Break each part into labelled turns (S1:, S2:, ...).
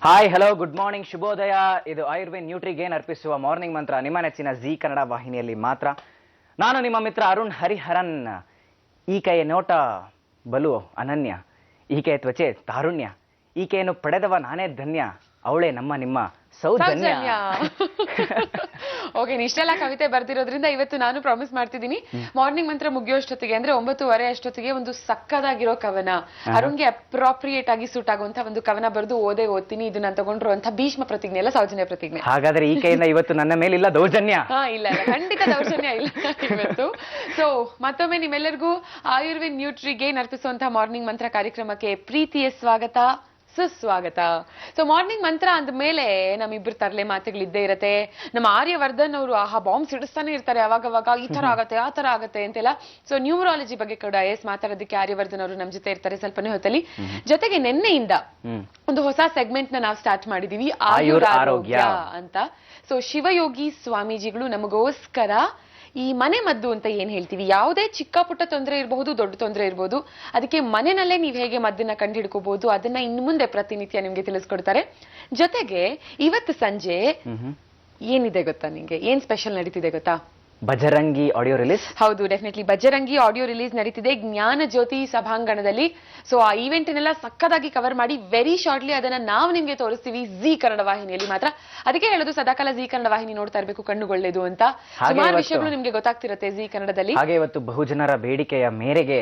S1: Hi hello good morning ಶುಭೋದಯ. ಇದು ಆಯುರ್ವೇದ್ ನ್ಯೂಟ್ರಿಗೇನ್ ಅರ್ಪಿಸುವ ಮಾರ್ನಿಂಗ್ ಮಂತ್ರ ನಿಮ್ಮ ನೆಚ್ಚಿನ ಜಿ ಕನ್ನಡ ವಾಹಿನಿಯಲ್ಲಿ ಮಾತ್ರ. ನಾನು ನಿಮ್ಮ ಮಿತ್ರ ಅರುಣ್ ಹರಿಹರನ್. ಈಕೆಯ ನೋಟ ಬಲು ಅನನ್ಯ, ಈಕೆಯ ತ್ವಚೆ ತಾರುಣ್ಯ, ಈಕೆಯನ್ನು ಪಡೆದವ ನಾನೇ ಧನ್ಯ, ಅವಳೇ ನಮ್ಮ ನಿಮ್ಮ ಸೌಜನ್ಯ.
S2: ಓಕೆ, ಇಷ್ಟೆಲ್ಲ ಕವಿತೆ ಬರ್ತಿರೋದ್ರಿಂದ ಇವತ್ತು ನಾನು ಪ್ರಾಮಿಸ್ ಮಾಡ್ತಿದ್ದೀನಿ, ಮಾರ್ನಿಂಗ್ ಮಂತ್ರ ಮುಗಿಯೋಷ್ಟೊತ್ತಿಗೆ ಅಂದ್ರೆ 9:30 ಅಷ್ಟೊತ್ತಿಗೆ ಒಂದು ಸಕ್ಕದಾಗಿರೋ ಕವನ, ಅರುಣ್ಗೆ ಅಪ್ರಾಪ್ರಿಯೇಟ್ ಆಗಿ ಸೂಟ್ ಆಗುವಂತ ಒಂದು ಕವನ ಬರೆದು ಓದ್ತೀನಿ. ಇದು ನಾನು ತಗೊಂಡಿರುವಂತ ಭೀಷ್ಮ ಪ್ರತಿಜ್ಞೆ ಅಲ್ಲ, ಸೌಜನ್ಯ ಪ್ರತಿಜ್ಞೆ.
S1: ಹಾಗಾದ್ರೆ ಈಕೆಯಿಂದ ಇವತ್ತು ನನ್ನ ಮೇಲಿಲ್ಲ ದೌರ್ಜನ್ಯ?
S2: ಇಲ್ಲ, ಖಂಡಿತ ದೌರ್ಜನ್ಯ ಇಲ್ಲ ಇವತ್ತು. ಸೊ ಮತ್ತೊಮ್ಮೆ ನಿಮ್ಮೆಲ್ಲರಿಗೂ ಆಯುರ್ವೇದ್ ನ್ಯೂಟ್ರಿಗೇನ್ ಅರ್ಪಿಸುವಂತಹ ಮಾರ್ನಿಂಗ್ ಮಂತ್ರ ಕಾರ್ಯಕ್ರಮಕ್ಕೆ ಪ್ರೀತಿಯ ಸ್ವಾಗತ, ಸುಸ್ವಾಗತ. ಸೊ ಮಾರ್ನಿಂಗ್ ಮಂತ್ರ ಅಂದ ಮೇಲೆ ನಮ್ಮಿಬ್ಬರು ತರಲೆ ಮಾತುಗಳಿದ್ದೇ ಇರತ್ತೆ. ನಮ್ಮ ಆರ್ಯವರ್ಧನ್ ಅವರು ಬಾಂಬ್ ಸಿಡಿಸ್ತಾನೆ ಇರ್ತಾರೆ ಅವಾಗವಾಗ, ಈ ತರ ಆಗತ್ತೆ ಆ ತರ ಆಗತ್ತೆ ಅಂತೆಲ್ಲ. ಸೊ ನ್ಯೂಮರಾಲಜಿ ಬಗ್ಗೆ ಕೂಡ ಮಾತಾಡೋದಕ್ಕೆ ಆರ್ಯವರ್ಧನ್ ಅವರು ನಮ್ ಜೊತೆ ಇರ್ತಾರೆ ಸ್ವಲ್ಪನೇ ಹೊತ್ತಲ್ಲಿ. ಜೊತೆಗೆ ನಿನ್ನೆಯಿಂದ ಒಂದು ಹೊಸ ಸೆಗ್ಮೆಂಟ್ ನ ನಾವು ಸ್ಟಾರ್ಟ್ ಮಾಡಿದೀವಿ, ಆಯುರಾರೋಗ್ಯ ಅಂತ. ಸೊ ಶಿವಯೋಗಿ ಸ್ವಾಮೀಜಿಗಳು ನಮಗೋಸ್ಕರ ಈ ಮನೆ ಮದ್ದು ಅಂತ ಏನ್ ಹೇಳ್ತೀವಿ, ಯಾವುದೇ ಚಿಕ್ಕ ಪುಟ್ಟ ತೊಂದರೆ ಇರಬಹುದು, ದೊಡ್ಡ ತೊಂದರೆ ಇರಬಹುದು, ಅದಕ್ಕೆ ಮನೆಯಲ್ಲೇ ನೀವು ಹೇಗೆ ಮದ್ದನ್ನ ಕಂಡು ಹಿಡ್ಕೋಬಹುದು ಅದನ್ನ ಇನ್ನು ಮುಂದೆ ಪ್ರತಿನಿತ್ಯ ನಿಮ್ಗೆ ತಿಳಿಸ್ಕೊಡ್ತಾರೆ. ಜೊತೆಗೆ ಇವತ್ತು ಸಂಜೆ ಏನಿದೆ ಗೊತ್ತಾ ನಿಮ್ಗೆ, ಏನ್ ಸ್ಪೆಷಲ್ ನಡೀತಿದೆ ಗೊತ್ತಾ?
S1: Bajrangi audio release.
S2: ಹೌದು, ಡೆಫಿನೆಟ್ಲಿ ಬಜರಂಗಿ ಆಡಿಯೋ ರಿಲೀಸ್ ನಡೀತಿದೆ ಜ್ಞಾನ ಜ್ಯೋತಿ ಸಭಾಂಗಣದಲ್ಲಿ. ಸೊ ಆ ಈವೆಂಟ್ನೆಲ್ಲ ಸಕ್ಕದಾಗಿ ಕವರ್ ಮಾಡಿ ವೆರಿ ಶಾರ್ಟ್ಲಿ ಅದನ್ನ ನಾವು ನಿಮ್ಗೆ ತೋರಿಸ್ತೀವಿ ಜಿ ಕನ್ನಡ ವಾಹಿನಿಯಲ್ಲಿ ಮಾತ್ರ. ಅದಕ್ಕೆ ಹೇಳೋದು ಸದಾಕಾಲ ಜಿ ಕನ್ನಡ ವಾಹಿನಿ ನೋಡ್ತಾ ಇರ್ಬೇಕು, ಕಣ್ಣುಗೊಳ್ಳೇದು ಅಂತ. ಸುಮಾರು ವಿಷಯಗಳು ನಿಮ್ಗೆ ಗೊತ್ತಾಗ್ತಿರುತ್ತೆ ಜಿ ಕನ್ನಡದಲ್ಲಿ.
S1: ಹಾಗೆ ಇವತ್ತು ಬಹುಜನರ ಬೇಡಿಕೆಯ ಮೇರೆಗೆ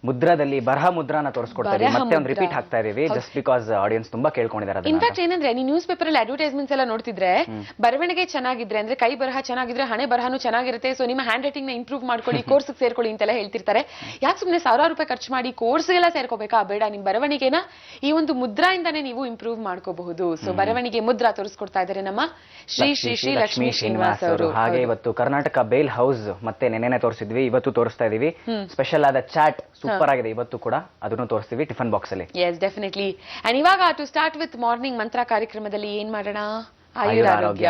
S1: ಮುದ್ರಾದಲ್ಲಿ ಬರಹ ಮುದ್ರಾನ ತೋರಿಸ್ಕೊಡ್ತಾರೆ, ಮತ್ತೆ ಒಂದು ರಿಪೀಟ್ ಹಾಕ್ತಾ ಇದೀವಿ ಜಸ್ಟ್ ಬಿಕಾಸ್ ಆಡಿಯನ್ಸ್ ತುಂಬಾ ಕೇಳ್ಕೊಂಡಿದ್ದಾರೆ.
S2: ಇನ್ಫ್ಯಾಕ್ಟ್ ಏನಂದ್ರೆ, ನೀವು ನ್ಯೂಸ್ ಪೇಪರ್ ಅಲ್ಲಿ ಅಡ್ವರ್ಟೈಸ್ಮೆಂಟ್ಸ್ ಎಲ್ಲ ನೋಡ್ತಿದ್ರೆ ಬರವಣಿಗೆ ಚೆನ್ನಾಗಿದ್ರೆ ಅಂದ್ರೆ ಕೈ ಬರಹ ಚೆನ್ನಾಗಿದ್ರೆ ಹಣೆ ಬರಹನು ಚೆನ್ನಾಗಿರುತ್ತೆ. ಸೊ ನಿಮ್ಮ ಹ್ಯಾಂಡ್ ರೈಟಿಂಗ್ ನ ಇಂಪ್ರೂವ್ ಮಾಡ್ಕೊಳ್ಳಿ, ಕೋರ್ಸ್ ಸೇರ್ಕೊಳ್ಳಿ ಅಂತೆಲ್ಲ ಹೇಳ್ತಿರ್ತಾರೆ. ಯಾಕೆ ಸುಮ್ಮನೆ ₹1,000 ಖರ್ಚು ಮಾಡಿ ಕೋರ್ಸ್ ಎಲ್ಲ ಸೇರ್ಕೋಬೇಕಾ? ಬೇಡ, ನಿಮ್ ಬರವಣಿಗೆನ ಈ ಒಂದು ಮುದ್ರಾ ಇಂದಾನೆ ನೀವು ಇಂಪ್ರೂವ್ ಮಾಡ್ಕೋಬಹುದು. ಸೊ ಬರವಣಿಗೆ ಮುದ್ರಾ ತೋರಿಸ್ಕೊಡ್ತಾ ಇದ್ದಾರೆ ನಮ್ಮ ಶ್ರೀ ಶ್ರೀ ಶ್ರೀ ಲಕ್ಷ್ಮೀ ಶ್ರೀನಿವಾಸ್ ಅವರು.
S1: ಹಾಗೆ ಇವತ್ತು ಕರ್ನಾಟಕ ಬೇಲ್ ಹೌಸ್ ಮತ್ತೆ ನೆನ್ನೆ ತೋರಿಸಿದ್ವಿ, ಇವತ್ತು ತೋರಿಸ್ತಾ ಇದೀವಿ. ಸ್ಪೆಷಲ್ ಆದ ಚಾಟ್ ಸೂಪರ್ ಆಗಿದೆ, ಇವತ್ತು ಕೂಡ ಅದನ್ನು ತೋರಿಸ್ತೀವಿ ಟಿಫನ್ ಬಾಕ್ಸ್ ಅಲ್ಲಿ.
S2: Yes, definitely. ಅಂಡ್ ಇವಾಗ to start with morning Mantra ಕಾರ್ಯಕ್ರಮದಲ್ಲಿ ಏನ್ ಮಾಡೋಣ? ಆಯುರಾರೋಗ್ಯ.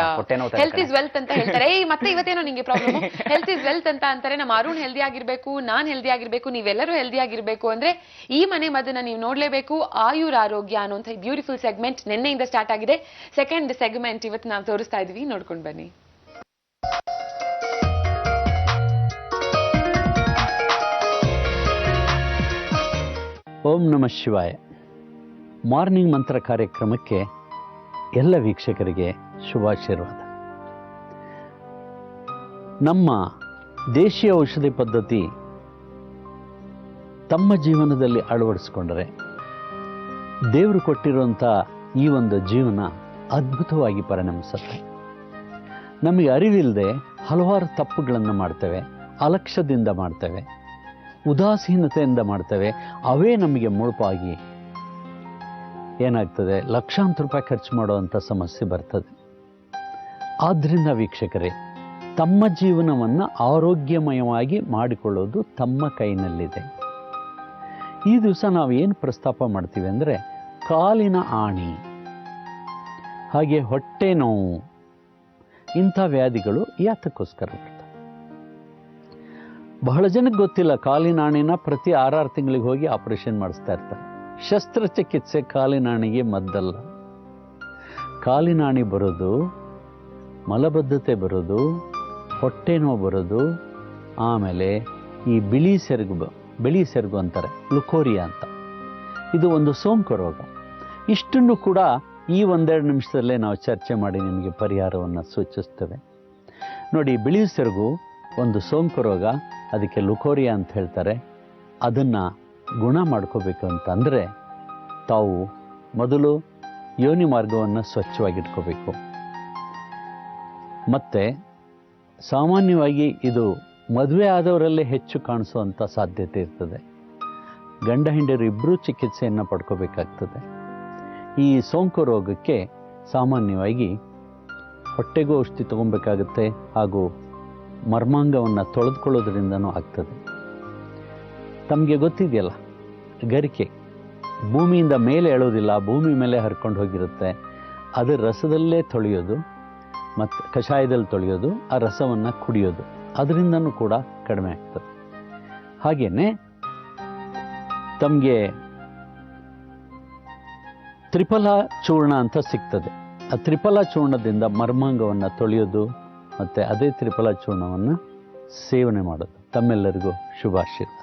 S2: ಹೆಲ್ತ್ ಇಸ್ ವೆಲ್ತ್ ಅಂತ ಹೇಳ್ತಾರೆ. ಮತ್ತೆ ಇವತ್ತೇನೋ ನಿಂಗೆ ಪ್ರಾಬ್ಲಮ್, ಹೆಲ್ತ್ ಇಸ್ ವೆಲ್ತ್ ಅಂತ ಅಂತಾರೆ. ನಮ್ಮ ಅರುಣ್ ಹೆಲ್ದಿ ಆಗಿರ್ಬೇಕು, ನಾನ್ ಹೆಲ್ದಿ ಆಗಿರ್ಬೇಕು, ನೀವೆಲ್ಲರೂ ಹೆಲ್ದಿ ಆಗಿರ್ಬೇಕು ಅಂದ್ರೆ ಈ ಮನೆ ಮದ್ದನ್ನ ನೀವು ನೋಡ್ಲೇಬೇಕು. ಆಯುರಾರೋಗ್ಯ ಅನ್ನುವಂಥ ಬ್ಯೂಟಿಫುಲ್ ಸೆಗ್ಮೆಂಟ್ ನಿನ್ನೆಯಿಂದ ಸ್ಟಾರ್ಟ್ ಆಗಿದೆ. ಸೆಕೆಂಡ್ ಸೆಗ್ಮೆಂಟ್ ಇವತ್ತು ನಾವು ತೋರಿಸ್ತಾ ಇದೀವಿ, ನೋಡ್ಕೊಂಡು ಬನ್ನಿ.
S3: ಓಂ ನಮಃ ಶಿವಾಯ. ಮಾರ್ನಿಂಗ್ ಮಂತ್ರ ಕಾರ್ಯಕ್ರಮಕ್ಕೆ ಎಲ್ಲ ವೀಕ್ಷಕರಿಗೆ ಶುಭಾಶೀರ್ವಾದ. ನಮ್ಮ ದೇಶೀಯ ಔಷಧಿ ಪದ್ಧತಿ ತಮ್ಮ ಜೀವನದಲ್ಲಿ ಅಳವಡಿಸಿಕೊಂಡರೆ ದೇವರು ಕೊಟ್ಟಿರುವಂಥ ಈ ಒಂದು ಜೀವನ ಅದ್ಭುತವಾಗಿ ಪರಿಣಮಿಸುತ್ತೆ. ನಮಗೆ ಅರಿವಿಲ್ಲದೆ ಹಲವಾರು ತಪ್ಪುಗಳನ್ನು ಮಾಡ್ತೇವೆ, ಅಲಕ್ಷ್ಯದಿಂದ ಮಾಡ್ತೇವೆ, ಉದಾಸೀನತೆಯಿಂದ ಮಾಡ್ತೇವೆ. ಅವೇ ನಮಗೆ ಮುಳುಪಾಗಿ ಏನಾಗ್ತದೆ, ಲಕ್ಷಾಂತರ ರೂಪಾಯಿ ಖರ್ಚು ಮಾಡುವಂಥ ಸಮಸ್ಯೆ ಬರ್ತದೆ. ಆದ್ದರಿಂದ ವೀಕ್ಷಕರೇ, ತಮ್ಮ ಜೀವನವನ್ನು ಆರೋಗ್ಯಮಯವಾಗಿ ಮಾಡಿಕೊಳ್ಳೋದು ತಮ್ಮ ಕೈನಲ್ಲಿದೆ. ಈ ದಿವಸ ನಾವು ಏನು ಪ್ರಸ್ತಾಪ ಮಾಡ್ತೀವಿ ಅಂದರೆ, ಕಾಲಿನ ಆಣಿ, ಹಾಗೆ ಹೊಟ್ಟೆ ನೋವು, ಇಂಥ ವ್ಯಾಧಿಗಳು ಯಾತಕ್ಕೋಸ್ಕರ ಬರ್ತವೆ? ಬಹಳ ಜನಕ್ಕೆ ಗೊತ್ತಿಲ್ಲ. ಕಾಲಿನ ಆಣಿನ ಪ್ರತಿ 6 ತಿಂಗಳಿಗೆ ಹೋಗಿ ಆಪರೇಷನ್ ಮಾಡಿಸ್ತಾ ಇರ್ತಾರೆ. ಶಸ್ತ್ರಚಿಕಿತ್ಸೆ ಕಾಲಿನಾಣಿಗೆ ಮದ್ದಲ್ಲ. ಕಾಲಿನಾಣಿ ಬರೋದು, ಮಲಬದ್ಧತೆ ಬರೋದು, ಹೊಟ್ಟೆ ನೋವು ಬರೋದು, ಆಮೇಲೆ ಈ ಬಿಳಿ ಸೆರಗು ಅಂತಾರೆ, ಲುಕೋರಿಯಾ ಅಂತ. ಇದು ಒಂದು ಸೋಂಕು ರೋಗ. ಇಷ್ಟನ್ನು ಕೂಡ ಈ 1-2 ನಿಮಿಷದಲ್ಲೇ ನಾವು ಚರ್ಚೆ ಮಾಡಿ ನಿಮಗೆ ಪರಿಹಾರವನ್ನು ಸೂಚಿಸ್ತೇವೆ. ನೋಡಿ, ಬಿಳಿ ಸೆರಗು ಒಂದು ಸೋಂಕು ರೋಗ, ಅದಕ್ಕೆ ಲುಕೋರಿಯಾ ಅಂತ ಹೇಳ್ತಾರೆ. ಅದನ್ನು ಗುಣ ಮಾಡ್ಕೋಬೇಕು ಅಂತಂದರೆ ತಾವು ಮೊದಲು ಯೋನಿ ಮಾರ್ಗವನ್ನು ಸ್ವಚ್ಛವಾಗಿಟ್ಕೋಬೇಕು. ಮತ್ತು ಸಾಮಾನ್ಯವಾಗಿ ಇದು ಮದುವೆ ಆದವರಲ್ಲೇ ಹೆಚ್ಚು ಕಾಣಿಸುವಂಥ ಸಾಧ್ಯತೆ ಇರ್ತದೆ. ಗಂಡ ಹೆಂಡರು ಇಬ್ಬರೂ ಚಿಕಿತ್ಸೆಯನ್ನು ಪಡ್ಕೋಬೇಕಾಗ್ತದೆ. ಈ ಸೋಂಕು ರೋಗಕ್ಕೆ ಸಾಮಾನ್ಯವಾಗಿ ಹೊಟ್ಟೆಗೂ ಔಷಧಿ ತಗೊಬೇಕಾಗುತ್ತೆ, ಹಾಗೂ ಮರ್ಮಾಂಗವನ್ನು ತೊಳೆದುಕೊಳ್ಳೋದ್ರಿಂದನೂ ಆಗ್ತದೆ. ತಮಗೆ ಗೊತ್ತಿದೆಯಲ್ಲ, ಗರಿಕೆ ಭೂಮಿಯಿಂದ ಮೇಲೆ ಎಳೋದಿಲ್ಲ, ಭೂಮಿ ಮೇಲೆ ಹರ್ಕೊಂಡು ಹೋಗಿರುತ್ತೆ. ಅದರ ರಸದಲ್ಲೇ ತೊಳೆಯೋದು ಮತ್ತು ಕಷಾಯದಲ್ಲಿ ತೊಳೆಯೋದು, ಆ ರಸವನ್ನು ಕುಡಿಯೋದು, ಅದರಿಂದನೂ ಕೂಡ ಕಡಿಮೆ ಆಗ್ತದೆ. ಹಾಗೆಯೇ ತಮಗೆ ತ್ರಿಫಲ ಚೂರ್ಣ ಅಂತ ಸಿಗ್ತದೆ. ಆ ತ್ರಿಫಲ ಚೂರ್ಣದಿಂದ ಮರ್ಮಾಂಗವನ್ನು ತೊಳೆಯೋದು ಮತ್ತು ಅದೇ ತ್ರಿಫಲ ಚೂರ್ಣವನ್ನು ಸೇವನೆ ಮಾಡೋದು. ತಮ್ಮೆಲ್ಲರಿಗೂ ಶುಭಾಶೀರ್ವಾದ.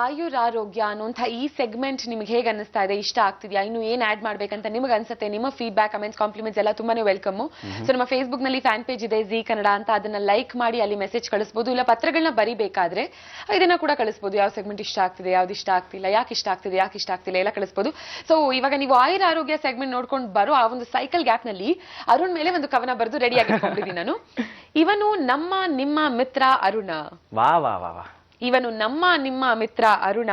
S2: ಆಯುರಾರೋಗ್ಯ ಅನ್ನುವಂಥ ಈ ಸೆಗ್ಮೆಂಟ್ ನಿಮಗೆ ಹೇಗೆ ಅನಿಸ್ತಾ ಇದೆ? ಇಷ್ಟ ಆಗ್ತಿದೆಯಾ? ಇನ್ನು ಏನ್ ಆಡ್ ಮಾಡ್ಬೇಕಂತ ನಿಮಗೆ ಅನ್ಸುತ್ತೆ? ನಿಮ್ಮ ಫೀಡ್ಬ್ಯಾಕ್, ಕಮೆಂಟ್ಸ್, ಕಾಂಪ್ಲಿಮೆಂಟ್ಸ್ ಎಲ್ಲ ತುಂಬಾನೇ ವೆಲ್ಕಮ್. ಸೊ ನಮ್ಮ ಫೇಸ್ಬುಕ್ ನಲ್ಲಿ ಫ್ಯಾನ್ ಪೇಜ್ ಇದೆ ಜಿ ಕನ್ನಡ ಅಂತ, ಅದನ್ನ ಲೈಕ್ ಮಾಡಿ ಅಲ್ಲಿ ಮೆಸೇಜ್ ಕಳಿಸಬಹುದು. ಇಲ್ಲ ಪತ್ರಗಳನ್ನ ಬರಿಬೇಕಾದ್ರೆ ಇದನ್ನ ಕೂಡ ಕಳಿಸಬಹುದು. ಯಾವ ಸೆಗ್ಮೆಂಟ್ ಇಷ್ಟ ಆಗ್ತಿದೆ, ಯಾವ್ದು ಇಷ್ಟ ಆಗ್ತಿಲ್ಲ, ಯಾಕೆ ಇಷ್ಟ ಆಗ್ತಿದೆ, ಯಾಕೆ ಇಷ್ಟ ಆಗ್ತಿಲ್ಲ ಎಲ್ಲ ಕಳಿಸಬಹುದು. ಸೊ ಇವಾಗ ನೀವು ಆಯುರ್ ಆರೋಗ್ಯ ಸೆಗ್ಮೆಂಟ್ ನೋಡ್ಕೊಂಡು ಬರೋ ಆ ಒಂದು ಸೈಕಲ್ ಗ್ಯಾಪ್ ನಲ್ಲಿ ಅರುಣ್ ಮೇಲೆ ಒಂದು ಕವನ ಬರೆದು ರೆಡಿ ಆಗಿಟ್ಕೊಂಡಿದ್ದೀನಿ ನಾನು. ಇವನು ನಮ್ಮ ನಿಮ್ಮ ಮಿತ್ರ ಅರುಣ.
S1: ವಾ ವಾ ವಾ ವಾ.
S2: ಇವನು ನಮ್ಮ ನಿಮ್ಮ ಮಿತ್ರ ಅರುಣ,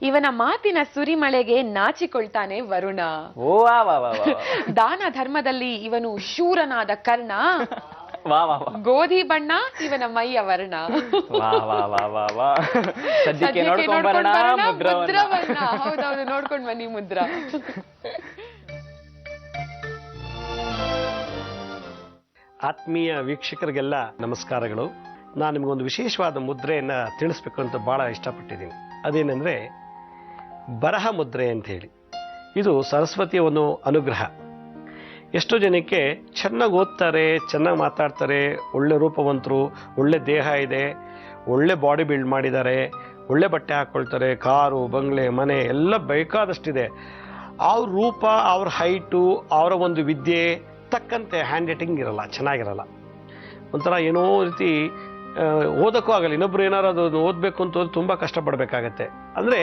S2: ಇವನ ಮಾತಿನ ಸುರಿಮಳೆಗೆ ನಾಚಿಕೊಳ್ತಾನೆ ವರುಣ.
S1: ಓ ವಾ ವಾ ವಾ ವಾ.
S2: ದಾನ ಧರ್ಮದಲ್ಲಿ ಇವನು ಶೂರನಾದ ಕರ್ಣ,
S1: ವಾ ವಾ ವಾ.
S2: ಗೋಧಿ ಬಣ್ಣ ಇವನ ಮೈಯ ವರ್ಣ.
S1: ವಾ ವಾ ವಾ ವಾ ವಾ. ಸದ್ಯಕ್ಕೆ ನೋಡ್ಕೊಂಡ್ ಬರೋಣ ಮುದ್ರವನ್ನ.
S2: ಹೌದೌದು, ನೋಡ್ಕೊಂಡ್ ಬನ್ನಿ ಮುದ್ರ.
S4: ಆತ್ಮೀಯ ವೀಕ್ಷಕರಿಗೆಲ್ಲ ನಮಸ್ಕಾರಗಳು. ನಾನು ನಿಮಗೊಂದು ವಿಶೇಷವಾದ ಮುದ್ರೆಯನ್ನು ತಿಳಿಸ್ಬೇಕು ಅಂತ ಭಾಳ ಇಷ್ಟಪಟ್ಟಿದ್ದೀನಿ. ಅದೇನೆಂದರೆ ಬರಹ ಮುದ್ರೆ ಅಂತ ಹೇಳಿ. ಇದು ಸರಸ್ವತಿಯ ಒಂದು ಅನುಗ್ರಹ. ಎಷ್ಟೋ ಜನಕ್ಕೆ ಚೆನ್ನಾಗಿ ಓದ್ತಾರೆ, ಚೆನ್ನಾಗಿ ಮಾತಾಡ್ತಾರೆ, ಒಳ್ಳೆ ರೂಪವಂತರು, ಒಳ್ಳೆ ದೇಹ ಇದೆ, ಒಳ್ಳೆ ಬಾಡಿ ಬಿಲ್ಡ್ ಮಾಡಿದ್ದಾರೆ, ಒಳ್ಳೆ ಬಟ್ಟೆ ಹಾಕ್ಕೊಳ್ತಾರೆ, ಕಾರು, ಬಂಗ್ಲೆ, ಮನೆ ಎಲ್ಲ ಬೇಕಾದಷ್ಟಿದೆ. ಅವ್ರ ರೂಪ, ಅವ್ರ ಹೈಟು, ಅವರ ಒಂದು ವಿದ್ಯೆ ತಕ್ಕಂತೆ ಹ್ಯಾಂಡ್ ರೈಟಿಂಗ್ ಇರಲ್ಲ, ಚೆನ್ನಾಗಿರಲ್ಲ. ಒಂಥರ ಏನೋ ರೀತಿ ಓದೋಕ್ಕೂ ಆಗಲ್ಲ. ಇನ್ನೊಬ್ರು ಏನಾರು ಅದು ಓದಬೇಕು ಅಂತ ತುಂಬ ಕಷ್ಟಪಡಬೇಕಾಗತ್ತೆ. ಅಂದರೆ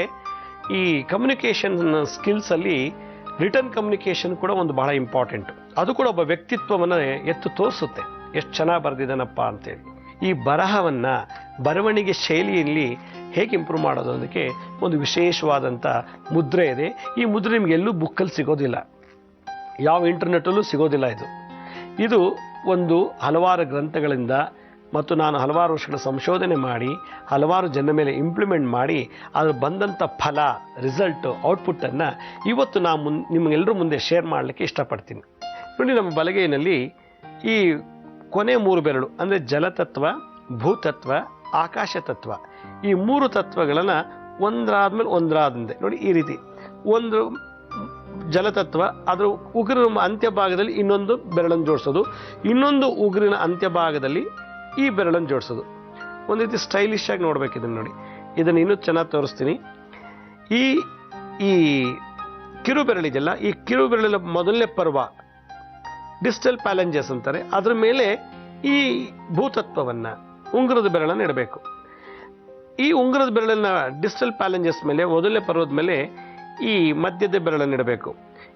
S4: ಈ ಕಮ್ಯುನಿಕೇಷನ್ ಸ್ಕಿಲ್ಸಲ್ಲಿ ರಿಟರ್ನ್ ಕಮ್ಯುನಿಕೇಷನ್ ಕೂಡ ಒಂದು ಬಹಳ ಇಂಪಾರ್ಟೆಂಟ್. ಅದು ಕೂಡ ಒಬ್ಬ ವ್ಯಕ್ತಿತ್ವವನ್ನು ಎತ್ತು ತೋರಿಸುತ್ತೆ, ಎಷ್ಟು ಚೆನ್ನಾಗಿ ಬರೆದಿದ್ದಾನಪ್ಪ ಅಂತೇಳಿ. ಈ ಬರಹವನ್ನು ಬರವಣಿಗೆ ಶೈಲಿಯಲ್ಲಿ ಹೇಗೆ ಇಂಪ್ರೂವ್ ಮಾಡೋದು ಅದಕ್ಕೆ ಒಂದು ವಿಶೇಷವಾದಂಥ ಮುದ್ರೆ ಇದೆ. ಈ ಮುದ್ರೆ ನಿಮ್ಗೆ ಎಲ್ಲೂ ಬುಕ್ಕಲ್ಲಿ ಸಿಗೋದಿಲ್ಲ, ಯಾವ ಇಂಟರ್ನೆಟ್ಟಲ್ಲೂ ಸಿಗೋದಿಲ್ಲ. ಇದು ಒಂದು ಹಲವಾರು ಗ್ರಂಥಗಳಿಂದ ಮತ್ತು ನಾನು ಹಲವಾರು ವರ್ಷಗಳ ಸಂಶೋಧನೆ ಮಾಡಿ ಹಲವಾರು ಜನ ಮೇಲೆ ಇಂಪ್ಲಿಮೆಂಟ್ ಮಾಡಿ ಅದ್ರ ಬಂದಂಥ ಫಲ, ರಿಸಲ್ಟು, ಔಟ್ಪುಟ್ಟನ್ನು ಇವತ್ತು ನಾನು ನಿಮಗೆಲ್ಲರೂ ಮುಂದೆ ಶೇರ್ ಮಾಡಲಿಕ್ಕೆ ಇಷ್ಟಪಡ್ತೀನಿ. ನೋಡಿ, ನಮ್ಮ ಬಲಗೈನಲ್ಲಿ ಈ ಕೊನೆ 3 ಬೆರಳು ಅಂದರೆ ಜಲತತ್ವ, ಭೂತತ್ವ, ಆಕಾಶ ತತ್ವ, ಈ 3 ತತ್ವಗಳನ್ನು ಒಂದರಾದ್ಮೇಲೆ ಒಂದರಾದಂತೆ ನೋಡಿ ಈ ರೀತಿ. ಒಂದು ಜಲತತ್ವ, ಅದರ ಉಗುರಿನ ಅಂತ್ಯಭಾಗದಲ್ಲಿ ಇನ್ನೊಂದು ಬೆರಳನ್ನು ಜೋಡಿಸೋದು, ಇನ್ನೊಂದು ಉಗುರಿನ ಅಂತ್ಯಭಾಗದಲ್ಲಿ ಈ ಬೆರಳನ್ನು ಜೋಡಿಸೋದು. ಒಂದು ರೀತಿ ಸ್ಟೈಲಿಶ್ ಆಗಿ ನೋಡ್ಬೇಕು ಇದನ್ನು. ನೋಡಿ, ಇದನ್ನು ಇನ್ನೂ ಚೆನ್ನಾಗಿ ತೋರಿಸ್ತೀನಿ. ಈ ಕಿರು ಬೆರಳಿದೆಯಲ್ಲ, ಈ ಕಿರು ಬೆರಳಿನ ಮೊದಲನೇ ಪರ್ವ ಡಿಸ್ಟಲ್ ಪ್ಯಾಲೆಂಜಸ್ ಅಂತಾರೆ. ಅದರ ಮೇಲೆ ಈ ಭೂತತ್ವವನ್ನು ಉಂಗುರದ ಬೆರಳನ್ನು ಇಡಬೇಕು. ಈ ಉಂಗುರದ ಬೆರಳನ್ನ ಡಿಸ್ಟಲ್ ಪ್ಯಾಲೆಂಜಸ್ ಮೇಲೆ ಮೊದಲನೇ ಪರ್ವದ ಮೇಲೆ ಈ ಮಧ್ಯದ ಬೆರಳನ್ನು ಇಡಬೇಕು.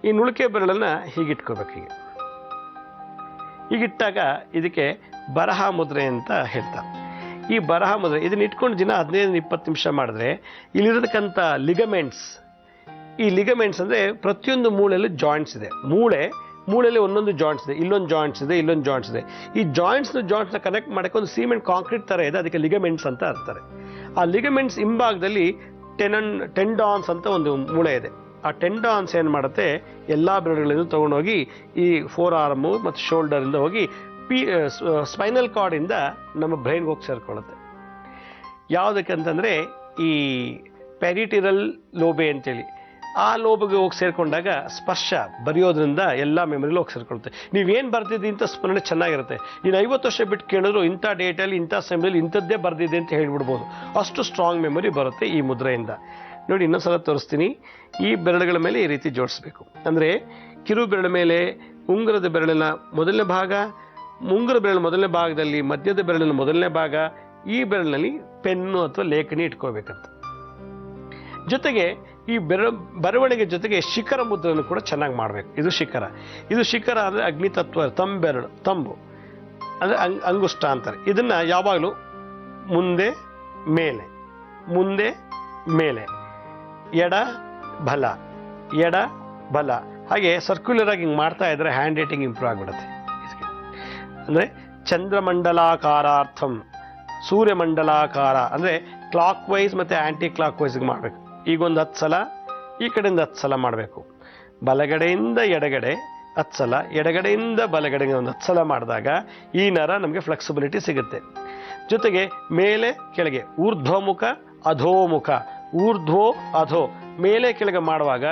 S4: ಈ ನುಳಿಕೆ ಬೆರಳನ್ನು ಹೀಗಿಟ್ಕೋಬೇಕು. ಹೀಗಿಟ್ಟಾಗ ಇದಕ್ಕೆ ಬರಹ ಮುದ್ರೆ ಅಂತ ಹೇಳ್ತಾರೆ. ಈ ಬರಹ ಮುದ್ರೆ ಇದನ್ನ ಇಟ್ಕೊಂಡು ದಿನ 15-20 ನಿಮಿಷ ಮಾಡಿದ್ರೆ ಇಲ್ಲಿರತಕ್ಕಂಥ ಲಿಗಮೆಂಟ್ಸ್, ಈ ಲಿಗಮೆಂಟ್ಸ್ ಅಂದರೆ ಪ್ರತಿಯೊಂದು ಮೂಳೆಯಲ್ಲೂ ಜಾಯಿಂಟ್ಸ್ ಇದೆ. ಮೂಳೆಯಲ್ಲಿ ಒಂದೊಂದು ಜಾಯಿಂಟ್ಸ್ ಇದೆ, ಇಲ್ಲೊಂದು ಜಾಯಿಂಟ್ಸ್ ಇದೆ, ಇಲ್ಲೊಂದು ಜಾಯಿಂಟ್ಸ್ ಇದೆ. ಈ ಜಾಯಿಂಟ್ಸ್ನ ಕನೆಕ್ಟ್ ಮಾಡೋಕ್ಕೆ ಒಂದು ಸಿಮೆಂಟ್ ಕಾಂಕ್ರೀಟ್ ಥರ ಇದೆ, ಅದಕ್ಕೆ ಲಿಗಮೆಂಟ್ಸ್ ಅಂತ ಇರ್ತಾರೆ. ಆ ಲಿಗಮೆಂಟ್ಸ್ ಹಿಂಭಾಗದಲ್ಲಿ ಟೆಂಡಾನ್ಸ್ ಅಂತ ಒಂದು ಮೂಳೆ ಇದೆ. ಆ ಟೆಂಡಾನ್ಸ್ ಏನು ಮಾಡುತ್ತೆ, ಎಲ್ಲ ಬೆರಳುಗಳಿಂದ ತೊಗೊಂಡೋಗಿ ಈ 4 ಆರ್ಮು ಮತ್ತು ಶೋಲ್ಡರಿಂದ ಹೋಗಿ ಸ್ಪೈನಲ್ ಕಾರ್ಡಿಂದ ನಮ್ಮ ಬ್ರೈನ್ಗೆ ಹೋಗಿ ಸೇರ್ಕೊಳ್ಳುತ್ತೆ. ಯಾವುದಕ್ಕೆ ಅಂತಂದರೆ ಈ ಪೆರಿಟಿರಲ್ ಲೋಬೆ ಅಂತೇಳಿ, ಆ ಲೋಬಗೆ ಹೋಗಿ ಸೇರಿಕೊಂಡಾಗ ಸ್ಪರ್ಶ ಬರೆಯೋದ್ರಿಂದ ಎಲ್ಲ ಮೆಮೊರಿಲಿ ಹೋಗಿ ಸೇರ್ಕೊಳ್ಳುತ್ತೆ. ನೀವೇನು ಬರ್ದಿದ್ದಿ ಅಂತ ಸ್ಮರಣೆ ಚೆನ್ನಾಗಿರುತ್ತೆ. ನೀನು 50 ವರ್ಷ ಬಿಟ್ಟು ಕೇಳಿದ್ರು ಇಂಥ ಡೇಟಲ್ಲಿ ಇಂಥ ಸಮಯದಲ್ಲಿ ಇಂಥದ್ದೇ ಬರ್ದಿದೆ ಅಂತ ಹೇಳ್ಬಿಡ್ಬೋದು. ಅಷ್ಟು ಸ್ಟ್ರಾಂಗ್ ಮೆಮೊರಿ ಬರುತ್ತೆ ಈ ಮುದ್ರೆಯಿಂದ. ನೋಡಿ, ಇನ್ನೊಂದ್ಸಲ ತೋರಿಸ್ತೀನಿ. ಈ ಬೆರಳುಗಳ ಮೇಲೆ ಈ ರೀತಿ ಜೋಡಿಸ್ಬೇಕು. ಅಂದರೆ ಕಿರು ಬೆರಳ ಮೇಲೆ ಉಂಗುರದ ಬೆರಳಿನ ಮೊದಲನೇ ಭಾಗ, ಉಂಗುರ ಬೆರಳಿನ ಮೊದಲನೇ ಭಾಗದಲ್ಲಿ ಮಧ್ಯದ ಬೆರಳಿನ ಮೊದಲನೇ ಭಾಗ, ಈ ಬೆರಳಿನಲ್ಲಿ ಪೆನ್ನು ಅಥವಾ ಲೇಖನಿ ಇಟ್ಕೋಬೇಕಂತ. ಜೊತೆಗೆ ಈ ಬರವಣಿಗೆ ಜೊತೆಗೆ ಶಿಖರ ಮುದ್ರನ್ನು ಕೂಡ ಚೆನ್ನಾಗಿ ಮಾಡಬೇಕು. ಇದು ಶಿಖರ ಅಂದರೆ ಅಗ್ನಿತತ್ವ, ತಂಬು ಅಂದರೆ ಅಂಗುಷ್ಟ ಅಂತಾರೆ. ಇದನ್ನು ಯಾವಾಗಲೂ ಮುಂದೆ ಮೇಲೆ, ಮುಂದೆ ಮೇಲೆ, ಎಡ ಬಲ, ಎಡ ಬಲ, ಹಾಗೆ ಸರ್ಕ್ಯುಲರ್ ಆಗಿ ಹಿಂಗೆ ಮಾಡ್ತಾ ಇದ್ರೆ ಹ್ಯಾಂಡ್ ರೈಟಿಂಗ್ ಇಂಪ್ರೂವ್ ಆಗಿಬಿಡುತ್ತೆ. ಅಂದರೆ ಚಂದ್ರಮಂಡಲಾಕಾರಾರ್ಥಂ, ಸೂರ್ಯಮಂಡಲಾಕಾರ ಅಂದರೆ ಕ್ಲಾಕ್ ವೈಸ್ ಮತ್ತು ಆ್ಯಂಟಿ ಕ್ಲಾಕ್ ವೈಸ್ಗೆ ಮಾಡಬೇಕು. ಈಗೊಂದು 10 ಸಲ, ಈ ಕಡೆಯಿಂದ 10 ಸಲ ಮಾಡಬೇಕು. ಬಲಗಡೆಯಿಂದ ಎಡಗಡೆ 10 ಸಲ, ಎಡಗಡೆಯಿಂದ ಬಲಗಡೆಗೆ ಒಂದು 10 ಸಲ ಮಾಡಿದಾಗ ಈ ನರ ನಮಗೆ ಫ್ಲೆಕ್ಸಿಬಿಲಿಟಿ ಸಿಗುತ್ತೆ. ಜೊತೆಗೆ ಮೇಲೆ ಕೆಳಗೆ ಊರ್ಧ್ವಮುಖ ಅಧೋಮುಖ, ಊರ್ಧ್ವೋ ಅಧೋ, ಮೇಲೆ ಕೆಳಗೆ ಮಾಡುವಾಗ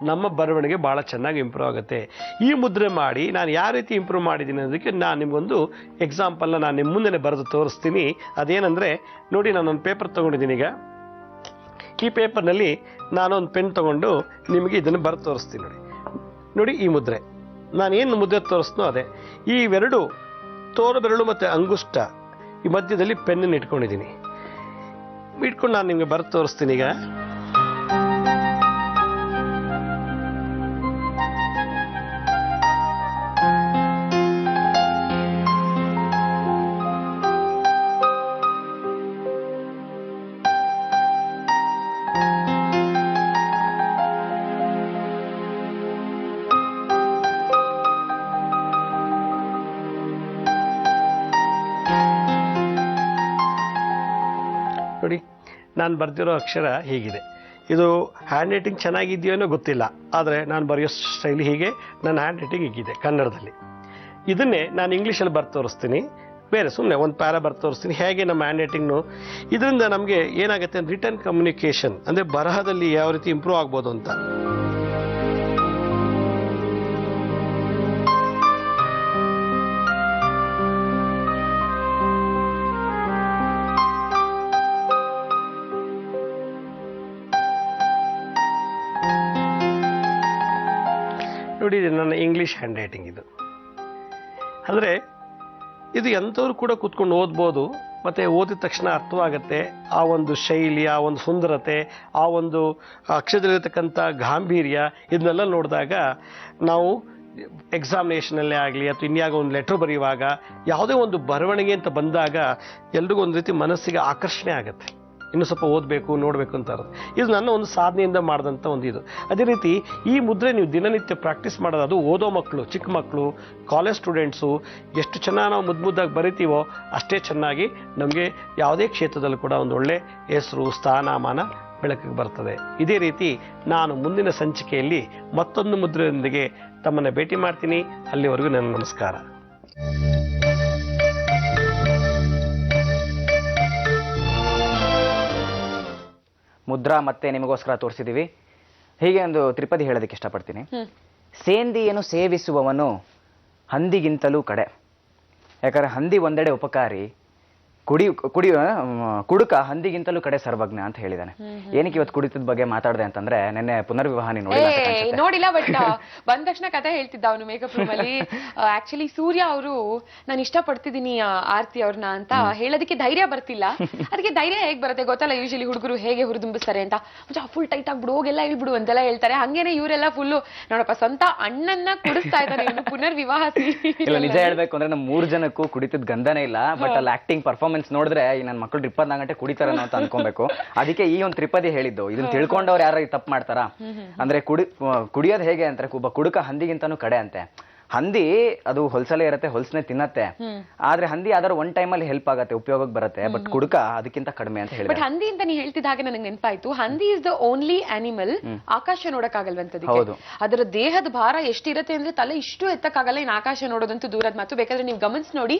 S4: ನಮ್ಮ ಬರವಣಿಗೆ ಭಾಳ ಚೆನ್ನಾಗಿ ಇಂಪ್ರೂವ್ ಆಗುತ್ತೆ. ಈ ಮುದ್ರೆ ಮಾಡಿ ನಾನು ಯಾವ ರೀತಿ ಇಂಪ್ರೂವ್ ಮಾಡಿದ್ದೀನಿ ಅನ್ನೋದಕ್ಕೆ ನಾನು ನಿಮಗೊಂದು ಎಕ್ಸಾಂಪಲ್ನ ನಾನು ನಿಮ್ಮ ಮುಂದೆ ಬರೆದು ತೋರಿಸ್ತೀನಿ. ಅದೇನೆಂದರೆ ನೋಡಿ, ನಾನೊಂದು ಪೇಪರ್ ತೊಗೊಂಡಿದ್ದೀನಿ. ಈಗ ಈ ಪೇಪರ್ನಲ್ಲಿ ನಾನೊಂದು ಪೆನ್ ತೊಗೊಂಡು ನಿಮಗೆ ಇದನ್ನು ಬರೆದು ತೋರಿಸ್ತೀನಿ. ನೋಡಿ ಈ ಮುದ್ರೆ, ನಾನೇನು ಮುದ್ರೆ ತೋರಿಸ್ನೋ ಅದೇ. ಈ ಎರಡು ತೋರು ಬೆರಳು ಮತ್ತು ಅಂಗುಷ್ಟ ಈ ಮಧ್ಯದಲ್ಲಿ ಪೆನ್ನನ್ನು ಇಟ್ಕೊಂಡಿದ್ದೀನಿ. ಇಟ್ಕೊಂಡು ನಾನು ನಿಮಗೆ ಬರೆದು ತೋರಿಸ್ತೀನಿ. ಈಗ ನೋಡಿ, ನಾನು ಬರೆದಿರೋ ಅಕ್ಷರ ಹೀಗಿದೆ. ಇದು ಹ್ಯಾಂಡ್ ರೈಟಿಂಗ್ ಚೆನ್ನಾಗಿದೆಯೋ ಏನೋ ಗೊತ್ತಿಲ್ಲ, ಆದರೆ ನಾನು ಬರೆಯೋ ಸ್ಟೈಲ್ ಹೀಗೆ, ನನ್ನ ಹ್ಯಾಂಡ್ ರೈಟಿಂಗ್ ಹೀಗಿದೆ ಕನ್ನಡದಲ್ಲಿ. ಇದನ್ನೇ ನಾನು ಇಂಗ್ಲೀಷಲ್ಲಿ ಬರ್ದು ತೋರಿಸ್ತೀನಿ. ಬೇರೆ ಸುಮ್ಮನೆ ಒಂದು ಪ್ಯಾರ ಬರ್ದು ತೋರಿಸ್ತೀನಿ ಹೇಗೆ ನಮ್ಮ ಹ್ಯಾಂಡ್ ರೈಟಿಂಗ್ನು. ಇದರಿಂದ ನಮಗೆ ಏನಾಗುತ್ತೆ, ರಿಟರ್ನ್ ಕಮ್ಯುನಿಕೇಷನ್ ಅಂದರೆ ಬರಹದಲ್ಲಿ ಯಾವ ರೀತಿ ಇಂಪ್ರೂವ್ ಆಗ್ಬೋದು ಅಂತ. ನೋಡಿ, ನನ್ನ ಇಂಗ್ಲೀಷ್ ಹ್ಯಾಂಡ್ ರೈಟಿಂಗ್ ಇದು. ಅಂದರೆ ಇದು ಎಂಥವ್ರು ಕೂಡ ಕೂತ್ಕೊಂಡು ಓದ್ಬೋದು, ಮತ್ತು ಓದಿದ ತಕ್ಷಣ ಅರ್ಥವಾಗುತ್ತೆ. ಆ ಒಂದು ಶೈಲಿ, ಆ ಒಂದು ಸುಂದರತೆ, ಆ ಒಂದು ಅಕ್ಷರದಲ್ಲಿರ್ತಕ್ಕಂಥ ಗಾಂಭೀರ್ಯ, ಇದನ್ನೆಲ್ಲ ನೋಡಿದಾಗ ನಾವು ಎಕ್ಸಾಮಿನೇಷನಲ್ಲೇ ಆಗಲಿ ಅಥವಾ ಇನ್ಯಾಗ ಒಂದು ಲೆಟ್ರ್ ಬರೆಯುವಾಗ ಯಾವುದೇ ಒಂದು ಬರವಣಿಗೆ ಅಂತ ಬಂದಾಗ ಎಲ್ರಿಗೂ ಒಂದು ರೀತಿ ಮನಸ್ಸಿಗೆ ಆಕರ್ಷಣೆ ಆಗುತ್ತೆ. ಇನ್ನೂ ಸ್ವಲ್ಪ ಓದಬೇಕು, ನೋಡಬೇಕು ಅಂತ ಇರೋದು. ಇದು ನನ್ನ ಒಂದು ಸಾಧನೆಯಿಂದ ಮಾಡಿದಂಥ ಒಂದು ಇದು. ಅದೇ ರೀತಿ ಈ ಮುದ್ರೆ ನೀವು ದಿನನಿತ್ಯ ಪ್ರಾಕ್ಟೀಸ್ ಮಾಡೋದು, ಅದು ಓದೋ ಮಕ್ಕಳು, ಚಿಕ್ಕ ಮಕ್ಕಳು, ಕಾಲೇಜ್ ಸ್ಟೂಡೆಂಟ್ಸು ಎಷ್ಟು ಚೆನ್ನಾಗಿ ನಾವು ಮುದ್ದಾಗಿ ಬರಿತೀವೋ ಅಷ್ಟೇ ಚೆನ್ನಾಗಿ ನಮಗೆ ಯಾವುದೇ ಕ್ಷೇತ್ರದಲ್ಲೂ ಕೂಡ ಒಂದು ಒಳ್ಳೆ ಹೆಸರು, ಸ್ಥಾನಮಾನ ಬೆಳಕಿಗೆ ಬರ್ತದೆ. ಇದೇ ರೀತಿ ನಾನು ಮುಂದಿನ ಸಂಚಿಕೆಯಲ್ಲಿ ಮತ್ತೊಂದು ಮುದ್ರೆಯೊಂದಿಗೆ ತಮ್ಮನ್ನು ಭೇಟಿ ಮಾಡ್ತೀನಿ. ಅಲ್ಲಿವರೆಗೂ ನನ್ನ ನಮಸ್ಕಾರ.
S1: ಮುದ್ರಾ ಮತ್ತೆ ನಿಮಗೋಸ್ಕರ ತೋರಿಸಿದೀವಿ. ಹೀಗೆ ಒಂದು ತ್ರಿಪದಿ ಹೇಳೋದಕ್ಕೆ ಇಷ್ಟಪಡ್ತೀನಿ. ಸೇಂದಿಯನ್ನು ಸೇವಿಸುವವನು ಹಂದಿಗಿಂತಲೂ ಕಡೆ. ಯಾಕಂದ್ರೆ ಹಂದಿ ಒಂದೆಡೆ ಉಪಕಾರಿ, ಕುಡುಕ ಹಂದಿಗಿಂತಲೂ ಕಡೆ ಸರ್ವಜ್ಞ ಅಂತ ಹೇಳಿದಾನೆ. ಏನಕ್ಕೆ ಇವತ್ತು ಕುಡಿತದ ಬಗ್ಗೆ ಮಾತಾಡಿದೆ ಅಂತಂದ್ರೆ, ನೆನ್ನೆ ಪುನರ್ವಿವಾಹ
S2: ನೋಡಿಲ್ಲ, ಬಟ್ ಬಂದ ತಕ್ಷಣ ಕಥೆ ಹೇಳ್ತಿದ್ದ ಅವನು ಮೇಕಪ್ ರೂಮ್ ಅಲ್ಲಿ. ಆಕ್ಚುಲಿ ಸೂರ್ಯ ಅವರು ನಾನು ಇಷ್ಟಪಡ್ತಿದ್ದೀನಿ ಆರ್ತಿ ಅವ್ರನ್ನ ಅಂತ ಹೇಳೋದಕ್ಕೆ ಧೈರ್ಯ ಬರ್ತಿಲ್ಲ. ಅದಕ್ಕೆ ಧೈರ್ಯ ಹೇಗ್ ಬರುತ್ತೆ ಗೊತ್ತಲ್ಲ, ಯೂಶಲಿ ಹುಡುಗರು ಹೇಗೆ ಹುರಿದುಂಬಿಸ್ತಾರೆ ಅಂತ, ಫುಲ್ ಟೈಟ್ ಆಗ್ಬಿಡು, ಹೋಗೆಲ್ಲ ಇಳ್ಬಿಡು ಅಂತೆಲ್ಲ ಹೇಳ್ತಾರೆ. ಹಂಗೇನೆ ಇವರೆಲ್ಲ ಫುಲ್ಲು ನೋಡಪ್ಪ ಸ್ವಂತ ಅಣ್ಣನ್ನ ಕುಡಿಸ್ತಾ ಇದ್ದಾರೆ ಇನ್ನು ಪುನರ್ವಿವಾಹ.
S1: ನಿಜ ಹೇಳ್ಬೇಕು ಅಂದ್ರೆ ನಮ್ 3 ಜನಕ್ಕೂ ಕುಡಿತದ ಗಂಧನೇ ಇಲ್ಲ, ಬಟ್ ಅಲ್ಲಿ ಆಕ್ಟಿಂಗ್ ಪರ್ಫಾರ್ಮೆನ್ಸ್ ನೋಡಿದ್ರೆ ಈ ನನ್ನ ಮಕ್ಕಳು 24 ಗಂಟೆ ಕುಡಿತಾರ ಅಂತ ಅನ್ಕೊಬೇಕು. ಅದಕ್ಕೆ ಈ ಒಂದು ತ್ರಿಪದಿ ಹೇಳಿದ್ದು. ಇದನ್ನ ತಿಳ್ಕೊಂಡವ್ರು ಯಾರು ತಪ್ಪು ಮಾಡ್ತಾರ ಅಂದ್ರೆ, ಕುಡಿಯೋದು ಹೇಗೆ ಅಂತ, ಒಬ್ಬ ಕುಡುಕ ಹಂದಿಗಿಂತನೂ ಕಡೆ ಅಂತೆ. ಹಂದಿ ಅದು ಹೊಲ್ಸಲೇ ಇರುತ್ತೆ, ಹೊಲ್ಸನೆ ತಿನ್ನತ್ತೆ. ಆದ್ರೆ ಹಂದಿ ಯಾವ್ದಾದ್ರು ಒನ್ ಟೈಮ್ ಅಲ್ಲಿ ಹೆಲ್ಪ್ ಆಗತ್ತೆ, ಉಪಯೋಗಕ್ಕೆ ಬರುತ್ತೆ. ಬಟ್ ಕುಡುಕ ಅದಕ್ಕಿಂತ ಕಡಿಮೆ ಅಂತ ಹೇಳಿ.
S2: ಬಟ್ ಹಂದಿ ಅಂತ ನೀ ಹೇಳ್ತಿದ್ದ ಹಾಗೆ ನನಗೆ ನೆನಪಾಯ್ತು, ಹಂದಿ ಇಸ್ ದ ಓನ್ಲಿ ಆನಿಮಲ್ ಆಕಾಶ ನೋಡಕ್ಕಾಗಲ್ವಂತದಕ್ಕೆ. ಅದರ ದೇಹದ ಭಾರ ಎಷ್ಟಿರುತ್ತೆ ಅಂದ್ರೆ ತಲೆ ಇಷ್ಟು ಎತ್ತಕ್ಕಾಗಲ್ಲ, ಇನ್ನು ಆಕಾಶ ನೋಡೋದಂತೂ ದೂರದ ಮಾತು. ಬೇಕಾದ್ರೆ ನೀವು ಗಮನಿಸಿ ನೋಡಿ,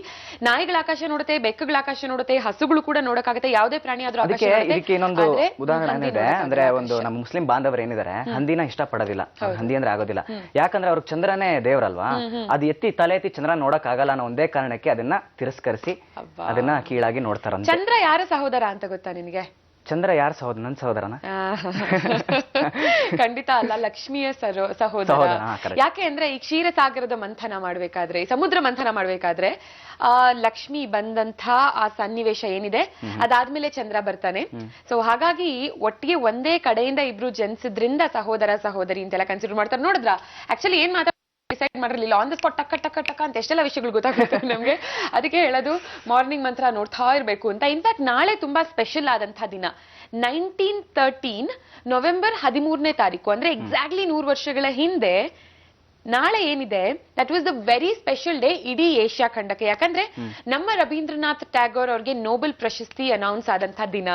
S2: ನಾಯಿಗಳ ಆಕಾಶ ನೋಡುತ್ತೆ, ಬೆಕ್ಕುಗಳ ಆಕಾಶ ನೋಡುತ್ತೆ, ಹಸುಗಳು ಕೂಡ ನೋಡಕ್ಕಾಗತ್ತೆ, ಯಾವುದೇ ಪ್ರಾಣಿ ಆದ್ರೂ.
S1: ಇದಕ್ಕೆ ಇನ್ನೊಂದು ಉದಾಹರಣೆ ಇದೆ. ಅಂದ್ರೆ ಒಂದು ನಮ್ಮ ಮುಸ್ಲಿಂ ಬಾಂಧವರು ಏನಿದ್ದಾರೆ, ಹಂದಿನ ಇಷ್ಟ ಪಡೋದಿಲ್ಲ. ಹಂದಿ ಅಂದ್ರೆ ಆಗೋದಿಲ್ಲ. ಯಾಕಂದ್ರೆ ಅವ್ರಿಗೆ ಚಂದ್ರನೇ ದೇವ್ರಲ್ವಾ, ಅದು ಎತ್ತಿ ತಲೆ ಎತ್ತಿ ಚಂದ್ರ ನೋಡಕ್ ಆಗಲ್ಲ ಅನ್ನೋ ಒಂದೇ ಕಾರಣಕ್ಕೆ ಅದನ್ನ ತಿರಸ್ಕರಿಸಿ ಅದನ್ನ ಕೀಳಾಗಿ ನೋಡ್ತಾರಂತೆ.
S2: ಚಂದ್ರ ಯಾರ ಸಹೋದರ ಅಂತ ಗೊತ್ತಾ ನಿನಗೆ?
S1: ಚಂದ್ರ ಯಾರ ಸಹೋದರ? ನನ್ನ ಸಹೋದರನ?
S2: ಖಂಡಿತ ಅಲ್ಲ, ಲಕ್ಷ್ಮಿಯ ಸಹೋದರ. ಯಾಕೆ ಅಂದ್ರೆ ಈ ಕ್ಷೀರಸಾಗರದ ಮಂಥನ ಮಾಡ್ಬೇಕಾದ್ರೆ, ಸಮುದ್ರ ಮಂಥನ ಮಾಡ್ಬೇಕಾದ್ರೆ ಲಕ್ಷ್ಮಿ ಬಂದಂತ ಆ ಸನ್ನಿವೇಶ ಏನಿದೆ, ಅದಾದ್ಮೇಲೆ ಚಂದ್ರ ಬರ್ತಾನೆ. ಸೊ ಹಾಗಾಗಿ ಒಟ್ಟಿಗೆ ಒಂದೇ ಕಡೆಯಿಂದ ಇಬ್ರು ಜನಿಸಿದ್ರಿಂದ ಸಹೋದರ ಸಹೋದರಿ ಅಂತೆಲ್ಲ ಕನ್ಸಿಡರ್ ಮಾಡ್ತಾರೆ. ನೋಡಿದ್ರ ಆಕ್ಚುಲಿ ಏನ್ ಡಿಸೈಡ್ ಮಾಡಿರ್ಲಿಲ್ಲ, ಆನ್ ದ ಸ್ಪಾಟ್ ಟಕ್ಕ ಟಕ್ಕ ಟಕ್ಕ ಅಂತ ಎಷ್ಟೆಲ್ಲ ವಿಷಯಗಳು ಗೊತ್ತಾಗುತ್ತೆ ನಮ್ಗೆ. ಅದಕ್ಕೆ ಹೇಳೋದು ಮಾರ್ನಿಂಗ್ ಮಂತ್ರ ನೋಡ್ತಾ ಇರ್ಬೇಕು ಅಂತ. ಇನ್ಫ್ಯಾಕ್ಟ್ ನಾಳೆ ತುಂಬಾ ಸ್ಪೆಷಲ್ ಆದಂತಹ ದಿನ, 1913 ನವೆಂಬರ್ 13ನೇ ತಾರೀಕು, ಅಂದ್ರೆ ಎಕ್ಸಾಕ್ಟ್ಲಿ 100 ವರ್ಷಗಳ ಹಿಂದೆ ನಾಳೆ ಏನಿದೆ that was the very special day ಇಡೀ ಏಷ್ಯಾ ಖಂಡಕ್ಕೆ. ಯಾಕಂದ್ರೆ ನಮ್ಮ ರವೀಂದ್ರನಾಥ್ ಟ್ಯಾಗೋರ್ ಅವ್ರಿಗೆ ನೋಬೆಲ್ ಪ್ರಶಸ್ತಿ ಅನೌನ್ಸ್ ಆದಂತಹ ದಿನ.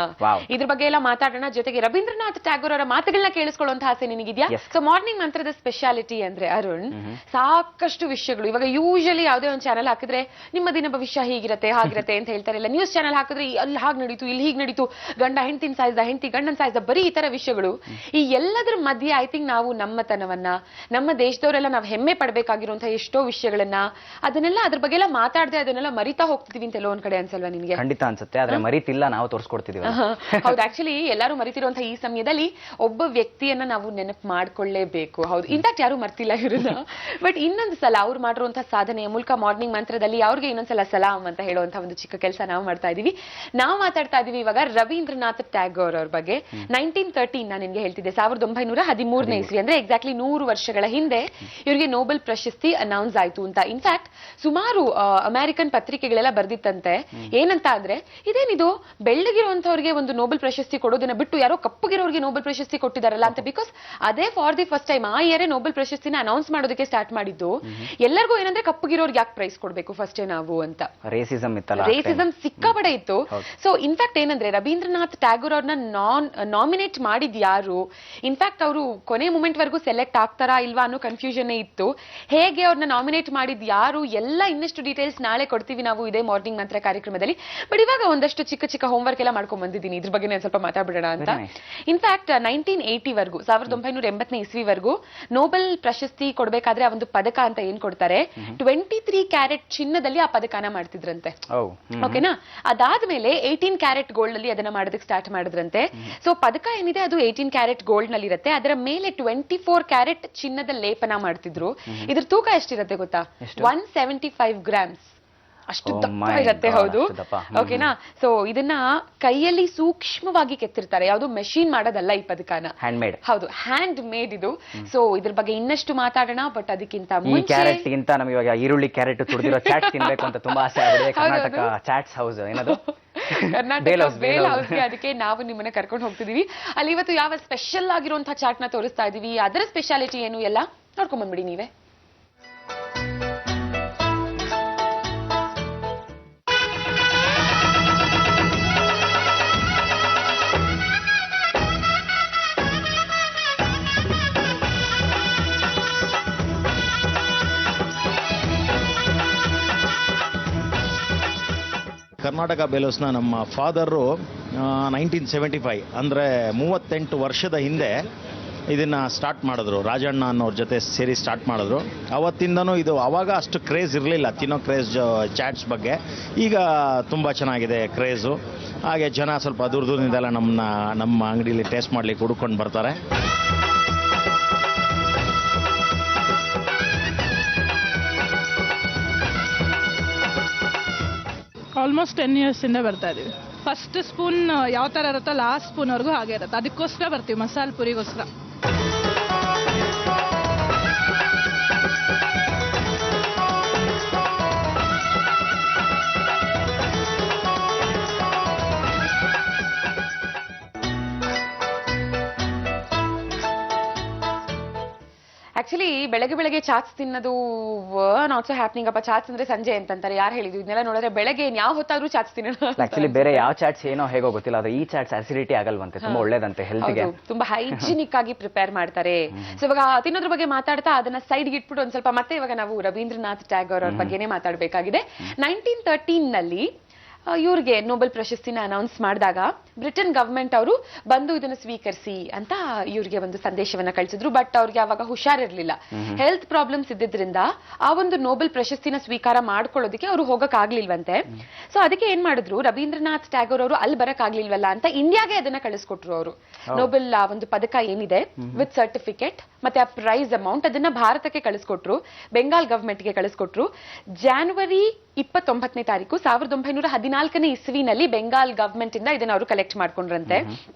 S2: ಇದ್ರ ಬಗ್ಗೆ ಎಲ್ಲ ಮಾತಾಡೋಣ. ಜೊತೆಗೆ ರವೀಂದ್ರನಾಥ್ ಟ್ಯಾಗೋರ್ ಅವರ ಮಾತುಗಳನ್ನ ಕೇಳಿಸ್ಕೊಳ್ಳುವಂತ ಆಸೆ ನಿನಗಿದ್ಯಾ? ಸೊ ಮಾರ್ನಿಂಗ್ ಮಂತ್ರದ ಸ್ಪೆಷಾಲಿಟಿ ಅಂದ್ರೆ ಅರುಣ್, ಸಾಕಷ್ಟು ವಿಷಯಗಳು. ಇವಾಗ ಯೂಶಲಿ ಯಾವುದೇ ಒಂದು ಚಾನಲ್ ಹಾಕಿದ್ರೆ ನಿಮ್ಮ ದಿನ ಭವಿಷ್ಯ ಹೀಗಿರತ್ತೆ ಹಾಗಿರತ್ತೆ ಅಂತ ಹೇಳ್ತಾರೆ. ಇಲ್ಲ ನ್ಯೂಸ್ ಚಾನಲ್ ಹಾಕಿದ್ರೆ ಅಲ್ಲಿ ಹಾಗೆ ನಡೀತು, ಇಲ್ಲಿ ಹೀಗೆ ನಡೀತು, ಗಂಡ ಹೆಂಡತಿನ ಸಾಯಿಸ್ದ, ಹೆಂಡತಿ ಗಂಡನ ಸಾಯಿಸ್ದ, ಬರೀ ಈ ತರ ವಿಷಯಗಳು. ಈ ಎಲ್ಲದರ ಮಧ್ಯೆ ಐ ಥಿಂಕ್ ನಾವು ನಮ್ಮತನವನ್ನ, ನಮ್ಮ ದೇಶದವರೆಲ್ಲ ನಾವು ಹೆಮ್ಮೆ ಪಡಬೇಕಾಗಿರುವಂತಹ ಎಷ್ಟೋ ವಿಷಯಗಳನ್ನ, ಅದನ್ನೆಲ್ಲ ಅದ್ರ ಬಗ್ಗೆ ಎಲ್ಲ ಮಾತಾಡದೆ ಅದನ್ನೆಲ್ಲ ಮರಿತಾ ಹೋಗ್ತಿದೀವಿ ಅಂತ ಎಲ್ಲೋ ಒಂದ್ ಕಡೆ ಅನ್ಸಲ್ವಾ ನಿಮ್ಗೆ?
S1: ಖಂಡಿತ ಅನ್ಸುತ್ತೆ, ಆದ್ರೆ ಮರಿತಿಲ್ಲ, ನಾವು ತೋರಿಸ್ಕೊಡ್ತಿದೀವಿ.
S2: ಹೌದು, ಆಕ್ಚುಲಿ ಎಲ್ಲರೂ ಮರಿತಿರುವಂತಹ ಈ ಸಮಯದಲ್ಲಿ ಒಬ್ಬ ವ್ಯಕ್ತಿಯನ್ನ ನಾವು ನೆನಪು ಮಾಡ್ಕೊಳ್ಳೇಬೇಕು. ಹೌದು, ಇನ್ಫ್ಯಾಕ್ಟ್ ಯಾರು ಮರ್ತಿಲ್ಲ ಇವ್ರನ್ನ. ಬಟ್ ಇನ್ನೊಂದು ಸಲ ಅವ್ರು ಮಾಡಿರುವಂತಹ ಸಾಧನೆಯ ಮೂಲಕ ಮಾರ್ನಿಂಗ್ ಮಂತ್ರದಲ್ಲಿ ಅವ್ರಿಗೆ ಇನ್ನೊಂದ್ಸಲ ಸಲಾಂ ಅಂತ ಹೇಳುವಂತಹ ಒಂದು ಚಿಕ್ಕ ಕೆಲಸ ನಾವು ಮಾಡ್ತಾ ಇದೀವಿ. ನಾವು ಮಾತಾಡ್ತಾ ಇದೀವಿ ಇವಾಗ ರವೀಂದ್ರನಾಥ್ ಟ್ಯಾಗೋರ್ ಅವ್ರ ಬಗ್ಗೆ. 1913 ನಾನು ನಿಮ್ಗೆ ಹೇಳ್ತಿದ್ದೆ, 1913 ಇಸ್ವಿ, ಅಂದ್ರೆ ಎಕ್ಸಾಕ್ಟ್ಲಿ 100 ವರ್ಷಗಳ ಹಿಂದೆ ಇವರಿಗೆ ನೋಬೆಲ್ ಪ್ರಶಸ್ತಿ ಅನೌನ್ಸ್ ಆಯ್ತು ಅಂತ. ಇನ್ಫ್ಯಾಕ್ಟ್ ಸುಮಾರು ಅಮೆರಿಕನ್ ಪತ್ರಿಕೆಗಳೆಲ್ಲ ಬರ್ದಿತ್ತಂತೆ. ಏನಂತ ಅಂದ್ರೆ, ಇದೇನಿದು ಬೆಳ್ಳಗಿರುವಂತವ್ರಿಗೆ ಒಂದು ನೋಬೆಲ್ ಪ್ರಶಸ್ತಿ ಕೊಡೋದನ್ನ ಬಿಟ್ಟು ಯಾರೋ ಕಪ್ಪಗಿರೋರಿಗೆ ನೋಬೆಲ್ ಪ್ರಶಸ್ತಿ ಕೊಟ್ಟಿದಾರಲ್ಲ ಅಂತ. ಬಿಕಾಸ್ ಅದೇ ಫಾರ್ ದಿ ಫಸ್ಟ್ ಟೈಮ್ ಆ ಇಯರ್ ನೋಬೆಲ್ ಪ್ರಶಸ್ತಿನ ಅನೌನ್ಸ್ ಮಾಡೋದಕ್ಕೆ ಸ್ಟಾರ್ಟ್ ಮಾಡಿದ್ದು. ಎಲ್ಲರಿಗೂ ಏನಂದ್ರೆ ಕಪ್ಪಗಿರೋರ್ಗೆ ಯಾಕೆ ಪ್ರೈಸ್ ಕೊಡ್ಬೇಕು ಫಸ್ಟ್ ನಾವು ಅಂತ.
S1: ರೇಸಿಸಂ ಇತ್ತಲ್ಲ,
S2: ರೇಸಿಸಂ ಸಿಕ್ಕಾಪಡೆ ಇತ್ತು. ಸೊ ಇನ್ಫ್ಯಾಕ್ಟ್ ಏನಂದ್ರೆ ರವೀಂದ್ರನಾಥ್ ಟ್ಯಾಗೋರ್ ಅವ್ರನ್ನ ನಾಮಿನೇಟ್ ಮಾಡಿದ್ ಯಾರು, ಇನ್ಫ್ಯಾಕ್ಟ್ ಅವರು ಕೊನೆ ಮೂಮೆಂಟ್ ವರೆಗೂ ಸೆಲೆಕ್ಟ್ ಆಗ್ತಾರಾ ಇಲ್ವಾ ಅನ್ನೋ ಕನ್ಫ್ಯೂಷನ್ ಇತ್ತು. ಹೇಗೆ ಅವ್ರನ್ನ ನಾಮಿನೇಟ್ ಮಾಡಿದ್ ಯಾರು ಎಲ್ಲ ಇನ್ನಷ್ಟು ಡೀಟೇಲ್ಸ್ ನಾಳೆ ಕೊಡ್ತೀವಿ ನಾವು ಇದೇ ಮಾರ್ನಿಂಗ್ ಮಂತ್ರ ಕಾರ್ಯಕ್ರಮದಲ್ಲಿ. ಬಟ್ ಇವಾಗ ಒಂದಷ್ಟು ಚಿಕ್ಕ ಚಿಕ್ಕ ಹೋಮ್ವರ್ಕ್ ಎಲ್ಲ ಮಾಡ್ಕೊಂಡ್ ಬಂದಿದ್ದೀನಿ, ಇದ್ರ ಬಗ್ಗೆ ನಾನು ಸ್ವಲ್ಪ ಮಾತಾಡ್ಬಿಡೋಣ ಅಂತ. ಇನ್ಫ್ಯಾಕ್ಟ್ 1980 ವರ್ಗೂ 1980 ಇಸ್ವಿವರೆಗೂ ನೋಬೆಲ್ ಪ್ರಶಸ್ತಿ ಕೊಡ್ಬೇಕಾದ್ರೆ ಆ ಒಂದು ಪದಕ ಅಂತ ಏನ್ ಕೊಡ್ತಾರೆ, 23 ಕ್ಯಾರೆಟ್ ಚಿನ್ನದಲ್ಲಿ ಆ ಪದಕನ ಮಾಡ್ತಿದ್ರಂತೆ. ಓಕೆನಾ? ಅದಾದ್ಮೇಲೆ 18 ಕ್ಯಾರೆಟ್ ಗೋಲ್ಡ್ ನಲ್ಲಿ ಅದನ್ನ ಮಾಡೋದಕ್ಕೆ ಸ್ಟಾರ್ಟ್ ಮಾಡಿದ್ರಂತೆ. ಸೊ ಪದಕ ಏನಿದೆ ಅದು 18 ಕ್ಯಾರೆಟ್ ಗೋಲ್ಡ್ ನಲ್ಲಿ ಇರುತ್ತೆ, ಅದರ ಮೇಲೆ 24 ಕ್ಯಾರೆಟ್ ಚಿನ್ನದ ಲೇಪನ ಮಾಡ್ತಿದ್ರು. ಇದ್ರ ತೂಕ ಎಷ್ಟಿರುತ್ತೆ ಗೊತ್ತಾ? 175 ಗ್ರಾಮ್ಸ್, ಅಷ್ಟು ದಪ್ಪ ಇರುತ್ತೆ. ಹೌದು, ಓಕೆನಾ? ಸೊ ಇದನ್ನ ಕೈಯಲ್ಲಿ ಸೂಕ್ಷ್ಮವಾಗಿ ಕೆತ್ತಿರ್ತಾರೆ, ಯಾವುದು ಮೆಷಿನ್ ಮಾಡೋದಲ್ಲ ಈ ಪದಕನ, ಹ್ಯಾಂಡ್ ಮೇಡ್. ಹೌದು, ಹ್ಯಾಂಡ್ ಮೇಡ್ ಇದು. ಸೊ ಇದ್ರ ಬಗ್ಗೆ ಇನ್ನಷ್ಟು ಮಾತಾಡೋಣ. ಬಟ್ ಅದಕ್ಕಿಂತ
S1: ಕ್ಯಾರೆಟ್ ಗಿಂತ ನಮಗೆ ಇವಾಗ ಈರುಳ್ಳಿ ಕ್ಯಾರೆಟ್ ತುಳಿದಿರೋ ಚಾಟ್ಸ್ ತಿನ್ಬೇಕು ಅಂತ ತುಂಬಾ ಆಸೆ ಆಗಿದೆ. ಕರ್ನಾಟಕ ಚಾಟ್ಸ್ ಹೌಸ್ ಏನದು,
S2: ಕರ್ನಾಟಕ ಬೇಲ್ ಹೌಸ್ಗೆ ಅದಕ್ಕೆ ನಾವು ನಿಮ್ಮನ್ನ ಕರ್ಕೊಂಡು ಹೋಗ್ತಿದೀವಿ. ಅಲ್ಲಿ ಇವತ್ತು ಯಾವ ಸ್ಪೆಷಲ್ ಆಗಿರುವಂತಹ ಚಾಟ್ ನ ತೋರಿಸ್ತಾ ಇದೀವಿ, ಅದರ ಸ್ಪೆಷಾಲಿಟಿ ಏನು ಎಲ್ಲ ನೋಡ್ಕೊಂಡ್ ಬಂದ್ಬಿಡಿ ನೀವೇ.
S5: ಕರ್ನಾಟಕ ಬೇಲೋಸ್ನ ನಮ್ಮ ಫಾದರು 1975 ಅಂದರೆ 38 ವರ್ಷದ ಹಿಂದೆ ಇದನ್ನು ಸ್ಟಾರ್ಟ್ ಮಾಡಿದ್ರು. ರಾಜಣ್ಣ ಅನ್ನೋರ ಜೊತೆ ಸೇರಿ ಸ್ಟಾರ್ಟ್ ಮಾಡಿದ್ರು. ಅವತ್ತಿಂದನೂ ಇದು ಆವಾಗ ಅಷ್ಟು ಕ್ರೇಜ್ ಇರಲಿಲ್ಲ, ತಿನ್ನೋ ಕ್ರೇಜ್ ಚಾಟ್ಸ್ ಬಗ್ಗೆ. ಈಗ ತುಂಬ ಚೆನ್ನಾಗಿದೆ ಕ್ರೇಜು. ಹಾಗೆ ಜನ ಸ್ವಲ್ಪ ದೂರ ದೂರದಿಂದೆಲ್ಲ ನಮ್ಮ ಅಂಗಡಿಯಲ್ಲಿ ಟೇಸ್ಟ್ ಮಾಡಲಿಕ್ಕೆ ಹುಡ್ಕೊಂಡು ಬರ್ತಾರೆ.
S6: ಆಲ್ಮೋಸ್ಟ್ 10 ಇಯರ್ಸಿಂದ ಬರ್ತಾ ಇದೀವಿ. ಫಸ್ಟ್ ಸ್ಪೂನ್ ಯಾವ ಥರ ಇರುತ್ತೋ ಲಾಸ್ಟ್ ಸ್ಪೂನ್ವರೆಗೂ ಹಾಗೆ ಇರುತ್ತೆ. ಅದಕ್ಕೋಸ್ಕರ ಬರ್ತೀವಿ, ಮಸಾಲೆ ಪುರಿಗೋಸ್ಕರ.
S2: ಆಕ್ಚುಲಿ ಬೆಳಗ್ಗೆ ಬೆಳಗ್ಗೆ ಚಾಟ್ಸ್ ತಿನ್ನೋದು ನಾಟ್ ಸೊ ಹ್ಯಾಪ್ನಿಂಗ್ ಅಪ್ಪ. ಚಾಟ್ಸ್ ಅಂದ್ರೆ ಸಂಜೆ ಅಂತಾರೆ, ಯಾರು ಹೇಳಿದ್ರು? ಇದನ್ನೆಲ್ಲ ನೋಡಿದ್ರೆ ಬೆಳಗ್ಗೆ ಯಾವ ಹೊತ್ತಾದ್ರೂ ಚಾಟ್ಸ್ ತಿನ್ನೋಣ.
S1: ಆಕ್ಚುಲಿ ಬೇರೆ ಯಾವ ಚಾಟ್ಸ್ ಏನೋ ಹೇಗೋ ಗೊತ್ತಿಲ್ಲ, ಅದು ಈ ಚಾಟ್ಸ್ ಅಸಿಡಿಟಿ ಆಗಲ್ವಂತೆ, ತುಂಬಾ ಒಳ್ಳೇದಂತೆ ಹೆಲ್ತ್ಗೆ.
S2: ತುಂಬಾ ಹೈಜಿನಿಕ್ ಆಗಿ ಪ್ರಿಪೇರ್ ಮಾಡ್ತಾರೆ. ಸೊ ಇವಾಗ ತಿನ್ನೋದ್ರ ಬಗ್ಗೆ ಮಾತಾಡ್ತಾ ಅದನ್ನ ಸೈಡ್ಗೆ ಇಟ್ಬಿಟ್ಟು ಒಂದ್ ಸ್ವಲ್ಪ ಮತ್ತೆ ಇವಾಗ ನಾವು ರವೀಂದ್ರನಾಥ್ ಟ್ಯಾಗೋರ್ ಅವ್ರ ಬಗ್ಗೆನೇ ಮಾತಾಡ್ಬೇಕಾಗಿದೆ. 1913 ನಲ್ಲಿ ಇವ್ರಿಗೆ ನೋಬೆಲ್ ಪ್ರಶಸ್ತಿನ ಅನೌನ್ಸ್ ಮಾಡಿದಾಗ ಬ್ರಿಟನ್ ಗವರ್ಮೆಂಟ್ ಅವರು ಬಂದು ಇದನ್ನು ಸ್ವೀಕರಿಸಿ ಅಂತ ಇವ್ರಿಗೆ ಒಂದು ಸಂದೇಶವನ್ನ ಕಳಿಸಿದ್ರು. ಬಟ್ ಅವ್ರಿಗೆ ಅವಾಗ ಹುಷಾರಿರ್ಲಿಲ್ಲ, ಹೆಲ್ತ್ ಪ್ರಾಬ್ಲಮ್ಸ್ ಇದ್ದಿದ್ರಿಂದ ಆ ಒಂದು ನೋಬೆಲ್ ಪ್ರಶಸ್ತಿನ ಸ್ವೀಕಾರ ಮಾಡ್ಕೊಳ್ಳೋದಕ್ಕೆ ಅವರು ಹೋಗಕ್ ಆಗ್ಲಿಲ್ವಂತೆ. ಸೊ ಅದಕ್ಕೆ ಏನ್ ಮಾಡಿದ್ರು, ರವೀಂದ್ರನಾಥ್ ಟ್ಯಾಗೋರ್ ಅವರು ಅಲ್ಲಿ ಬರಕ್ ಆಗ್ಲಿಲ್ವಲ್ಲ ಅಂತ ಇಂಡಿಯಾಗೆ ಅದನ್ನ ಕಳಿಸ್ಕೊಟ್ರು ಅವರು. ನೋಬೆಲ್ ಆ ಒಂದು ಪದಕ ಏನಿದೆ ವಿತ್ ಸರ್ಟಿಫಿಕೇಟ್ ಮತ್ತೆ ಆ ಪ್ರೈಸ್ ಅಮೌಂಟ್ ಅದನ್ನ ಭಾರತಕ್ಕೆ ಕಳಿಸ್ಕೊಟ್ರು, ಬೆಂಗಾಲ್ ಗವರ್ಮೆಂಟ್ಗೆ ಕಳಿಸ್ಕೊಟ್ರು. ಜಾನ್ವರಿ 29ನೇ ತಾರೀಕು 1914 ಇಸ್ವಿನಲ್ಲಿ ಬೆಂಗಾಲ್ ಗವರ್ಮೆಂಟ್ ಇಂದ ಇದನ್ನ ಅವರು ಕಲೆಕ್ಟ್ ಮಾಡ್ಕೊಂಡ್ರಂತೆ.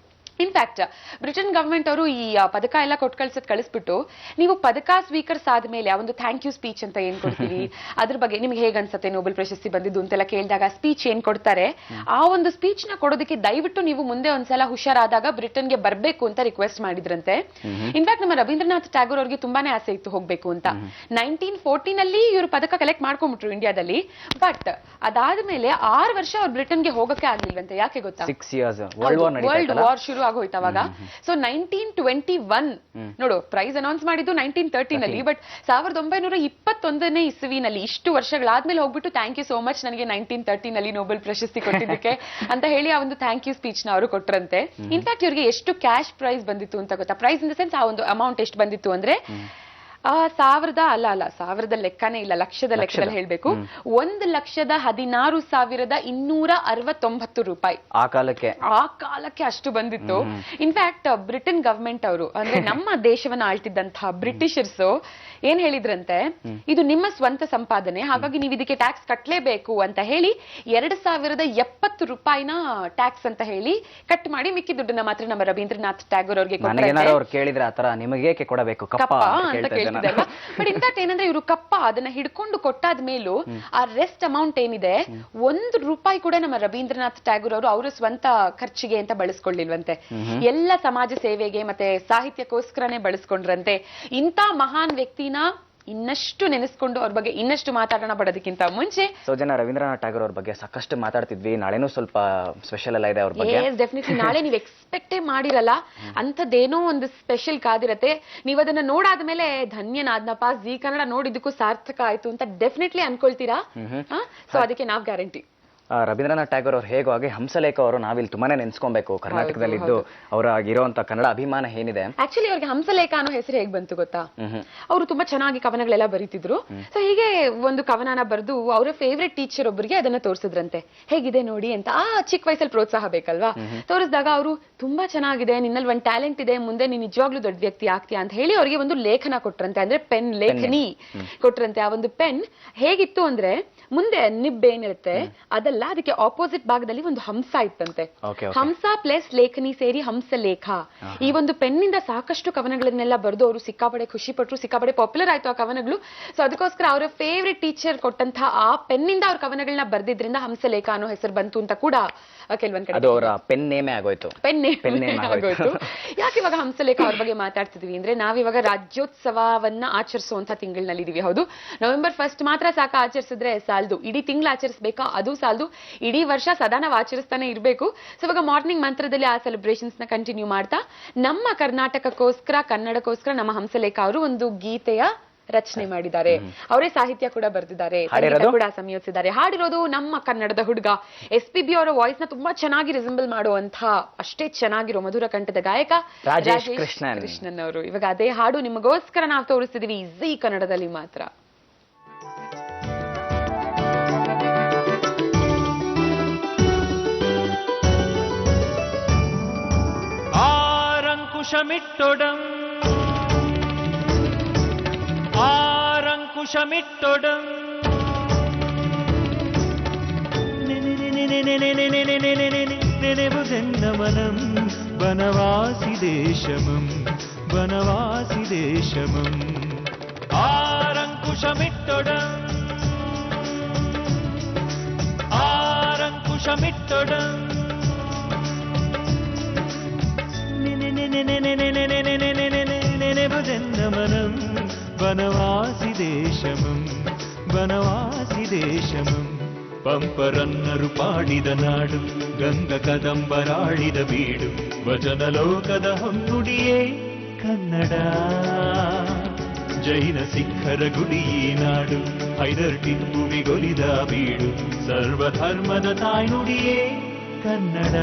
S2: ಇನ್ಫ್ಯಾಕ್ಟ್ ಬ್ರಿಟನ್ ಗವರ್ಮೆಂಟ್ ಅವರು ಈ ಪದಕ ಎಲ್ಲ ಕಳಿಸ್ಬಿಟ್ಟು ನೀವು ಪದಕ ಸ್ವೀಕರಿಸಾದ್ಮೇಲೆ ಆ ಒಂದು ಥ್ಯಾಂಕ್ ಯು ಸ್ಪೀಚ್ ಅಂತ ಏನ್ ಕೊಡ್ತೀವಿ ಅದ್ರ ಬಗ್ಗೆ ನಿಮ್ಗೆ ಹೇಗ್ ಅನ್ಸತ್ತೆ ನೋಬೆಲ್ ಪ್ರಶಸ್ತಿ ಬಂದಿದ್ದು ಅಂತೆಲ್ಲ ಕೇಳಿದಾಗ ಸ್ಪೀಚ್ ಏನ್ ಕೊಡ್ತಾರೆ ಆ ಒಂದು ಸ್ಪೀಚ್ ನ ಕೊಡೋದಕ್ಕೆ ದಯವಿಟ್ಟು ನೀವು ಮುಂದೆ ಒಂದ್ಸಲ ಹುಷಾರಾದಾಗ ಬ್ರಿಟನ್ಗೆ ಬರ್ಬೇಕು ಅಂತ ರಿಕ್ವೆಸ್ಟ್ ಮಾಡಿದ್ರಂತೆ. ಇನ್ಫ್ಯಾಕ್ಟ್ ನಮ್ಮ ರವೀಂದ್ರನಾಥ್ ಟ್ಯಾಗೋರ್ ಅವ್ರಿಗೆ ತುಂಬಾನೇ ಆಸೆ ಇತ್ತು ಹೋಗ್ಬೇಕು ಅಂತ. 1914 ಇವರು ಪದಕ ಕಲೆಕ್ಟ್ ಮಾಡ್ಕೊಂಡ್ಬಿಟ್ರು ಇಂಡಿಯಾದಲ್ಲಿ. ಬಟ್ ಅದಾದ್ಮೇಲೆ 6 ವರ್ಷ ಅವ್ರು ಬ್ರಿಟನ್ಗೆ ಹೋಗಕ್ಕೆ ಆಗ್ಲಿಲ್ವಂತೆ. ಯಾಕೆ ಗೊತ್ತಾ?
S1: 6 years
S2: ವರ್ಲ್ಡ್ ವಾರ್ ಶುರು ಆಗೋಯ್ತು ಅವಾಗ. ಸೊ 1921 ನೋಡು ಪ್ರೈಸ್ ಅನೌನ್ಸ್ ಮಾಡಿದ್ದು 1913 ಬಟ್ 1921 ಇಸ್ವಿನಲ್ಲಿ ಇಷ್ಟು ವರ್ಷಗಳಾದ್ಮೇಲೆ ಹೋಗ್ಬಿಟ್ಟು ಥ್ಯಾಂಕ್ ಯು ಸೋ ಮಚ್ ನನಗೆ 1913 ನೋಬೆಲ್ ಪ್ರಶಸ್ತಿ ಕೊಟ್ಟಿದ್ದಕ್ಕೆ ಅಂತ ಹೇಳಿ ಆ ಒಂದು ಥ್ಯಾಂಕ್ ಯು ಸ್ಪೀಚ್ ನ ಅವರು ಕೊಟ್ರಂತೆ. ಇನ್ಫ್ಯಾಕ್ಟ್ ಇವ್ರಿಗೆ ಎಷ್ಟು ಕ್ಯಾಶ್ ಪ್ರೈಸ್ ಬಂದಿತ್ತು ಅಂತ ಗೊತ್ತಾ? ಪ್ರೈಸ್ ಇನ್ ದ ಸೆನ್ಸ್ ಆ ಒಂದು ಅಮೌಂಟ್ ಎಷ್ಟು ಬಂದಿತ್ತು ಅಂದ್ರೆ ಸಾವಿರದ ಲೆಕ್ಕನೇ ಇಲ್ಲ, ಲಕ್ಷದ ಲೆಕ್ಕದಲ್ಲಿ ಹೇಳ್ಬೇಕು. 1,16,269 ರೂಪಾಯಿ ಆ ಕಾಲಕ್ಕೆ ಅಷ್ಟು ಬಂದಿತ್ತು. ಇನ್ಫ್ಯಾಕ್ಟ್ ಬ್ರಿಟನ್ ಗವರ್ಮೆಂಟ್ ಅವರು ಅಂದ್ರೆ ನಮ್ಮ ದೇಶವನ್ನ ಆಳ್ತಿದ್ದಂತಹ ಬ್ರಿಟಿಷರ್ಸ್ ಏನ್ ಹೇಳಿದ್ರಂತೆ, ಇದು ನಿಮ್ಮ ಸ್ವಂತ ಸಂಪಾದನೆ, ಹಾಗಾಗಿ ನೀವು ಇದಕ್ಕೆ ಟ್ಯಾಕ್ಸ್ ಕಟ್ಲೇಬೇಕು ಅಂತ ಹೇಳಿ 2,070 ರೂಪಾಯಿನ ಟ್ಯಾಕ್ಸ್ ಅಂತ ಹೇಳಿ ಕಟ್ ಮಾಡಿ ಮಿಕ್ಕಿ ದುಡ್ಡನ್ನ ಮಾತ್ರ ನಮ್ಮ ರವೀಂದ್ರನಾಥ್ ಟ್ಯಾಗೋರ್ ಅವ್ರಿಗೆ
S1: ಕೇಳಿದ್ರೆ ಆತರ ನಿಮಗೆ ಕೊಡಬೇಕು ಕಪ್ಪ ಅಂತ ಕೇಳ್ತಿದ್ದಾರೆ.
S2: ಬಟ್ ಇನ್ಫ್ಯಾಕ್ಟ್ ಏನಂದ್ರೆ ಇವರು ಕಪ್ಪ ಅದನ್ನ ಹಿಡ್ಕೊಂಡು ಕೊಟ್ಟಾದ ಮೇಲೂ ಆ ರೆಸ್ಟ್ ಅಮೌಂಟ್ ಏನಿದೆ 1 ರೂಪಾಯಿ ಕೂಡ ನಮ್ಮ ರವೀಂದ್ರನಾಥ್ ಟ್ಯಾಗೋರ್ ಅವರು ಅವರ ಸ್ವಂತ ಖರ್ಚಿಗೆ ಅಂತ ಬಳಸ್ಕೊಳ್ಳಿಲ್ವಂತೆ. ಎಲ್ಲ ಸಮಾಜ ಸೇವೆಗೆ ಮತ್ತೆ ಸಾಹಿತ್ಯಕ್ಕೋಸ್ಕರನೇ ಬಳಸ್ಕೊಂಡ್ರಂತೆ. ಇಂಥ ಮಹಾನ್ ವ್ಯಕ್ತಿನ ಇನ್ನಷ್ಟು ನೆನೆಸ್ಕೊಂಡು ಅವ್ರ ಬಗ್ಗೆ ಇನ್ನಷ್ಟು ಮಾತಾಡೋಣ ಬಡೋದಕ್ಕಿಂತ ಮುಂಚೆ
S1: ಸೌಜನ್ಯ, ರವೀಂದ್ರನಾಥ್ ಟ್ಯಾಗೋರ್ ಅವ್ರ ಬಗ್ಗೆ ಸಾಕಷ್ಟು ಮಾತಾಡ್ತಿದ್ವಿ. ನಾಳೆನೂ ಸ್ವಲ್ಪ ಸ್ಪೆಷಲ್ ಎಲ್ಲ ಇದೆ ಅವ್ರ ಬಗ್ಗೆ.
S2: ಡೆಫಿನೆಟ್ಲಿ ನಾಳೆ ನೀವು ಎಕ್ಸ್ಪೆಕ್ಟೇ ಮಾಡಿರಲ್ಲ ಅಂತದೇನೋ ಒಂದು ಸ್ಪೆಷಲ್ ಕಾದಿರತ್ತೆ. ನೀವ್ ಅದನ್ನ ನೋಡಾದ್ಮೇಲೆ ಧನ್ಯನಾದ್ನಪ್ಪ, ಜಿ ಕನ್ನಡ ನೋಡಿದ್ದಕ್ಕೂ ಸಾರ್ಥಕ ಆಯ್ತು ಅಂತ ಡೆಫಿನೆಟ್ಲಿ ಅನ್ಕೊಳ್ತೀರಾ. ಸೊ ಅದಕ್ಕೆ ನಾವ್ ಗ್ಯಾರಂಟಿ.
S1: ರವೀಂದ್ರನಾಥ್ ಟ್ಯಾಗೋರ್ ಅವ್ರು ಹೇಗೋ ಹಾಗೆ ಹಂಸಲೇಖ ಅವರು ನಾವಿಲ್ಲಿ ತುಂಬಾನೇ ನೆನ್ಸ್ಕೊಬೇಕು. ಕರ್ನಾಟಕದಲ್ಲಿದ್ದು ಅವರಾಗಿರುವಂತ ಕನ್ನಡ ಅಭಿಮಾನ ಏನಿದೆ.
S2: ಆಕ್ಚುಲಿ ಅವ್ರಿಗೆ ಹಂಸಲೇಖ ಅನ್ನೋ ಹೆಸರು ಹೇಗ್ ಬಂತು ಗೊತ್ತಾ? ಅವರು ತುಂಬಾ ಚೆನ್ನಾಗಿ ಕವನಗಳೆಲ್ಲ ಬರೀತಿದ್ರು. ಸೊ ಹೀಗೆ ಒಂದು ಕವನನ ಬರೆದು ಅವರ ಫೇವ್ರೆಟ್ ಟೀಚರ್ ಒಬ್ಬರಿಗೆ ಅದನ್ನ ತೋರಿಸಿದ್ರಂತೆ. ಹೇಗಿದೆ ನೋಡಿ ಅಂತ. ಚಿಕ್ಕ ವಯಸ್ಸಲ್ಲಿ ಪ್ರೋತ್ಸಾಹ ಬೇಕಲ್ವಾ? ತೋರಿಸಿದಾಗ ಅವರು ತುಂಬಾ ಚೆನ್ನಾಗಿದೆ, ನಿನ್ನಲ್ಲಿ ಒಂದ್ ಟ್ಯಾಲೆಂಟ್ ಇದೆ, ಮುಂದೆ ನೀನ್ ನಿಜವಾಗ್ಲೂ ದೊಡ್ಡ ವ್ಯಕ್ತಿ ಆಗ್ತೀಯಾ ಅಂತ ಹೇಳಿ ಅವರಿಗೆ ಒಂದು ಲೇಖನ ಕೊಟ್ರಂತೆ. ಅಂದ್ರೆ ಪೆನ್, ಲೇಖನಿ ಕೊಟ್ರಂತೆ. ಆ ಒಂದು ಪೆನ್ ಹೇಗಿತ್ತು ಅಂದ್ರೆ ಮುಂದೆ ನಿಬ್ ಏನಿರುತ್ತೆ ಅದಲ್ಲ, ಅದಕ್ಕೆ ಆಪೋಸಿಟ್ ಭಾಗದಲ್ಲಿ ಒಂದು ಹಂಸ ಇತ್ತಂತೆ. ಹಂಸ ಪ್ಲಸ್ ಲೇಖನಿ ಸೇರಿ ಹಂಸಲೇಖ. ಈ ಒಂದು ಪೆನ್ನಿಂದ ಸಾಕಷ್ಟು ಕವನಗಳನ್ನೆಲ್ಲ ಬರೆದು ಅವರು ಸಿಕ್ಕಾಪಡೆ ಖುಷಿ ಪಟ್ರು, ಸಿಕ್ಕಾಪಡೆ ಪಾಪ್ಯುಲರ್ ಆಯ್ತು ಆ ಕವನಗಳು. ಸೊ ಅದಕ್ಕೋಸ್ಕರ ಅವರ ಫೇವ್ರೆಟ್ ಟೀಚರ್ ಕೊಟ್ಟಂತಹ ಆ ಪೆನ್ನಿಂದ ಅವ್ರ ಕವನಗಳನ್ನ ಬರ್ದಿದ್ರಿಂದ ಹಂಸಲೇಖ ಅನ್ನೋ ಹೆಸರು ಬಂತು ಅಂತ ಕೂಡ ಕೆಲವೊಂದ್ ಕಡೆ
S1: ಪೆನ್ ನೇಮೇ ಆಗೋಯ್ತು.
S2: ಯಾಕೆ ಇವಾಗ ಹಂಸಲೇಖ ಅವ್ರ ಬಗ್ಗೆ ಮಾತಾಡ್ತಿದ್ವಿ ಅಂದ್ರೆ, ನಾವಿವಾಗ ರಾಜ್ಯೋತ್ಸವವನ್ನ ಆಚರಿಸುವಂತ ತಿಂಗಳಿನಲ್ಲಿ ಇದೀವಿ. ಹೌದು, November 1 ಮಾತ್ರ ಸಾಕ ಆಚರಿಸಿದ್ರೆ ಸಾಲದು, ಇಡೀ ತಿಂಗಳು ಆಚರಿಸಬೇಕಾ ಅದು ಸಾಲದು, ಇಡೀ ವರ್ಷ ಸದಾ ನಾವು ಆಚರಿಸ್ತಾನೆ ಇರ್ಬೇಕು. ಸೊ ಇವಾಗ ಮಾರ್ನಿಂಗ್ ಮಂತ್ರದಲ್ಲಿ ಆ ಸೆಲೆಬ್ರೇಷನ್ಸ್ ನ ಕಂಟಿನ್ಯೂ ಮಾಡ್ತಾ ನಮ್ಮ ಕರ್ನಾಟಕಕ್ಕೋಸ್ಕರ, ಕನ್ನಡಕ್ಕೋಸ್ಕರ ನಮ್ಮ ಹಂಸಲೇಖ ಅವರು ಒಂದು ಗೀತೆಯ ರಚನೆ ಮಾಡಿದ್ದಾರೆ. ಅವರೇ ಸಾಹಿತ್ಯ ಕೂಡ ಬರೆದಿದ್ದಾರೆ, ಕೂಡ ಸಂಯೋಜಿಸಿದ್ದಾರೆ. ಹಾಡಿರೋದು ನಮ್ಮ ಕನ್ನಡದ ಹುಡುಗ SPB ಅವರ ವಾಯ್ಸ್ ನ ತುಂಬಾ ಚೆನ್ನಾಗಿ ರಿಸೆಂಬಲ್ ಮಾಡುವಂತ ಅಷ್ಟೇ ಚೆನ್ನಾಗಿರೋ ಮಧುರ ಕಂಠದ ಗಾಯಕ ರಾಜೇಶ್ ಕೃಷ್ಣನ್ ಅವರು. ಇವಾಗ ಅದೇ ಹಾಡು ನಿಮಗೋಸ್ಕರ ನಾವು ತೋರಿಸ್ತಿದೀವಿ ಜೀ ಕನ್ನಡದಲ್ಲಿ ಮಾತ್ರ.
S7: ആരങ്കുശമിട്ടൊടം ആരങ്കുശമിട്ടൊടം നെനവുജന്മനം വനവാസിദേശമം വനവാസിദേശമം ആരങ്കുശമിട്ടൊടം ആരങ്കുശമിട്ടൊടം നെനവുജന്മനം വനവാസിദേശമം വനവാസിദേശമം ಪಂಪರನ್ನರು ಪಾಡಿದ ನಾಡು, ಗಂಗ ಕದಂಬರಾಳಿದ ಬೀಡು, ವಚನಲೋಕದ ಹೊನ್ನುಡಿಯೇ ಕನ್ನಡ. ಜೈನ ಸಿಖ್ಖರ ಗುಡಿಯೇ ನಾಡು, ಹೈದರ್ ಟಿಪ್ಪುವಿಗೊಲಿದ ಬೀಡು, ಸರ್ವಧರ್ಮದ ತಾಯ್ನುಡಿಯೇ ಕನ್ನಡ.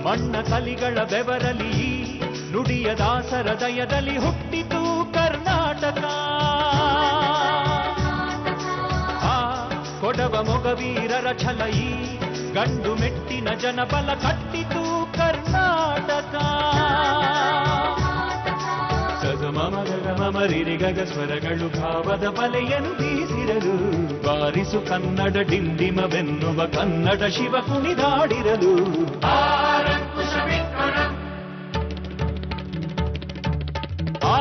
S7: ಮಣ್ಣ ಕಲಿಗಳ ಬೆವರಲಿ ನುಡಿಯ ದಾಸರ ದಯದಲ್ಲಿ ಹುಟ್ಟಿತು ಕರ್ನಾಟಕ. ಆ ಕೊಡವ ಮೊಗವೀರರ ಛಲಯಿ ಗಂಡು ಮೆಟ್ಟಿನ ಜನಬಲ ಕಟ್ಟಿತು ಕರ್ನಾಟಕ. ಮಮರಿರಿ ಗಗ ಸ್ವರಗಳು ಭಾವದ ಬಲೆಯನ್ನು ಬೀಸಿರಲು ಬಾರಿಸು ಕನ್ನಡ ಡಿಂಡಿಮವೆನ್ನುವ ಕನ್ನಡ ಶಿವ ಕುಣಿದಾಡಿರಲು.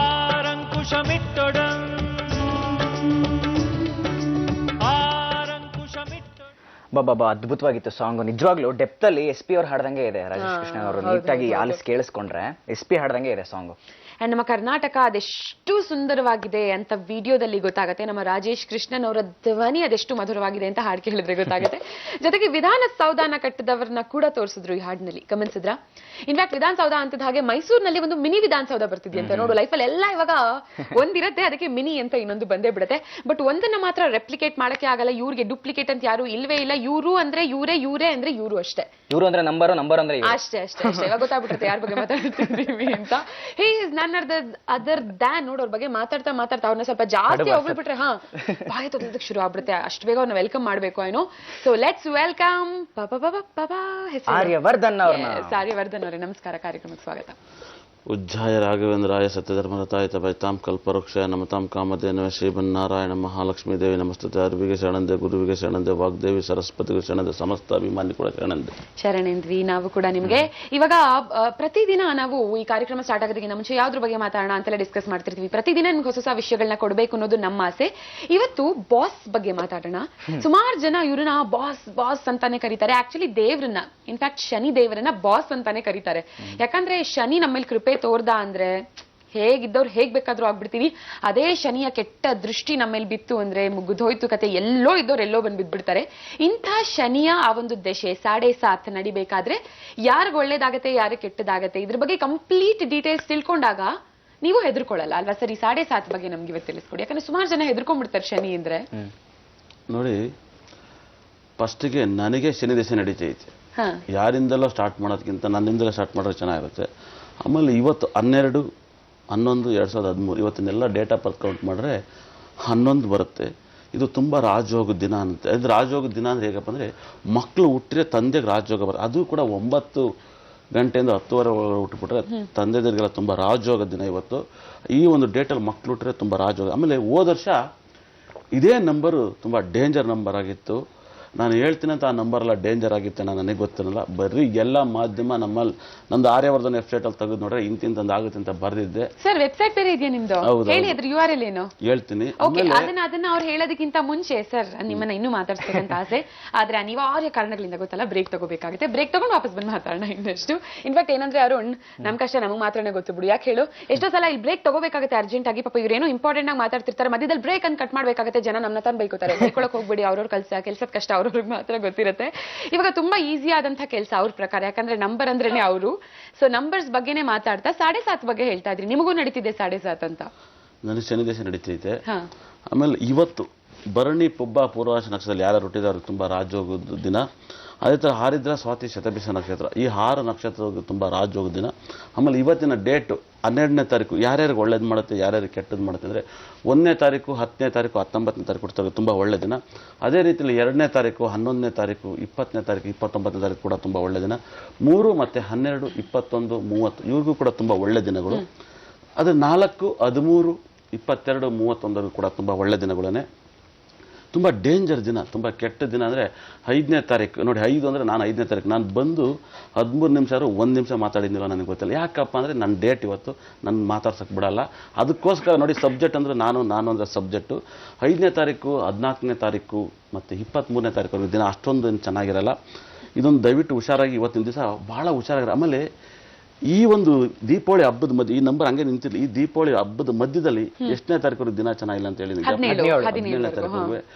S7: ಆರಂಕುಶಮಿಟ್ಟೊಡಂ
S1: ಬಾಬಾ ಅದ್ಭುತವಾಗಿತ್ತು ಸಾಂಗ್. ನಿಜವಾಗ್ಲೂ ಡೆಪ್ತ್ ಅಲ್ಲಿ SP ಅವ್ರು ಹಾಡ್ದಂಗೆ ಇದೆ. ರಾಜೇಶ್ ಕೃಷ್ಣ ಅವರು ನೀಟಾಗಿ ಆಲಿಸ್ ಕೇಳಿಸ್ಕೊಂಡ್ರೆ SP ಹಾಡ್ದಂಗೆ ಇದೆ ಸಾಂಗ್.
S2: ಅಂಡ್ ನಮ್ಮ ಕರ್ನಾಟಕ ಅದೆಷ್ಟು ಸುಂದರವಾಗಿದೆ ಅಂತ ವಿಡಿಯೋದಲ್ಲಿ ಗೊತ್ತಾಗುತ್ತೆ. ನಮ್ಮ ರಾಜೇಶ್ ಕೃಷ್ಣನ್ ಅವರ ಧ್ವನಿ ಅದೆಷ್ಟು ಮಧುರವಾಗಿದೆ ಅಂತ ಹಾಡು ಕೇಳಿದ್ರೆ ಗೊತ್ತಾಗುತ್ತೆ. ಜೊತೆಗೆ ವಿಧಾನಸೌಧನ ಕಟ್ಟಿದವರನ್ನ ಕೂಡ ತೋರಿಸಿದ್ರು ಈ ಹಾಡಿನಲ್ಲಿ, ಗಮನಿಸಿದ್ರ? ಇನ್ಫ್ಯಾಕ್ಟ್ ವಿಧಾನಸೌಧ ಅಂತದ ಹಾಗೆ ಮೈಸೂರಿನಲ್ಲಿ ಒಂದು ಮಿನಿ ವಿಧಾನಸೌಧ ಬರ್ತಿದ್ಯಂತೆ. ನೋಡು, ಲೈಫಲ್ಲಿ ಎಲ್ಲ ಇವಾಗ ಒಂದಿರತ್ತೆ, ಅದಕ್ಕೆ ಮಿನಿ ಅಂತ ಇನ್ನೊಂದು ಬಂದೇ ಬಿಡುತ್ತೆ. ಬಟ್ ಒಂದನ್ನ ಮಾತ್ರ ರೆಪ್ಲಿಕೇಟ್ ಮಾಡಕ್ಕೆ ಆಗಲ್ಲ. ಇವ್ರಿಗೆ ಡೂಪ್ಲಿಕೇಟ್ ಅಂತ ಯಾರು ಇಲ್ವೇ ಇಲ್ಲ. ಇವರು ಅಂದ್ರೆ ಇವರೇ, ಇವರೇ ಅಂದ್ರೆ ಇವರು ಅಷ್ಟೇ.
S1: ಇವರು ಅಂದ್ರೆ ನಂಬರ್ ಅಂದ್ರೆ
S2: ಅಷ್ಟೇ ಅಷ್ಟೇ ಅಷ್ಟೇ. ಇವಾಗ ಗೊತ್ತಾಗ್ಬಿಡುತ್ತೆ ಯಾರ ಬಗ್ಗೆ ಮಾತಾಡ್ತಿದ್ದೀವಿ ಅಂತ. ಹೇ ಇಸ್ ನನ್ ಅದರ್ ದ್ಯಾನ್. ನೋಡ್, ಅವ್ರ ಬಗ್ಗೆ ಮಾತಾಡ್ತಾ ಅವ್ರನ್ನ ಸ್ವಲ್ಪ ಜಾಸ್ತಿ ಹೋಗ್ಬಿಟ್ರೆ ಬಾಯಿ ತೊಗೊಳೋದಕ್ಕೆ ಶುರು ಆಗ್ಬಿಡುತ್ತೆ. ಅಷ್ಟು ಬೇಗ ಅವ್ರನ್ನ ವೆಲ್ಕಮ್ ಮಾಡ್ಬೇಕು ಏನೋ. ಸೊ ಲೆಟ್ಸ್ ವೆಲ್ಕಮ್
S1: ಆರ್ಯವರ್ಧನ್ ಅವ್ರನ್ನ.
S2: ಆರ್ಯವರ್ಧನ್ ಅವರೇ, ನಮಸ್ಕಾರ, ಕಾರ್ಯಕ್ರಮಕ್ಕೆ ಸ್ವಾಗತ.
S8: ಉಜ್ಜಾಯ ರಾಘವೇಂದ್ರಾಯ ಸತ್ಯಧರ್ಮರತಾಯಿತ ಭೈತಾಂ ಕಲ್ಪವೃಕ್ಷಾಯ ನಮತಾಂ ಕಾಮಧೇನವೇ ಶ್ರೀಮನ್ನಾರಾಯಣ ಮಹಾಲಕ್ಷ್ಮೀ ದೇವಿ ನಮಸ್ತುತೆ. ಅರುವಿಗೆ ಶರಣಂದೆ, ಗುರುವಿಗೆ ಶರಣಂದೆ, ವಾಗ್ದೇವಿ ಸರಸ್ವತಿಗೆ ಶರಣಂದೆ, ಸಮಸ್ತ ಅಭಿಮಾನಿ ಕೂಡ ಶರಣಂದೆ.
S2: ಶರಣೇಂದ್ವಿ, ನಾವು ಕೂಡ ನಿಮ್ಗೆ. ಇವಾಗ ಪ್ರತಿದಿನ ನಾವು ಈ ಕಾರ್ಯಕ್ರಮ ಸ್ಟಾರ್ಟ್ ಆಗೋದಕ್ಕಿಂತ ಮುಂಚೆ ಯಾವ್ದ್ರ ಬಗ್ಗೆ ಮಾತಾಡೋಣ ಅಂತೆಲ್ಲ ಡಿಸ್ಕಸ್ ಮಾಡ್ತಿರ್ತೀವಿ. ಪ್ರತಿದಿನ ನಿಮ್ಗೆ ಹೊಸ ಹೊಸ ವಿಷಯಗಳನ್ನ ಕೊಡಬೇಕು ಅನ್ನೋದು ನಮ್ಮ ಆಸೆ. ಇವತ್ತು ಬಾಸ್ ಬಗ್ಗೆ ಮಾತಾಡೋಣ. ಸುಮಾರು ಜನ ಇವ್ರನ್ನ ಬಾಸ್ ಬಾಸ್ ಅಂತಾನೆ ಕರೀತಾರೆ. ಆಕ್ಚುಲಿ ದೇವ್ರನ್ನ, ಇನ್ಫ್ಯಾಕ್ಟ್ ಶನಿ ದೇವರನ್ನ ಬಾಸ್ ಅಂತಾನೆ ಕರೀತಾರೆ. ಯಾಕಂದ್ರೆ ಶನಿ ನಮ್ಮಲ್ಲಿ ಕೃಪೆ ತೋರ್ದ ಅಂದ್ರೆ ಹೇಗಿದ್ದವ್ರು ಹೇಗ್ ಬೇಕಾದ್ರೂ ಆಗ್ಬಿಡ್ತೀವಿ. ಅದೇ ಶನಿಯ ಕೆಟ್ಟ ದೃಷ್ಟಿ ನಮ್ಮೇಲೆ ಬಿತ್ತು ಅಂದ್ರೆ ಮುಗಿದೋಯ್ತು ಕತೆ. ಎಲ್ಲೋ ಇದ್ದವ್ರು ಎಲ್ಲೋ ಬಂದು ಬಿದ್ಬಿಡ್ತಾರೆ. ಇಂಥ ಶನಿಯ ಆ ಒಂದು ದಶೆ 7.5 ನಡಿಬೇಕಾದ್ರೆ ಯಾರಿಗ ಒಳ್ಳೇದಾಗತ್ತೆ, ಯಾರಿಗೆ ಕೆಟ್ಟದಾಗತ್ತೆ, ಇದ್ರ ಬಗ್ಗೆ ಕಂಪ್ಲೀಟ್ ಡೀಟೇಲ್ಸ್ ತಿಳ್ಕೊಂಡಾಗ ನೀವು ಹೆದರ್ಕೊಳ್ಳಲ್ಲ ಅಲ್ವಾ ಸರ್? ಈ 7.5 ಬಗ್ಗೆ ನಮ್ಗೆ ಇವತ್ತು ತಿಳಿಸ್ಕೊಡಿ. ಯಾಕಂದ್ರೆ ಸುಮಾರು ಜನ ಹೆದರ್ಕೊಂಡ್ಬಿಡ್ತಾರೆ ಶನಿ ಅಂದ್ರೆ.
S8: ನೋಡಿ, ಫಸ್ಟಿಗೆ ನನಗೆ ಶನಿ ದಶೆ ನಡೀತೈತೆ. ಯಾರಿಂದಲೋ ಸ್ಟಾರ್ಟ್ ಮಾಡೋದಕ್ಕಿಂತ ನನ್ನಿಂದಲೇ ಸ್ಟಾರ್ಟ್ ಮಾಡಿದ್ರೆ ಚೆನ್ನಾಗಿರುತ್ತೆ. ಆಮೇಲೆ ಇವತ್ತು 12/11/2013 ಇವತ್ತಿನೆಲ್ಲ ಡೇಟಾ ಪರ್ ಕೌಂಟ್ ಮಾಡಿದ್ರೆ 11 ಬರುತ್ತೆ. ಇದು ತುಂಬ ರಾಜಯೋಗದ ದಿನ ಅಂತೆ. ಅದು ರಾಜಯೋಗದ ದಿನ ಅಂದರೆ ಹೇಗಪ್ಪ ಅಂದರೆ, ಮಕ್ಕಳು ಹುಟ್ಟಿದ್ರೆ ತಂದೆಗೆ ರಾಜಯೋಗ ಬರುತ್ತೆ. ಅದು ಕೂಡ 9 ಗಂಟೆಯಿಂದ 10:30 ಹುಟ್ಟುಬಿಟ್ರೆ ತಂದೆದರಿಗೆಲ್ಲ ತುಂಬ ರಾಜಯೋಗದ ದಿನ ಇವತ್ತು. ಈ ಒಂದು ಡೇಟಲ್ಲಿ ಮಕ್ಕಳು ಹುಟ್ಟಿದ್ರೆ ತುಂಬ ರಾಜಯೋಗ. ಆಮೇಲೆ ಹೋದ ವರ್ಷ ಇದೇ ನಂಬರು ತುಂಬ ಡೇಂಜರ್ ನಂಬರ್ ಆಗಿತ್ತು. ನಾನು ಹೇಳ್ತೀನಿ ಅಂತ ಆ ನಂಬರ್ ಎಲ್ಲ ಡೇಂಜರ್ ಆಗಿತ್ತೆ ನನಗೆ ಗೊತ್ತಿರಲ್ಲ. ಬರೀ ಎಲ್ಲ ಮಾಧ್ಯಮ ನಮ್ಮಲ್ಲಿ ನಂದು ಆರ್ಯವರ್ಧನ್ ವೆಬ್ಸೈಟಲ್ಲಿ ತೆಗೆದು ನೋಡ್ರೆ ಇಂತಿಂತಂದು ಆಗುತ್ತೆ ಅಂತ ಬರ್ದಿದ್ದೆ.
S2: ಸರ್, ವೆಬ್ಸೈಟ್ ಬೇರೆ ಇದೆಯಾ ನಿಮ್ದು? ಹೇಳಿ, ಅದ್ರ URL ಏನು?
S8: ಹೇಳ್ತೀನಿ.
S2: ಅದನ್ನ ಅವ್ರು ಹೇಳೋದಕ್ಕಿಂತ ಮುಂಚೆ ಸರ್, ನಿಮ್ಮನ್ನ ಇನ್ನೂ ಮಾತಾಡ್ಸ್ಬೇಕಂತ ಆಸೆ. ಆದ್ರೆ ಅನಿವಾರ್ಯ ಕಾರಣಗಳಿಂದ ಗೊತ್ತಲ್ಲ, ಬ್ರೇಕ್ ತಗೋಬೇಕಾಗುತ್ತೆ. ಬ್ರೇಕ್ ತಗೊಂಡು ವಾಪಸ್ ಬಂದು ಮಾತಾಡೋಣ ಇನ್ನಷ್ಟು. ಇನ್ಫ್ಯಾಕ್ಟ್ ಏನಂದ್ರೆ ಅರುಣ್, ನಮ್ ಕಷ್ಟ ನಮಗೆ ಮಾತ್ರನೇ ಗೊತ್ತು ಬಿಡು. ಯಾಕೆ ಹೇಳು, ಎಷ್ಟೋ ಸಲ ಇಲ್ಲಿ ಬ್ರೇಕ್ ತಗೋಬೇಕಾಗುತ್ತೆ ಅರ್ಜೆಂಟ್ ಆಗಿ. ಪಾಪ ಇವ್ರೇನೋ ಇಂಪಾರ್ಟೆಂಟ್ ಆಗಿ ಮಾತಾಡ್ತಿರ್ತಾರೆ, ಮಧ್ಯದಲ್ಲಿ ಬ್ರೇಕ್ ಅನ್ನು ಕಟ್ ಮಾಡ್ಬೇಕಾಗುತ್ತೆ. ಜನ ನಮ್ಮನ್ನ ತಾನು ಬೈಕೋತಾರೆ. ಬೈಕೊಳಕ್ ಹೋಗ್ಬೇಡಿ, ಅವ್ರವ್ರ ಕೆಲ್ಸದ ಕಷ್ಟ ಅವ್ರವ್ರಿಗೆ ಮಾತ್ರ ಗೊತ್ತಿರುತ್ತೆ. ಇವಾಗ ತುಂಬಾ ಈಸಿ ಆದಂತಹ ಕೆಲಸ ಅವ್ರ ಪ್ರಕಾರ, ಯಾಕಂದ್ರೆ ನಂಬರ್ ಅಂದ್ರೇನೆ ಅವರು. ಸೊ ನಂಬರ್ಸ್ ಬಗ್ಗೆನೇ ಮಾತಾಡ್ತಾ 7.5 ಬಗ್ಗೆ ಹೇಳ್ತಾ ಇದ್ರಿ. ನಿಮಗೂ ನಡೀತಿದೆ 7.5 ಅಂತ?
S8: ನನಗೆ ಶನಿ ದಶೆ ನಡೀತೈತೆ. ಆಮೇಲೆ ಇವತ್ತು ಭರಣಿ ಪುಬ್ಬ ಪೂರ್ವಾಷ ನಕ್ಷತ್ರದಲ್ಲಿ ಯಾರು ಹುಟ್ಟಿದಾರು ತುಂಬ ರಾಜಯೋಗದ ದಿನ. ಅದೇ ಥರ ಹಾರಿದ್ರ ಸ್ವಾತಿ ಶತಭಿಷ ನಕ್ಷತ್ರ, ಈ 6 ನಕ್ಷತ್ರ ತುಂಬ ರಾಜಯೋಗದ ದಿನ. ಆಮೇಲೆ ಇವತ್ತಿನ ಡೇಟು 12ನೇ ತಾರೀಕು. ಯಾರ್ಯಾರಿಗೆ ಒಳ್ಳೇದು ಮಾಡುತ್ತೆ, ಯಾರ್ಯಾರಿಗೆ ಕೆಟ್ಟದ್ದು ಮಾಡುತ್ತೆ ಅಂದರೆ 1ನೇ ತಾರೀಕು, 10ನೇ ತಾರೀಕು, 19ನೇ ತಾರೀಕು ಹುಟ್ಟಿದಾಗ ತುಂಬ ಒಳ್ಳೆ ದಿನ. ಅದೇ ರೀತಿಯಲ್ಲಿ 2ನೇ ತಾರೀಕು, 11ನೇ ತಾರೀಕು, 20ನೇ ತಾರೀಕು, 29ನೇ ತಾರೀಕು ಕೂಡ ತುಂಬ ಒಳ್ಳೆ ದಿನ. 3 ಮತ್ತು 12, 21, 30 ಇವ್ರಿಗೂ ಕೂಡ ತುಂಬ ಒಳ್ಳೆ ದಿನಗಳು. ಅದು 4, 13, 22, 31 ಕೂಡ ತುಂಬ ಒಳ್ಳೆ ದಿನಗಳೇ. ತುಂಬ ಡೇಂಜರ್ ದಿನ, ತುಂಬ ಕೆಟ್ಟ ದಿನ ಅಂದರೆ 5ನೇ ತಾರೀಕು. ನೋಡಿ, 5 ಅಂದರೆ ನಾನು 5ನೇ ತಾರೀಕು ನಾನು ಬಂದು 13 ನಿಮಿಷ 1 ನಿಮಿಷ ಮಾತಾಡಿದ್ನಿಲ್ಲ, ನನಗೆ ಗೊತ್ತಿಲ್ಲ. ಯಾಕಪ್ಪ ಅಂದರೆ ನನ್ನ ಡೇಟ್ ಇವತ್ತು ನನ್ನ ಮಾತಾಡ್ಸೋಕ್ಕೆ ಬಿಡಲ್ಲ. ಅದಕ್ಕೋಸ್ಕರ ನೋಡಿ, ಸಬ್ಜೆಕ್ಟ್ ಅಂದರೆ ನಾನು ಅಂದರೆ ಸಬ್ಜೆಕ್ಟು. 5ನೇ ತಾರೀಕು, 14ನೇ ತಾರೀಕು ಮತ್ತು 23ನೇ ತಾರೀಕು ದಿನ ಅಷ್ಟೊಂದು ಚೆನ್ನಾಗಿರಲ್ಲ. ಇದೊಂದು ದಯವಿಟ್ಟು ಹುಷಾರಾಗಿ ಇವತ್ತಿನ ದಿವಸ ಭಾಳ ಹುಷಾರಾಗಿರೋ. ಆಮೇಲೆ ಈ ಒಂದು ದೀಪಾವಳಿ ಹಬ್ಬದ ಮಧ್ಯೆ ಈ ನಂಬರ್ ಹಂಗೆ ನಿಂತಿಲ್ಲ. ಈ ದೀಪಾವಳಿ ಹಬ್ಬದ ಮಧ್ಯದಲ್ಲಿ ಎಷ್ಟನೇ ತಾರೀಕು ದಿನ ಚೆನ್ನಾಗಿಲ್ಲ ಅಂತ ಹೇಳಿ, 17ನೇ ತಾರೀಕು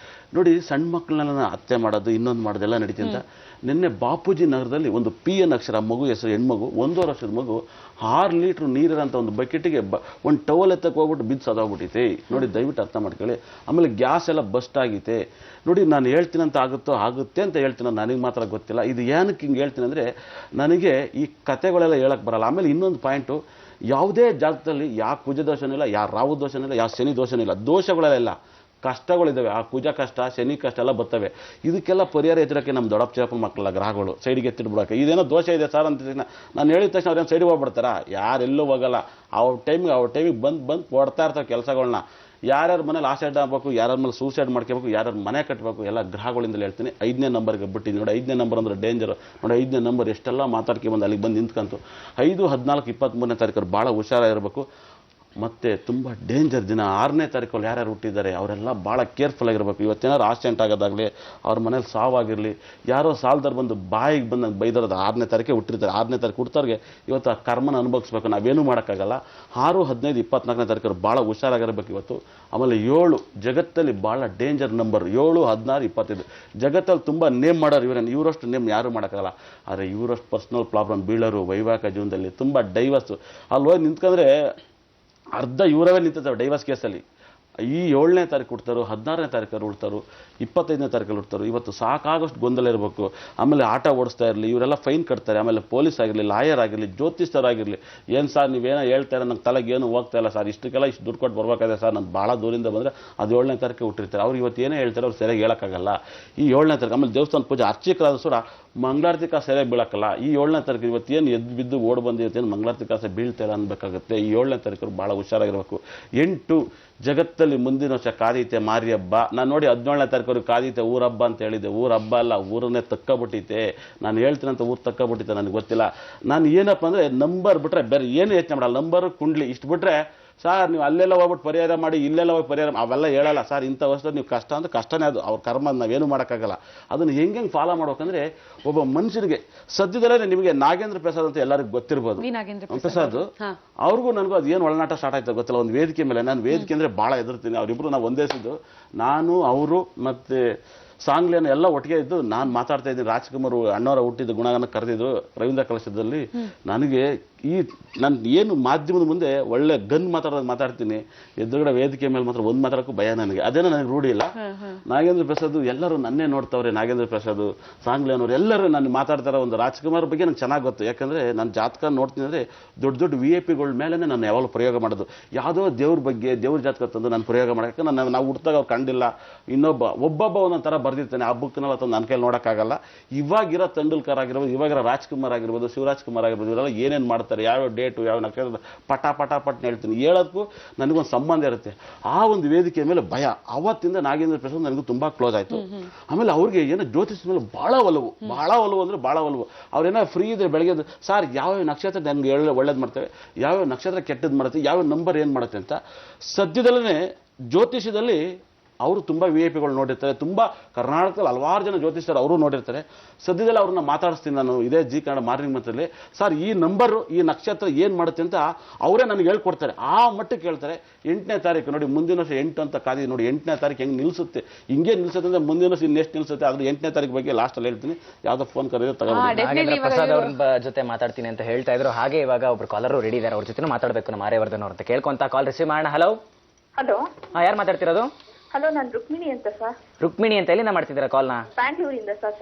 S8: ನೋಡಿ ಸಣ್ಣ ಮಕ್ಕಳನ್ನ ಹತ್ಯೆ ಮಾಡೋದು ಇನ್ನೊಂದು ಮಾಡೋದೆಲ್ಲ ನಡೀತಿಂತ ನಿನ್ನೆ ಬಾಪೂಜಿ ನಗರದಲ್ಲಿ ಒಂದು PN ಅಕ್ಷರ ಮಗು ಹೆಸರು ಹೆಣ್ಮಗು 1.5 ವರ್ಷದ ಮಗು 6 ಲೀಟ್ರ್ ನೀರಿರಂತ ಒಂದು ಬಕೆಟಿಗೆ ಒಂದು ಟವಲ್ ಎತ್ತಕ್ಕೆ ಹೋಗ್ಬಿಟ್ಟು ಬಿದ್ದು ಸದೋಗ್ಬಿಟ್ಟೈತೆ. ನೋಡಿ ದಯವಿಟ್ಟು ಅರ್ಥ ಮಾಡ್ಕೊಳ್ಳಿ. ಆಮೇಲೆ ಗ್ಯಾಸ್ ಎಲ್ಲ ಬಸ್ಟ್ ಆಗೈತೆ. ನೋಡಿ ನಾನು ಹೇಳ್ತೀನಂತ ಆಗುತ್ತೆ ಅಂತ ಹೇಳ್ತೀನಿ, ನನಗೆ ಮಾತ್ರ ಗೊತ್ತಿಲ್ಲ. ಇದು ಏನಕ್ಕೆ ಹಿಂಗೆ ಹೇಳ್ತೀನಿ ಅಂದರೆ ನನಗೆ ಈ ಕತೆಗಳೆಲ್ಲ ಹೇಳಕ್ಕೆ ಬರಲ್ಲ. ಆಮೇಲೆ ಇನ್ನೊಂದು ಪಾಯಿಂಟು, ಯಾವುದೇ ಜಾಗದಲ್ಲಿ ಯಾವ ಕುಜ ದೋಷನೂ ಇಲ್ಲ, ಯಾವ ರಾಹು ದೋಷನೂ ಇಲ್ಲ, ಯಾವ ಶನಿ ದೋಷನೂ ಇಲ್ಲ, ದೋಷಗಳೆಲ್ಲ ಕಷ್ಟಗಳಿದ್ದಾವೆ. ಆ ಕುಜ ಕಷ್ಟ ಶನಿ ಕಷ್ಟ ಎಲ್ಲ ಬರ್ತವೆ. ಇದಕ್ಕೆಲ್ಲ ಪರಿಹಾರ ಎತ್ತರಕ್ಕೆ ನಮ್ಮ ದೊಡ್ಡಪ್ಪ ಚಿಕ್ಕಪ್ಪ ಮಕ್ಕಳ ಗ್ರಹಗಳು ಸೈಡ್ಗೆ ಎತ್ತಿಡ್ಬಿಡೋಕೆ ಇದೇನೋ ದೋಷ ಇದೆ ಸರ್ ಅಂತ ನಾನು ಹೇಳಿದ ತಕ್ಷಣ ಅವ್ರೇನು ಸೈಡ್ಗೆ ಹೋಗ್ಬಿಡ್ತಾರ? ಯಾರೆಲ್ಲೂ ಹೋಗಲ್ಲ. ಅವ್ರ ಟೈಮಿಗೆ ಬಂದು ಕೊಡ್ತಾ ಇರ್ತಾವೆ ಕೆಲಸಗಳನ್ನ. ಯಾರ್ಯಾರ ಮನೇಲಿ ಆಸೈಡ್ ಆಗಬೇಕು, ಯಾರ್ಯಾರ ಮೇಲೆ ಸೂಸೈಡ್ ಮಾಡ್ಕೋಬೇಕು, ಯಾರ್ಯಾರ ಮನೆ ಕಟ್ಟಬೇಕು, ಎಲ್ಲ ಗ್ರಹಗಳಿಂದಲೇ ಹೇಳ್ತೀನಿ. 5ನೇ ನಂಬರ್ಗೆ ಬಿಟ್ಟಿದ್ದೀನಿ ನೋಡಿ. 5ನೇ ನಂಬರ್ ಅಂದ್ರೆ ಡೇಂಜರ್ ನೋಡಿ. 5ನೇ ನಂಬರ್ ಎಷ್ಟೆಲ್ಲ ಮಾತಾಡ್ಕೆ ಬಂದು ಅಲ್ಲಿಗೆ ಬಂದು ನಿಂತ್ಕಂತು. 5, 14, 23ನೇ ತಾರೀಕು ಭಾಳ ಹುಷಾರಾಗಿರ್ಬೇಕು. ಮತ್ತು ತುಂಬ ಡೇಂಜರ್ ದಿನ 6ನೇ ತಾರೀಕಲ್ಲಿ ಯಾರ್ಯಾರು ಹುಟ್ಟಿದ್ದಾರೆ ಅವರೆಲ್ಲ ಭಾಳ ಕೇರ್ಫುಲ್ ಆಗಿರ್ಬೇಕು. ಇವತ್ತೇನಾದ್ರು ಆಕ್ಸಿಡೆಂಟ್ ಆಗೋದಾಗಲಿ, ಅವ್ರ ಮನೇಲಿ ಸಾವಾಗಿರಲಿ, ಯಾರೋ ಸಾಲದಾರು ಬಂದು ಬಾಯಿಗೆ ಬಂದು ಬೈದರದ 6ನೇ ತಾರೀಕೆ ಹುಟ್ಟಿರ್ತಾರೆ. 6ನೇ ತಾರೀಕು ಹುಡ್ತವ್ರಿಗೆ ಇವತ್ತು ಆ ಕರ್ಮನ ಅನುಭವಿಸ್ಬೇಕು. ನಾವೇನು ಮಾಡೋಕ್ಕಾಗಲ್ಲ. 6, 15, 24ನೇ ತಾರೀಕು ಭಾಳ ಹುಷಾರಾಗಿರ್ಬೇಕು ಇವತ್ತು. ಆಮೇಲೆ 7 ಜಗತ್ತಲ್ಲಿ ಭಾಳ ಡೇಂಜರ್ ನಂಬರ್. 7, 16, 25 ಜಗತ್ತಲ್ಲಿ ತುಂಬ ನೇಮ್ ಮಾಡೋರು ಇವರಷ್ಟು ನೇಮ್ ಯಾರೂ ಮಾಡೋಕ್ಕಾಗಲ್ಲ. ಆದರೆ ಇವರಷ್ಟು ಪರ್ಸ್ನಲ್ ಪ್ರಾಬ್ಲಮ್ ಬೀಳೋರು ವೈವಾಹಿಕ ಜೀವನದಲ್ಲಿ ತುಂಬ ಡೈವರ್ಸು. ಅಲ್ಲಿ ಹೋಗಿ ನಿಂತ್ಕೊಂಡ್ರೆ ಅರ್ಧ ಇವರವೇ ನಿಂತಿರ್ತಾರೆ ಡೈವರ್ಸ್ ಕೇಸಲ್ಲಿ. ಈ 7ನೇ ತಾರೀಕು ಹುಡ್ತಾರೋ, 16ನೇ ತಾರೀಕಲ್ಲಿ ಹುಡ್ತಾರೋ, 25ನೇ ತಾರೀಕಲ್ಲಿ ಹುಡ್ತಾರೋ. ಇವತ್ತು ಸಾಕಾಗೋಷ್ಟು ಗೊಂದಲ ಇರಬೇಕು. ಆಮೇಲೆ ಆಟ ಓಡಿಸ್ತಾ ಇರಲಿ, ಇವರೆಲ್ಲ ಫೈನ್ ಕಟ್ತಾರೆ. ಆಮೇಲೆ ಪೊಲೀಸ್ ಆಗಿರಲಿ, ಲಾಯರ್ ಆಗಿರಲಿ, ಜ್ಯೋತಿಷ್ಠರಾಗಿರಲಿ, ಏನು ಸರ್ ನೀವೇನೋ ಹೇಳ್ತಾರೆ ನಂಗೆ ತಲೆಗೆ ಏನು ಹೋಗ್ತಾ ಇಲ್ಲ ಸರ್, ಇಷ್ಟಕ್ಕೆಲ್ಲ ಇಷ್ಟು ದುಡ್ಡು ಕೊಟ್ಟು ಬರ್ಬೇಕಾದ್ರೆ ಸರ್, ನಾನು ಭಾಳ ದೂರಿಂದ ಬಂದರೆ ಅದು 7ನೇ ತಾರೀಕು ಹುಟ್ಟಿರ್ತಾರೆ. ಅವ್ರು ಇವತ್ತು ಏನೇ ಹೇಳ್ತಾರೆ ಅವ್ರು ಸರಿಯಾಗಿ ಹೇಳೋಕ್ಕಾಗಲ್ಲ. ಈ 7ನೇ ತಾರೀಕು ಆಮೇಲೆ ದೇವಸ್ಥಾನ ಪೂಜೆ ಅರ್ಚಕರಾದ ಕೂಡ ಮಂಗಳಾರತಿ ಕಾಸು ಸರಿಯಾಗಿ ಬೀಳಕ್ಕಲ್ಲ. ಈ 7ನೇ ತಾರೀಕು ಇವತ್ತೇನು ಎದ್ದು ಬಿದ್ದು ಓಡ್ ಬಂದು ಇವತ್ತೇನು ಮಂಗಳಾರತಿ ಕಾಸೆ ಬೀಳ್ತಾಯಿಲ್ಲ ಅನ್ಬೇಕಾಗುತ್ತೆ. ಈ 7ನೇ ತಾರೀಕು ಭಾಳ ಹುಷಾರಾಗಿರ್ಬೇಕು. 8 ಜಗತ್ತಲ್ಲಿ ಮುಂದಿನ ವರ್ಷ ಕಾದೀತೆ ಮಾರಿ ಹಬ್ಬ. ನಾನು ನೋಡಿ 17ನೇ ತಾರೀಕು ಕಾದೀತೆ ಊರ ಹಬ್ಬ ಅಂತ ಹೇಳಿದ್ದೆ. ಊರ ಹಬ್ಬ ಅಲ್ಲ, ಊರನ್ನೇ ತಕ್ಕೊಬಿಟ್ಟೈತೆ. ನಾನು ಹೇಳ್ತೀನಂತ ಊರು ತಕ್ಕೊಬಿಟ್ಟಿದ್ದೆ, ನನಗೆ ಗೊತ್ತಿಲ್ಲ. ನಾನು ಏನಪ್ಪ ಅಂದರೆ ನಂಬರ್ ಬಿಟ್ಟರೆ ಬೇರೆ ಏನು ಯೋಚನೆ ಮಾಡಲ್ಲ. ನಂಬರು ಕುಂಡ್ಲಿ ಇಷ್ಟು ಬಿಟ್ಟರೆ ಸರ್ ನೀವು ಅಲ್ಲೆಲ್ಲ ಹೋಗ್ಬಿಟ್ಟು ಪರಿಹಾರ ಮಾಡಿ, ಇಲ್ಲೆಲ್ಲ ಹೋಗಿ ಪರಿಹಾರ ಅವೆಲ್ಲ ಹೇಳಲ್ಲ ಸರ್. ಇಂಥ ವರ್ಷದಲ್ಲಿ ನೀವು ಕಷ್ಟ ಅಂದರೆ ಕಷ್ಟನೇ, ಅದು ಅವ್ರ ಕರ್ಮ, ನಾವೇನು ಮಾಡೋಕ್ಕಾಗಲ್ಲ. ಅದನ್ನು ಹೆಂಗೆ ಫಾಲೋ ಮಾಡ್ಬೇಕಂದ್ರೆ ಒಬ್ಬ ಮನುಷ್ಯನಿಗೆ ಸದ್ಯದಲ್ಲೇ ನಿಮಗೆ ನಾಗೇಂದ್ರ ಪ್ರಸಾದ್ ಅಂತ ಎಲ್ಲರಿಗೂ ಗೊತ್ತಿರ್ಬೋದು. ಪ್ರಸಾದ್ ಅವ್ರಿಗೂ ನನಗೂ ಅದು ಏನು ಒಳನಾಟ ಸ್ಟಾರ್ಟ್ ಆಯ್ತು ಗೊತ್ತಿಲ್ಲ. ಒಂದು ವೇದಿಕೆ ಮೇಲೆ, ನಾನು ವೇದಿಕೆ ಅಂದರೆ ಭಾಳ ಎದುರ್ತೀನಿ. ಅವರಿಬ್ಬರು ನಾವು ಒಂದೇ ಸಿದ್ದು, ನಾನು ಅವರು ಮತ್ತು ಸಾಂಗ್ಲಿಯನ್ನು ಎಲ್ಲ ಒಟ್ಟಿಗೆ ಇದ್ದು ನಾನು ಮಾತಾಡ್ತಾ ಇದ್ದೀನಿ. ರಾಜ್ಕುಮಾರ್ ಅಣ್ಣವರ ಹುಟ್ಟಿದ ಗುಣಗಾನ ಕರೆದಿದ್ರು ರವೀಂದ್ರ ಕಲಶದಲ್ಲಿ. ನನಗೆ ನಾನು ಏನು ಮಾಧ್ಯಮದ ಮುಂದೆ ಒಳ್ಳೆ ಗನ್ ಮಾತಾಡ್ತೀನಿ, ಎದುರುಗಡೆ ವೇದಿಕೆ ಮೇಲೆ ಮಾತ್ರ ಒಂದು ಮಾತಾಡೋಕ್ಕೂ ಭಯ ನನಗೆ. ಅದೇನೋ ನನಗೆ ರೂಢಿ ಇಲ್ಲ. ನಾಗೇಂದ್ರ ಪ್ರಸಾದ್ ಎಲ್ಲರೂ ನನ್ನೇ ನೋಡ್ತಾವ್ರೆ. ನಾಗೇಂದ್ರ ಪ್ರಸಾದ್, ಸಾಂಗ್ಲಿ ಅನ್ನೋರು ಎಲ್ಲರೂ ನಾನು ಮಾತಾಡ್ತಾರೆ. ಒಂದು ರಾಜ್ಕುಮಾರ್ ಬಗ್ಗೆ ನನಗೆ ಚೆನ್ನಾಗಿ ಗೊತ್ತು. ಯಾಕಂದರೆ ನಾನು ಜಾತಕ ನೋಡ್ತೀನಿ ಅಂದರೆ ದೊಡ್ಡ VIP ಮೇಲೆ ನಾನು ಯಾವಾಗಲೂ ಪ್ರಯೋಗ ಮಾಡೋದು. ಯಾವುದೋ ದೇವ್ರ ಬಗ್ಗೆ ದೇವ್ರ ಜಾತಕ ತಂದು ನಾನು ಪ್ರಯೋಗ ಮಾಡೋಕ್ಕೆ ನಾವು ಹುಡ್ತಾಗ ಅವ್ರು ಕಂಡಿಲ್ಲ. ಒಬ್ಬೊಬ್ಬ ಒಂದೊಂದು ಥರ ಬರ್ದಿರ್ತಾನೆ. ಆ ಬುಕ್ನೆಲ್ಲ ತಂದು ನನ್ನ ಕೈಲಿ ನೋಡೋಕ್ಕಾಗಲ್ಲ. ಇವಾಗಿರೋ ತೆಂಡೂಲ್ಕರ್ ಆಗಿರ್ಬೋದು, ಇವಾಗಿರೋ ರಾಜ್ಕುಮಾರ್ ಆಗಿರ್ಬೋದು, ಶಿವರಾಜ್ ಕುಮಾರ್ ಆಗಿರ್ಬೋದು, ಇವರೆಲ್ಲ ಏನೇನು ಮಾಡ್ತಾರೆ, ಯಾವ್ಯಾವ ಡೇಟು, ಯಾವ ನಕ್ಷತ್ರ ಪಟ ಹೇಳ್ತೀನಿ. ಹೇಳೋದಕ್ಕೂ ನನಗೊಂದು ಸಂಬಂಧ ಇರುತ್ತೆ. ಆ ಒಂದು ವೇದಿಕೆ ಮೇಲೆ ಭಯ. ಅವತ್ತಿಂದ ನಾಗೇಂದ್ರ ಪ್ರಸಾದ್ ನನಗೂ ತುಂಬ ಕ್ಲೋಸ್ ಆಯಿತು. ಆಮೇಲೆ ಅವ್ರಿಗೆ ಏನೋ ಜ್ಯೋತಿಷದ ಮೇಲೆ ಭಾಳ ಒಲವು ಅಂದರೆ ಭಾಳ ಒಲವು. ಅವ್ರೇನೋ ಫ್ರೀ ಇದ್ರೆ ಬೆಳಗ್ಗೆ ಸರ್ ಯಾವ್ಯಾವ ನಕ್ಷತ್ರ ನನಗೆ ಒಳ್ಳೇದು ಮಾಡ್ತೇವೆ, ಯಾವ್ಯಾವ ನಕ್ಷತ್ರ ಕೆಟ್ಟದ್ದು ಮಾಡುತ್ತೆ, ಯಾವ ನಂಬರ್ ಏನು ಮಾಡುತ್ತೆ ಅಂತ. ಸದ್ಯದಲ್ಲೇ ಜ್ಯೋತಿಷದಲ್ಲಿ ಅವರು ತುಂಬ VIP ನೋಡಿರ್ತಾರೆ. ತುಂಬ ಕರ್ನಾಟಕದಲ್ಲಿ ಹಲವಾರು ಜನ ಜ್ಯೋತಿಷ್ಯರು ಅವರು ನೋಡಿರ್ತಾರೆ. ಸದ್ಯದಲ್ಲಿ ಅವ್ರನ್ನ ಮಾತಾಡಿಸ್ತೀನಿ ನಾನು ಇದೇ ಜಿ ಕನ್ನಡ ಮಾರ್ನಿಂಗ್ ಮಂತ್ರಲ್ಲಿ. ಸರ್ ಈ ನಂಬರು, ಈ ನಕ್ಷತ್ರ ಏನು ಮಾಡುತ್ತೆ ಅಂತ ಅವರೇ ನನಗೆ ಹೇಳ್ಕೊಡ್ತಾರೆ. ಆ ಮಟ್ಟಕ್ಕೆ ಹೇಳ್ತಾರೆ. 8ನೇ ತಾರೀಕು ನೋಡಿ, ಮುಂದಿನ ವರ್ಷ 8 ಅಂತ ಕಾದಿ ನೋಡಿ. 8ನೇ ತಾರೀಕು ಹೆಂಗೆ ನಿಲ್ಲಿಸುತ್ತೆ, ಹಿಂಗೆ ನಿಲ್ಲಿಸುತ್ತೆ ಅಂದರೆ ಮುಂದಿನ ವರ್ಷ ಇನ್ನೆಷ್ಟು ನಿಲ್ಲಿಸುತ್ತೆ. ಆದ್ರೆ 8ನೇ ತಾರೀಕು ಬಗ್ಗೆ ಲಾಸ್ಟಲ್ಲಿ ಹೇಳ್ತೀನಿ. ಯಾವುದೋ ಫೋನ್ ಕರೆದ್ರೆ ತಗೊಂಡು
S1: ನಾಗೇಂದ್ರ ಪ್ರಸಾದ್ ಅವ್ರ ಜೊತೆ ಮಾತಾಡ್ತೀನಿ ಅಂತ ಹೇಳ್ತಾ ಇದ್ರು. ಹಾಗೆ ಇವಾಗ ಒಬ್ರು ಕಾಲರು ರೆಡಿ ಇದ್ದಾರೆ, ಅವ್ರ ಜೊತೆ ಮಾತಾಡಬೇಕು ನಮ್ಮ ಆರ್ಯವರ್ಧನ್ ಅವ್ರ ಅಂತ ಕೇಳ್ಕೊಂತ ಕಾಲ್ ರಿಸೀವ್ ಮಾಡೋಣ. ಹಲೋ
S9: ಹಲೋ,
S1: ಯಾರು ಮಾತಾಡ್ತಿರೋದು?
S9: ಹಲೋ, ನಾನು ರುಕ್ಮಿಣಿ ಅಂತ ಸರ್.
S1: ರುಕ್ಮಿಣಿ ಅಂತ ಎಲ್ಲಿಂದ ಮಾಡ್ತಿದ್ದೀರಾ ಕಾಲ್ನ?
S9: ಬ್ಯಾಂಗ್ಳೂರಿಂದ sir,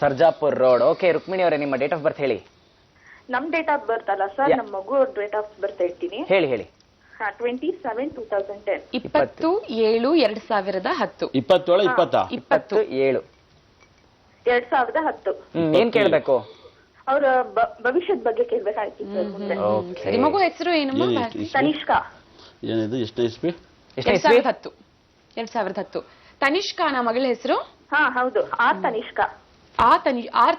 S1: Sarjapur road. Okay Rukmini ಅವರೇ, ನಿಮ್ಮ ಡೇಟ್ ಆಫ್ ಬರ್ತ್ ಹೇಳಿ.
S9: ನಮ್ ಡೇಟ್ ಆಫ್ ಬರ್ತ್ ಅಲ್ಲ ಸರ್, ನಮ್ಮ ಮಗು ಡೇಟ್ ಆಫ್ ಬರ್ತ್ ಹೇಳ್ತೀನಿ.
S1: ಹೇಳಿ.
S9: 27/2010.
S2: 27/2010.
S8: 27
S9: 2010.
S1: ಏನ್ ಕೇಳ್ಬೇಕು?
S9: ಅವ್ರ ಭವಿಷ್ಯದ ಬಗ್ಗೆ ಕೇಳ್ಬೇಕಾಯ್ತು ಸರ್. ಮುಂದೆ
S2: ಮಗು ಹೆಸರು ಏನಮ್ಮ?
S9: ತನಿಷ್ಕಾ.
S8: ಏನಿದು, ಎಷ್ಟನೇ ಇಸ್ವಿ?
S2: 2010. ತನಿಷ್ಕಾ ನಾ ಮಗಳ ಹೆಸರು?
S9: ಹಾ ಹೌದು, ತನಿಷ್ಕಾ.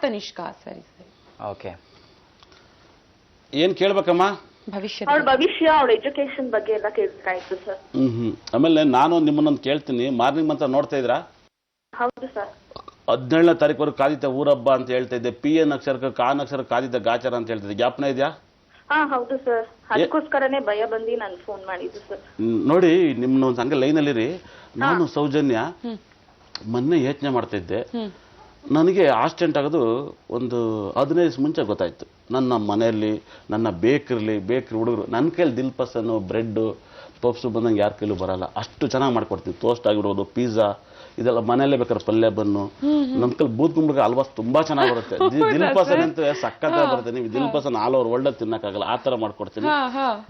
S2: ತನಿಷ್ಕಾ. ಸರಿ.
S1: ಓಕೆ,
S8: ಏನು ಕೇಳ್ಬೇಕಮ್ಮ?
S9: ಅವ್ರ ಭವಿಷ್ಯ, ಅವ್ರ ಎಜುಕೇಶನ್ ಬಗ್ಗೆ ಎಲ್ಲ ಕೇಳ್ಬೇಕಾಯ್ತು ಸರ್.
S8: ಆಮೇಲೆ ನಾನು ನಿಮ್ಮನ್ನೊಂದು ಕೇಳ್ತೀನಿ. ಮಾರ್ನಿಂಗ್ ಮಂತ್ರ ನೋಡ್ತಾ ಇದ್ರಾ?
S9: ಹೌದು ಸರ್.
S8: 17ನೇ ತಾರೀಕು ಕಾದಿದ್ದ ಊರಬ್ಬ ಅಂತ ಹೇಳ್ತಾ ಇದ್ದೆ. PN ಅಕ್ಷರಕ್ಕೆ ಅಕ್ಷರ ಕಾದಿದ್ದ ಗಾಚಾರ ಅಂತ ಹೇಳ್ತಿದ್ದೆ. ಜ್ಞಾಪನ ಇದೆಯಾ?
S9: ಹಾ ಹೌದು ಸರ್, ಅದಕ್ಕೋಸ್ಕರನೇ ಭಯ ಬಂದು ನಾನು ಫೋನ್ ಮಾಡಿದ್ದು ಸರ್.
S8: ನೋಡಿ, ನಿಮ್ಮನ್ನ ಒಂದು ಹಂಗೆ ಲೈನಲ್ಲಿರಿ. ನಾನು ಸೌಜನ್ಯ ಮೊನ್ನೆ ಯೋಚನೆ ಮಾಡ್ತಾ ಇದ್ದೆ, ನನಗೆ ಆಕ್ಸಿಡೆಂಟ್ ಆಗೋದು ಒಂದು 15 ದಿವಸ ಮುಂಚೆ ಗೊತ್ತಾಯ್ತು. ನನ್ನ ಮನೆಯಲ್ಲಿ ನನ್ನ ಬೇಕ್ರಿ ಹುಡುಗರು ನನ್ನ ಕೈಲಿ ದಿಲ್ ಪಸನ್ನು ಬ್ರೆಡ್ಡು ಪಪ್ಸು ಬಂದಂಗೆ ಯಾರ ಕೈಲೂ ಬರಲ್ಲ, ಅಷ್ಟು ಚೆನ್ನಾಗಿ ಮಾಡ್ಕೊಡ್ತೀನಿ. ಟೋಸ್ಟ್ ಆಗಿರೋದು, ಪಿಜ್ಜಾ ಇದೆಲ್ಲ ಮನೆಯಲ್ಲೇ ಬೇಕಾದ್ರೆ ಪಲ್ಯ ಬನ್ನು, ನಮ್ಮ ಕೈಲಿ ಬೂದ್ ಕುಂಬಳಕಾಯಿ ಹಲ್ವಾ ತುಂಬಾ ಚೆನ್ನಾಗಿ ಬರುತ್ತೆ. ದಿಲ್ ಪಸನ್ ಅಂತೂ ಸಕ್ಕತ್ತಾಗಿ ಬರುತ್ತೆ. ನೀವು ದಿಲ್ ಪಸನ್ ಆಲ್ ಓವರ್ ವರ್ಲ್ಡ್ ತಿನ್ನಕ್ಕಾಗಲ್ಲ, ಆ ತರ ಮಾಡ್ಕೊಡ್ತೀನಿ.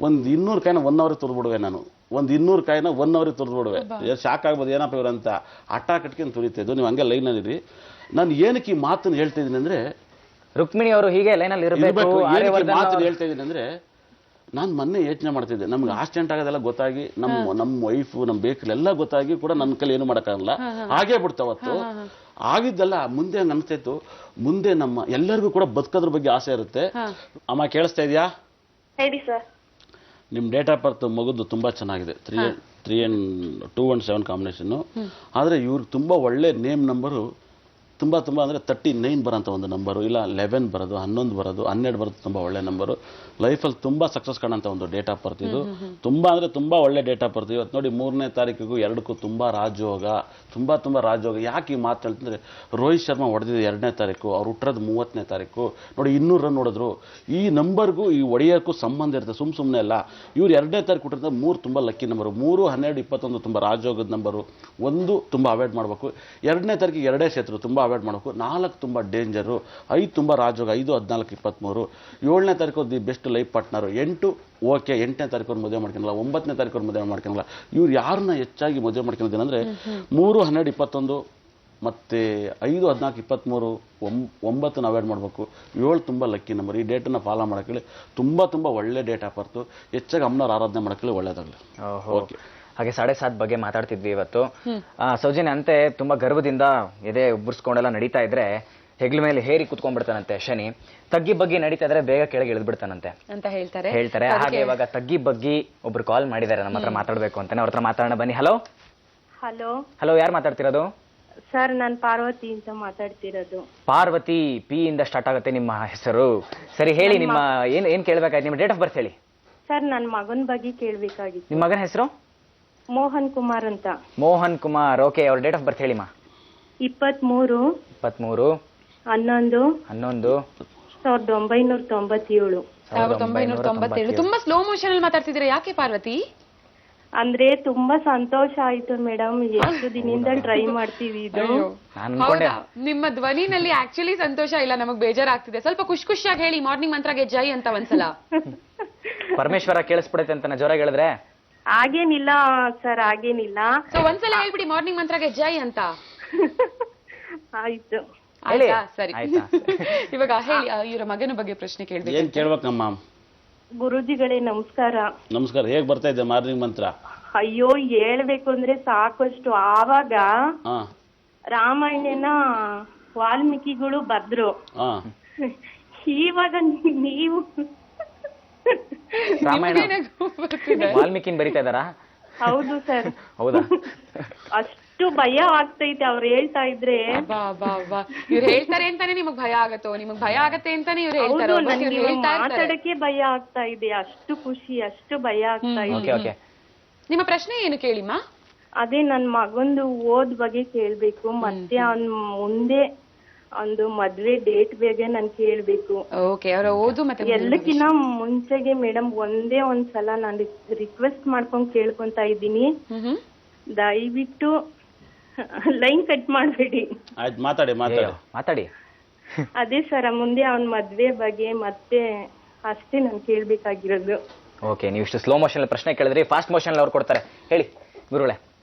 S8: ಒಂದು 200 ಕಾಯಿನ 1 ಅವರ್ ತುರ್ದ್ಬಿಡುವೆ ನಾನು. ಒಂದು 200 ಕಾಯಿನ 1 ಅವರ್ ತುರ್ದ್ಬಿಡುವೆ. ಶಾಕ್ ಆಗ್ಬೋದು, ಏನಪ್ಪ ಇವ್ರು ಅಂತ ಹಠ ಕಟ್ಕೊಂಡು ತುರಿತಿದ್ದು. ನೀವು ಹಂಗೆ ಲೈನಲ್ಲಿರಿ. ನಾನು ಏನಕ್ಕೆ ಈ ಮಾತನ್ನು ಹೇಳ್ತಾ ಇದ್ದೀನಿ ಅಂದ್ರೆ,
S1: ರುಕ್ಮಿಣಿ ಅವರು ಹೀಗೆ ಲೈನಲ್ಲಿ ಇರಬೇಕು.
S8: ಮಾತನ್ನು ಹೇಳ್ತಾ ಇದ್ದೀನಿ ಅಂದ್ರೆ, ನಾನು ಮೊನ್ನೆ ಯೋಚನೆ ಮಾಡ್ತಿದ್ದೆ, ನಮ್ಗೆ ಆಕ್ಸಿಡೆಂಟ್ ಆಗೋದೆಲ್ಲ ಗೊತ್ತಾಗಿ ನಮ್ಮ ವೈಫು ನಮ್ಮ ಬೇಕರಿ ಎಲ್ಲ ಗೊತ್ತಾಗಿ ಕೂಡ ನನ್ನ ಕೈಲಿ ಏನು ಮಾಡೋಕ್ಕಾಗಲ್ಲ. ಹಾಗೇ ಬಿಡ್ತಾವತ್ತು ಆಗಿದ್ದಲ್ಲ. ಮುಂದೆ ಹಂಗೆ ಅನಿಸ್ತಾಯಿತ್ತು, ಮುಂದೆ ನಮ್ಮ ಎಲ್ಲರಿಗೂ ಕೂಡ ಬದುಕೋದ್ರ ಬಗ್ಗೆ ಆಸೆ ಇರುತ್ತೆ. ಅಮ್ಮ ಕೇಳಿಸ್ತಾ ಇದೆಯಾ?
S9: ಹೇಳಿ ಸರ್.
S8: ನಿಮ್ಮ ಡೇಟ್ ಆಫ್ ಬರ್ತ್ ಮಗುದು ತುಂಬಾ ಚೆನ್ನಾಗಿದೆ. 217 ಕಾಂಬಿನೇಷನ್ನು. ಆದರೆ ಇವ್ರಿಗೆ ತುಂಬಾ ಒಳ್ಳೆ ನೇಮ್ ನಂಬರು, ತುಂಬ ಅಂದರೆ 39 ಬರೋಂಥ ಒಂದು ನಂಬರು, ಇಲ್ಲ 11 ಬರೋದು, 11 ಬರೋದು, 12 ಬರೋದು ತುಂಬ ಒಳ್ಳೆ ನಂಬರು. ಲೈಫಲ್ಲಿ ತುಂಬ ಸಕ್ಸಸ್ ಕಾಣೋಂಥ ಒಂದು ಡೇಟ್ ಆಫ್ ಬರ್ತ್ ಇದು. ತುಂಬ ಅಂದರೆ ತುಂಬ ಒಳ್ಳೆ ಡೇಟ್ ಆಫ್ ಬರ್ತ್. ಇವತ್ತು ನೋಡಿ 3ನೇ ತಾರೀಕಿಗೂ 2ಕ್ಕೂ ತುಂಬ ರಾಜಯೋಗ, ತುಂಬ ರಾಜಯೋಗ. ಯಾಕೆ ಈ ಮಾತು ಹೇಳ್ತಂದರೆ, ರೋಹಿತ್ ಶರ್ಮಾ ಹೊಡೆದಿದ್ದು 2ನೇ ತಾರೀಕು, ಅವ್ರು ಹುಟ್ಟಿರೋದು 30ನೇ ತಾರೀಕು. ನೋಡಿ 200 ರನ್ ಹೊಡೆದ್ರು. ಈ ನಂಬರ್ಗೂ ಈ ಹೊಡೆಯೋಕ್ಕೂ ಸಂಬಂಧ ಇರುತ್ತೆ, ಸುಮ್ಮನೆ ಅಲ್ಲ. ಇವ್ರು 2ನೇ ತಾರೀಕು ಹುಟ್ಟಿರೋದು 3 ತುಂಬ ಲಕ್ಕಿ ನಂಬರು. 3, 12, 21 ತುಂಬ ರಾಜಯೋಗದ ನಂಬರು. 1 ತುಂಬ ಅವಾಯ್ಡ್ ಮಾಡಬೇಕು. 2ನೇ ತಾರೀಕಿಗೆ 2 ಸೇತರು ತುಂಬ ಅವಾಯ್ಡ್ ಮಾಡಬೇಕು. 4 ತುಂಬ ಡೇಂಜರು. 5 ತುಂಬ ರಾಜಯೋಗ, 5, 14, 23. 7ನೇ ತಾರೀಕು the best life partner. 8 okay, 8ನೇ ತಾರೀಕು ಮದುವೆ ಮಾಡ್ಕೊಳಲ್ಲ, 9ನೇ ತಾರೀಕು ಮದುವೆ ಮಾಡ್ಕೊಳಲ್ಲ. ಇವ್ರು ಯಾರನ್ನ ಹೆಚ್ಚಾಗಿ ಮದುವೆ ಮಾಡ್ಕೊಂಡಿದ್ದೇನೆ ಅಂದರೆ 3, 12, 21 ಮತ್ತು 5, 14, 23, 9 ಅವಾಯ್ಡ್ ಮಾಡಬೇಕು. 7 ತುಂಬ ಲಕ್ಕಿ ನಂಬರ್. ಈ ಡೇಟನ್ನು ಫಾಲೋ ಮಾಡೋಕ್ಕೇಳಿ ತುಂಬ ಒಳ್ಳೆ ಡೇಟ್ ಆಫ್ ಬರ್ತು. ಹೆಚ್ಚಾಗಿ ಅಮ್ಮನವ್ರ ಆರಾಧನೆ ಮಾಡೋಕ್ಕೇಳಿ ಒಳ್ಳೇದಾಗಲಿ.
S1: ಓಕೆ. ಹಾಗೆ 7.5 ಬಗ್ಗೆ ಮಾತಾಡ್ತಿದ್ವಿ ಇವತ್ತು. ಸೌಜನ್ಯ ಅಂತೆ ತುಂಬಾ ಗರ್ವದಿಂದ ಎದೆ ಉಬ್ಬರಿಸ್ಕೊಂಡೆಲ್ಲ ನಡೀತಾ ಇದ್ರೆ ಹೆಗ್ಲ ಮೇಲೆ ಹೇರಿ ಕುತ್ಕೊಂಡ್ಬಿಡ್ತಾನಂತೆ ಶನಿ. ತಗ್ಗಿ ಬಗ್ಗೆ ನಡೀತಾ ಇದ್ರೆ ಬೇಗ ಕೆಳಗೆ ಇಳಿದ್ಬಿಡ್ತಾನಂತೆ ಅಂತ ಹೇಳ್ತಾರೆ. ಹಾಗೆ ಇವಾಗ ತಗ್ಗಿ ಬಗ್ಗೆ ಒಬ್ರು ಕಾಲ್ ಮಾಡಿದ್ದಾರೆ, ನಮ್ಮ ಹತ್ರ ಮಾತಾಡ್ಬೇಕು ಅಂತಾನೆ. ಅವ್ರ ಹತ್ರ ಮಾತಾಡೋಣ ಬನ್ನಿ. ಹಲೋ ಹಲೋ, ಯಾರು ಮಾತಾಡ್ತಿರೋದು?
S9: ಸರ್, ನಾನು ಪಾರ್ವತಿ ಅಂತ ಮಾತಾಡ್ತಿರೋದು.
S1: ಪಾರ್ವತಿ, ಪಿ ಇಂದ ಸ್ಟಾರ್ಟ್ ಆಗುತ್ತೆ ನಿಮ್ಮ ಹೆಸರು. ಸರಿ, ಹೇಳಿ ನಿಮ್ಮ ಏನ್ ಕೇಳ್ಬೇಕಾಯ್ತು? ನಿಮ್ಮ ಡೇಟ್ ಆಫ್ ಬರ್ತ್ ಹೇಳಿ.
S9: ಸರ್, ನನ್ನ ಮಗನ ಬಗ್ಗೆ ಕೇಳ್ಬೇಕಾಗಿತ್ತು.
S1: ನಿಮ್ಮ ಮಗನ ಹೆಸರು?
S9: ಮೋಹನ್ ಕುಮಾರ್ ಅಂತ.
S1: ಮೋಹನ್ ಕುಮಾರ್. ಓಕೆ, ಅವ್ರ ಡೇಟ್ ಆಫ್ ಬರ್ತ್ ಹೇಳಿಮ್ಮ.
S9: 23 11 1997.
S2: 1997. ತುಂಬಾ ಸ್ಲೋ ಮೋಷನ್ ಅಲ್ಲಿ ಮಾತಾಡ್ತಿದ್ದೀರಾ, ಯಾಕೆ ಪಾರ್ವತಿ?
S9: ಅಂದ್ರೆ ತುಂಬಾ ಸಂತೋಷ ಆಯ್ತು ಮೇಡಮ್, ಎಷ್ಟು ದಿನದಿಂದ ಟ್ರೈ ಮಾಡ್ತೀವಿ ಇದು.
S2: ಹೌದಾ? ನಿಮ್ಮ ಧ್ವನಿನಲ್ಲಿ ಆಕ್ಚುಲಿ ಸಂತೋಷ ಇಲ್ಲ, ನಮಗ್ ಬೇಜಾರಾಗ್ತಿದೆ. ಸ್ವಲ್ಪ ಖುಷಿಯಾಗಿ ಹೇಳಿ, ಮಾರ್ನಿಂಗ್ ಮಂತ್ರಗೆ ಜೈ ಅಂತ ಒಂದ್ಸಲ.
S1: ಪರಮೇಶ್ವರ ಕೇಳಿಸ್ಬಿಡುತ್ತೆ ಅಂತ ಜೋರಾಗಿ ಹೇಳಿದ್ರೆ.
S9: ಹಾಗೇನಿಲ್ಲ ಸರ್, ಹಾಗೇನಿಲ್ಲ.
S2: ಸೊ ಒಂದ್ಸಲ ಹೇಳ್ಬಿಡಿ ಮಾರ್ನಿಂಗ್ ಮಂತ್ರಗೆ ಜೈ ಅಂತ.
S9: ಆಯ್ತು,
S2: ಆಯ್ತಾ? ಸರಿ. ಇವಾಗ ಹೇಳಿ, ಇವರ ಮಗನ ಬಗ್ಗೆ ಪ್ರಶ್ನೆ ಕೇಳ್ಬೇಕು.
S8: ಏನ್ ಕೇಳ್ಬೇಕಮ್ಮ?
S9: ಗುರುಜಿಗಳೇ ನಮಸ್ಕಾರ.
S8: ನಮಸ್ಕಾರ. ಹೇಗ್ ಬರ್ತಾ ಇದೆ ಮಾರ್ನಿಂಗ್ ಮಂತ್ರ?
S9: ಅಯ್ಯೋ, ಹೇಳ್ಬೇಕು ಅಂದ್ರೆ ಸಾಕಷ್ಟು. ಆವಾಗ ರಾಮಾಯಣನ ವಾಲ್ಮೀಕಿಗಳು ಬದ್ರು, ಇವಾಗ ನೀವು
S1: ವಾಲ್ಮೀಕಿನ್ ಬರೀತಾ ಇದಾರಾ?
S9: ಹೌದು ಸರ್.
S1: ಹೌದಾ?
S9: ಅಷ್ಟು ಭಯ ಆಗ್ತೈತೆ ಅವ್ರು ಹೇಳ್ತಾ ಇದ್ರೆ.
S2: ಇವ್ರು ಹೇಳ್ತಾರೆ ಅಂತಾನೆ ನಿಮಗ್ ಭಯ ಆಗತ್ತೋ? ನಿಮಗ್ ಭಯ ಆಗತ್ತೆ ಅಂತಾನೆ ಇವ್ರು ಹೇಳ್ತಾರೆ?
S9: ಮಾತಾಡಕ್ಕೆ ಭಯ ಆಗ್ತಾ ಇದೆ, ಅಷ್ಟು ಖುಷಿ, ಅಷ್ಟು ಭಯ ಆಗ್ತಾ ಇದೆ.
S2: ನಿಮ್ಮ ಪ್ರಶ್ನೆ ಏನು ಕೇಳಿಮ್ಮ?
S9: ಅದೇ ನನ್ ಮಗಂದು ಓದ್ ಬಗ್ಗೆ ಕೇಳ್ಬೇಕು, ಮತ್ತೆ ಅವ್ನ್ ಮುಂದೆ ಒಂದು ಮದ್ವೆ ಡೇಟ್ ಬಗ್ಗೆ ನಾನು ಕೇಳ್ಬೇಕು.
S2: ಅವರ ಓದು ಮತ್ತೆ
S9: ಎಲ್ಲಕ್ಕಿಂತ ಮುಂಚೆಗೆ ಮೇಡಮ್ ಒಂದೇ ಒಂದ್ಸಲ ನಾನು ರಿಕ್ವೆಸ್ಟ್ ಮಾಡ್ಕೊಂಡ್ ಕೇಳ್ಕೊಂತ ಇದ್ದೀನಿ, ದಯವಿಟ್ಟು ಲೈನ್ ಕಟ್ ಮಾಡಬೇಡಿ.
S1: ಮಾತಾಡಿ.
S9: ಅದೇ ಸರ್, ಮುಂದೆ ಅವನ್ ಮದ್ವೆ ಬಗ್ಗೆ ಮತ್ತೆ ಅಷ್ಟೇ ನಾನು ಕೇಳ್ಬೇಕಾಗಿರೋದು.
S1: ಓಕೆ, ನೀವು ಇಷ್ಟು ಸ್ಲೋ ಮೋಷನ್ ಪ್ರಶ್ನೆ ಕೇಳಿದ್ರಿ, ಫಾಸ್ಟ್ ಮೋಷನ್ ಅವ್ರು ಕೊಡ್ತಾರೆ. ಹೇಳಿ ಗುರುಗಳೇ.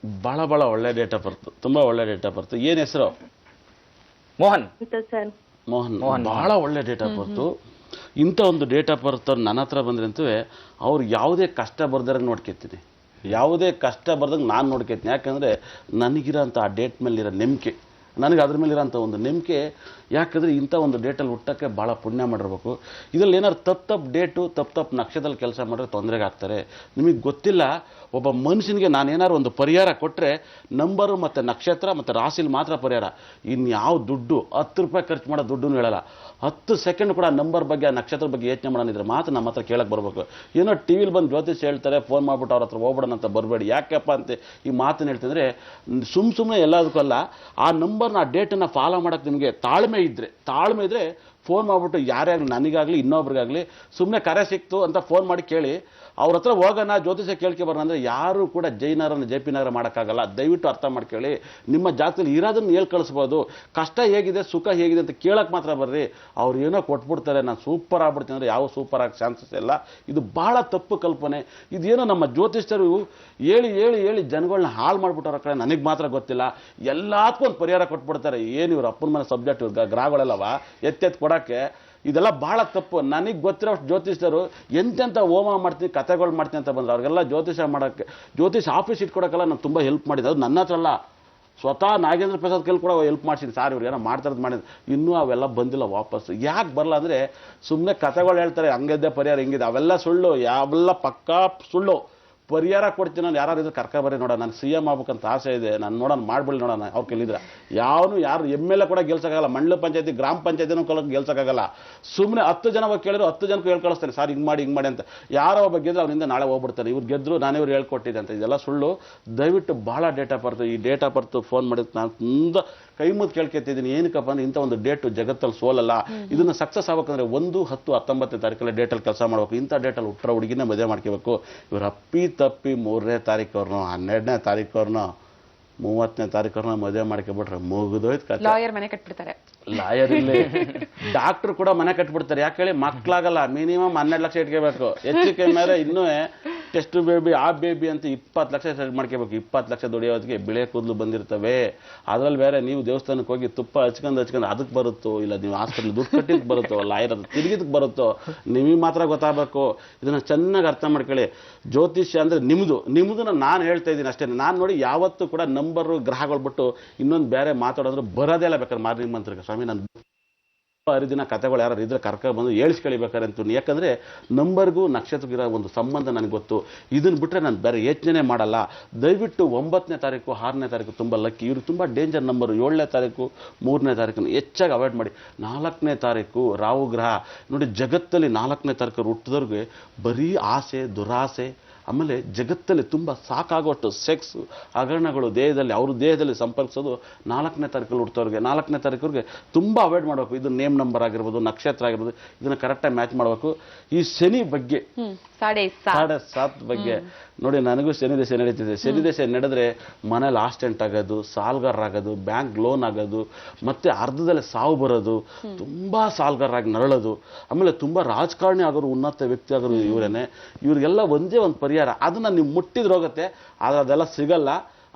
S8: ಬಹಳ ಒಳ್ಳೆ ಡೇಟ್ ಆಫ್ ಬರ್ತ್, ತುಂಬಾ ಒಳ್ಳೆ ಡೇಟ್ ಆಫ್ ಬರ್ತ್. ಏನ್ ಹೆಸರು?
S1: ಮೋಹನ್.
S8: ಮೋಹನ್ ಬಹಳ ಒಳ್ಳೆ ಡೇಟ್ ಆಫ್ ಬರ್ತು. ಇಂಥ ಒಂದು ಡೇಟ್ ಆಫ್ ಬರ್ತ್ ನನ್ನ ಹತ್ರ ಬಂದ್ರೆ ಅಂತೂ ಅವ್ರು ಯಾವುದೇ ಕಷ್ಟ ಬರ್ದಾರ ನೋಡ್ಕೊತೀನಿ, ಯಾವುದೇ ಕಷ್ಟ ಬರ್ದಂಗೆ ನಾನು ನೋಡ್ಕೊತೀನಿ. ಯಾಕಂದರೆ ನನಗಿರೋಂಥ ಆ ಡೇಟ್ ಮೇಲಿರೋ ನಂಬಿಕೆ, ನನಗೆ ಅದ್ರ ಮೇಲಿರೋಂಥ ಒಂದು ನಂಬಿಕೆ. ಯಾಕಂದರೆ ಇಂಥ ಒಂದು ಡೇಟಲ್ಲಿ ಹುಟ್ಟಕ್ಕೆ ಭಾಳ ಪುಣ್ಯ ಮಾಡಿರ್ಬೇಕು. ಇದರಲ್ಲಿ ಏನಾದ್ರು ತಪ್ಪು ಡೇಟು ತಪ್ಪು ನಕ್ಷತ್ರದಲ್ಲಿ ಕೆಲಸ ಮಾಡಿದ್ರೆ ತೊಂದರೆಗೆ ಆಗ್ತಾರೆ. ನಿಮಗೆ ಗೊತ್ತಿಲ್ಲ, ಒಬ್ಬ ಮನುಷ್ಯನಿಗೆ ನಾನೇನಾದ್ರು ಒಂದು ಪರಿಹಾರ ಕೊಟ್ಟರೆ ನಂಬರು ಮತ್ತು ನಕ್ಷತ್ರ ಮತ್ತು ರಾಶಿಲಿ ಮಾತ್ರ ಪರಿಹಾರ. ಇನ್ಯಾವ ದುಡ್ಡು 10 ರೂಪಾಯಿ ಖರ್ಚು ಮಾಡೋ ದುಡ್ಡು ಹೇಳಲ್ಲ. 10 ಸೆಕೆಂಡ್ ಕೂಡ ನಂಬರ್ ಬಗ್ಗೆ ನಕ್ಷತ್ರ ಬಗ್ಗೆ ಯೋಚನೆ ಮಾಡೋಣಿದ್ರೆ ಮಾತ್ರ ನಮ್ಮ ಹತ್ರ ಕೇಳಕ್ಕೆ ಬರಬೇಕು. ಏನೋ ಟಿ ವಿಲಿ ಬಂದು ಜ್ಯೋತಿಷ್ ಹೇಳ್ತಾರೆ, ಫೋನ್ ಮಾಡ್ಬಿಟ್ಟು ಅವ್ರ ಹತ್ರ ಹೋಗ್ಬಿಡೋಣ ಅಂತ ಬರಬೇಡಿ. ಯಾಕೆಪ್ಪ ಅಂತ ಈ ಮಾತನ್ನು ಹೇಳ್ತಿದ್ರೆ, ಸುಮ್ಮನೆ ಎಲ್ಲದಕ್ಕಲ್ಲ, ಆ ನಂಬರ್ನ ಆ ಡೇಟನ್ನು ಫಾಲೋ ಮಾಡೋಕ್ಕೆ ನಿಮಗೆ ತಾಳ್ಮೆ ಇದ್ದರೆ ಫೋನ್ ಮಾಡಿಬಿಟ್ಟು ಯಾರ್ಯಾಗಲಿ, ನನಗಾಗಲಿ ಇನ್ನೊಬ್ರಿಗಾಗಲಿ ಸುಮ್ಮನೆ ಕರೆ ಸಿಕ್ತು ಅಂತ ಫೋನ್ ಮಾಡಿ ಕೇಳಿ, ಅವ್ರ ಹತ್ರ ಹೋಗೋಣ ಜ್ಯೋತಿಷ ಕೇಳ್ಕೆ ಬರೋಣ ಅಂದರೆ ಯಾರು ಕೂಡ ಜೈನರನ್ನು JP ನಗರ ಮಾಡೋಕ್ಕಾಗಲ್ಲ. ದಯವಿಟ್ಟು ಅರ್ಥ ಮಾಡ್ಕೊಳ್ಳಿ. ನಿಮ್ಮ ಜಾಗದಲ್ಲಿ ಇರೋದನ್ನು ಹೇಳಿ ಕಳಿಸ್ಬೋದು. ಕಷ್ಟ ಹೇಗಿದೆ, ಸುಖ ಹೇಗಿದೆ ಅಂತ ಕೇಳಕ್ಕೆ ಮಾತ್ರ ಬರ್ರಿ. ಅವ್ರು ಏನೋ ಕೊಟ್ಬಿಡ್ತಾರೆ, ನಾನು ಸೂಪರ್ ಆಗ್ಬಿಡ್ತೀನಿ ಅಂದರೆ ಯಾವ ಸೂಪರ್ ಆಗಿ ಚಾನ್ಸಸ್ ಇಲ್ಲ. ಇದು ಭಾಳ ತಪ್ಪು ಕಲ್ಪನೆ. ಇದೇನೋ ನಮ್ಮ ಜ್ಯೋತಿಷ್ಯರು ಹೇಳಿ ಜನಗಳನ್ನ ಹಾಳು ಮಾಡಿಬಿಟ್ಟವ್ರ ಕಡೆ ನನಗೆ ಮಾತ್ರ ಗೊತ್ತಿಲ್ಲ. ಎಲ್ಲದಕ್ಕೂ ಒಂದು ಪರಿಹಾರ ಕೊಟ್ಬಿಡ್ತಾರೆ. ಏನು ಇವ್ರು ಅಪ್ಪನ ಮನೆ ಸಬ್ಜೆಕ್ಟ್ ಗ್ರಹಗಳಲ್ಲವ ಎತ್ತೆತ್ತು ಕೊಡೋಕ್ಕೆ. ಇದೆಲ್ಲ ಭಾಳ ತಪ್ಪು. ನನಗೆ ಗೊತ್ತಿರೋ ಜ್ಯೋತಿಷ್ಯರು ಎಂತೆಂಥ ಹೋಮ ಮಾಡ್ತೀನಿ, ಕಥೆಗಳು ಮಾಡ್ತೀನಿ ಅಂತ ಬಂದ್ರೆ ಅವ್ರಿಗೆಲ್ಲ ಜ್ಯೋತಿಷ ಆಫೀಸ್ ಇಟ್ಕೊಡೋಕ್ಕೆಲ್ಲ ನಾನು ತುಂಬ ಹೆಲ್ಪ್ ಮಾಡಿದ್ದೆ. ಅದು ನನ್ನ ಹತ್ರ ಅಲ್ಲ, ಸ್ವತಃ ನಾಗೇಂದ್ರ ಪ್ರಸಾದ್ ಕೇಳಿ ಕೂಡ ಹೆಲ್ಪ್ ಮಾಡ್ತೀನಿ. ಸಾರ್ ಇವ್ರು ಏನೋ ಮಾಡ್ತಾರದು ಮಾಡಿದ್ರು, ಇನ್ನೂ ಅವೆಲ್ಲ ಬಂದಿಲ್ಲ ವಾಪಸ್ಸು. ಯಾಕೆ ಬರಲ್ಲ ಅಂದರೆ ಸುಮ್ಮನೆ ಕಥೆಗಳು ಹೇಳ್ತಾರೆ, ಹಂಗಿದ್ದೆ ಪರಿಹಾರ ಹಿಂಗಿದೆ. ಅವೆಲ್ಲ ಸುಳ್ಳು, ಯಾವೆಲ್ಲ ಪಕ್ಕಾ ಸುಳ್ಳು. ಪರಿಹಾರ ಕೊಡ್ತೀನಿ ನಾನು. ಯಾರು ಇದ್ರೆ ಕರ್ಕೊಬರ್ರಿ ನೋಡೋಣ. ನಾನು CM ಆಗ್ಬೇಕಂತ ಆಸೆ ಇದೆ. ನಾನು ನೋಡೋಣ, ಮಾಡ್ಬಿಡಿ ನೋಡೋಣ. ಅವ್ರು ಕೇಳಿದ್ರೆ ಯಾರು MLA ಕೂಡ ಗೆಲ್ಸೋಕ್ಕಾಗಲ್ಲ, ಮಂಡಲ ಪಂಚಾಯತಿ ಗ್ರಾಮ ಪಂಚಾಯತಿನೂ ಗೆಲ್ಸೋಕ್ಕಾಗಲ್ಲ. ಸುಮ್ಮನೆ 10 ಜನ ಕೇಳಿದ್ರು 10 ಜನಕ್ಕೂ ಹೇಳ್ಕಳಿಸ್ತಾರೆ, ಸರ್ ಹಿಂಗೆ ಮಾಡಿ ಅಂತ. ಯಾರೋ ಒಬ್ಬ ಗೆದ್ರೆ ಅವನಿಂದ ನಾಳೆ ಹೋಗ್ಬಿಡ್ತಾರೆ. ಇವ್ರು ಗೆದ್ರು ನಾನಿವ್ರು ಹೇಳ್ಕೊಟ್ಟಿದ್ದೆ ಅಂತ. ಇದೆಲ್ಲ ಸುಳ್ಳು. ದಯವಿಟ್ಟು ಭಾಳ ಡೇಟ್ ಆಫ್ ಬರ್ತು, ಈ ಡೇಟ್ ಆಫ್ ಬರ್ತು ಫೋನ್ ಮಾಡಿದ್ದು ನಾನು ತುಂಬ ಕೈ ಮುದ್ದು ಕೇಳ್ಕೊತಿದ್ದೀನಿ. ಏನಕ್ಕಪ್ಪ ಅಂದರೆ ಇಂಥ ಒಂದು ಡೇಟು ಜಗತ್ತಲ್ಲಿ ಸೋಲಲ್ಲ. ಇದನ್ನು ಸಕ್ಸಸ್ ಆಗ್ಬೇಕಂದ್ರೆ 1-10-19 ತಾರೀಕಲ್ಲಿ ಡೇಟಲ್ಲಿ ಕೆಲಸ ಮಾಡಬೇಕು. ಇಂಥ ಡೇಟಲ್ಲಿ ಹುಟ್ಟರೋ ಹುಡುಗಿನೇ ಮದುವೆ ಮಾಡ್ಕೋಬೇಕು. ಇವ್ರು ತಪ್ಪಿ 3ನೇ ತಾರೀಕವ್ರನ್ನೋ 12ನೇ ತಾರೀಕವ್ರನ್ನೋ 30ನೇ ತಾರೀಕವ್ರನ್ನ ಮದುವೆ ಮಾಡ್ಕೊಬಿಟ್ರೆ ಮುಗಿದೋಯ್ತು ಕಥೆ.
S2: ಲಾಯರ್ ಮನೆ ಕಟ್ಬಿಡ್ತಾರೆ.
S8: ಲಾಯರ್ ಇಲ್ಲಿ ಡಾಕ್ಟ್ರು ಕೂಡ ಮನೆ ಕಟ್ಬಿಡ್ತಾರೆ. ಯಾಕೆ ಹೇಳಿ, ಮಕ್ಕಳಾಗಲ್ಲ. ಮಿನಿಮಮ್ 12 ಲಕ್ಷ ಇಟ್ಕೋಬೇಕು. ಹೆಚ್ಚಿಗೆ ಮೇಲೆ ಇನ್ನೂ ಟೆಸ್ಟ್ ಬೇಬಿ ಆ ಬೇಬಿ ಅಂತ 20 ಲಕ್ಷ ಸೆಟ್ ಮಾಡ್ಕೋಬೇಕು. 20 ಲಕ್ಷ ದುಡಿಯೋದಕ್ಕೆ ಬಿಳೆ ಕೂದಲು ಬಂದಿರ್ತವೆ. ಅದರಲ್ಲಿ ಬೇರೆ ನೀವು ದೇವಸ್ಥಾನಕ್ಕೆ ಹೋಗಿ ತುಪ್ಪ ಹಚ್ಕೊಂಡು ಅದಕ್ಕೆ ಬರುತ್ತೋ, ಇಲ್ಲ ನೀವು ಹಾಸ್ಪಿಟ್ಲ್ ದುಡ್ಡು ಕಟ್ಟಿದ್ದಕ್ಕೆ ಬರುತ್ತೋ, ಲಾಯರ್ ಅದು ತಿರುಗಿದಕ್ಕೆ ಬರುತ್ತೋ, ನಿಮಗೆ ಮಾತ್ರ ಗೊತ್ತಾಗಬೇಕು. ಇದನ್ನು ಚೆನ್ನಾಗಿ ಅರ್ಥ ಮಾಡ್ಕೊಳ್ಳಿ. ಜ್ಯೋತಿಷ್ಯ ಅಂದರೆ ನಿಮ್ಮದನ್ನ ನಾನು ಹೇಳ್ತಾ ಇದ್ದೀನಿ ಅಷ್ಟೇ. ನಾನು ನೋಡಿ ಯಾವತ್ತೂ ಕೂಡ ನಂಬರು ಗ್ರಹಗಳು ಬಿಟ್ಟು ಇನ್ನೊಂದು ಬೇರೆ ಮಾತಾಡೋದ್ರೆ ಬರೋದೇ ಇಲ್ಲ. ಬೇಕಾದ್ರೆ ಮಾರ್ನಿಂಗ್ ಮಂತ್ರಕ್ಕೆ ಸ್ವಾಮಿ ನಾನು ಹರಿದಿನ ಕಥೆಗಳು ಯಾರು ಇದ್ರೆ ಕರ್ಕೊಂಡ್ಬಂದು ಹೇಳಿಸ್ಕೊಳಿಬೇಕಾರೆ ಅಂತ. ಯಾಕಂದರೆ ನಂಬರ್ಗೂ ನಕ್ಷತ್ರಕ್ಕಿರೋ ಒಂದು ಸಂಬಂಧ ನನಗೆ ಗೊತ್ತು. ಇದನ್ನು ಬಿಟ್ಟರೆ ನಾನು ಬೇರೆ ಯೋಚನೆ ಮಾಡಲ್ಲ. ದಯವಿಟ್ಟು 9ನೇ ತಾರೀಕು 6ನೇ ತಾರೀಕು ತುಂಬ ಲಕ್ಕಿ. ಇವರು ತುಂಬ ಡೇಂಜರ್ ನಂಬರು. 7ನೇ ತಾರೀಕು 3ನೇ ತಾರೀಕನ್ನು ಹೆಚ್ಚಾಗಿ ಅವಾಯ್ಡ್ ಮಾಡಿ. 4ನೇ ತಾರೀಕು ರಾಹು ಗ್ರಹ ನೋಡಿ. ಜಗತ್ತಲ್ಲಿ 4ನೇ ತಾರೀಕು ಹುಟ್ಟಿದವ್ರಿಗೆ ಬರೀ ಆಸೆ, ದುರಾಸೆ, ಆಮೇಲೆ ಜಗತ್ತಲ್ಲಿ ತುಂಬ ಸಾಕಾಗುವಷ್ಟು ಸೆಕ್ಸ್ ಹಗರಣಗಳು ದೇಹದಲ್ಲಿ, ಅವ್ರ ದೇಹದಲ್ಲಿ ಸಂಪರ್ಕಿಸೋದು 4ನೇ ತಾರೀಕಲ್ಲಿ ಹುಡ್ತವ್ರಿಗೆ. 4ನೇ ತಾರೀಕವ್ರಿಗೆ ತುಂಬ ಅವಾಯ್ಡ್ ಮಾಡಬೇಕು. ಇದು ನೇಮ್ ನಂಬರ್ ಆಗಿರ್ಬೋದು, ನಕ್ಷತ್ರ ಆಗಿರ್ಬೋದು, ಇದನ್ನು ಕರೆಕ್ಟಾಗಿ ಮ್ಯಾಚ್ ಮಾಡಬೇಕು. ಈ ಶನಿ ಬಗ್ಗೆ 7.5 ಬಗ್ಗೆ ನೋಡಿ, ನನಗೂ ಶನಿ ದಶೆ ನಡೀತಿದೆ. ಶನಿ ದಶೆ ನಡೆದ್ರೆ ಮನೇಲಿ ಆಕ್ಸಿಡೆಂಟ್ ಆಗೋದು, ಸಾಲ್ಗಾರರಾಗೋದು, ಬ್ಯಾಂಕ್ ಲೋನ್ ಆಗೋದು, ಮತ್ತೆ ಅರ್ಧದಲ್ಲಿ ಸಾವು ಬರೋದು, ತುಂಬ ಸಾಲ್ಗಾರರಾಗಿ ನರಳೋದು, ಆಮೇಲೆ ತುಂಬ ರಾಜಕಾರಣಿ ಆಗೋರು, ಉನ್ನತ ವ್ಯಕ್ತಿ ಆಗೋರು ಇವರೇನೆ. ಇವ್ರಿಗೆಲ್ಲ ಒಂದೇ ಒಂದು ಪರಿಹಾರ. ಅದನ್ನು ನೀವು ಮುಟ್ಟಿದ್ರೆ ಹೋಗುತ್ತೆ, ಆದರೆ ಅದೆಲ್ಲ ಸಿಗಲ್ಲ.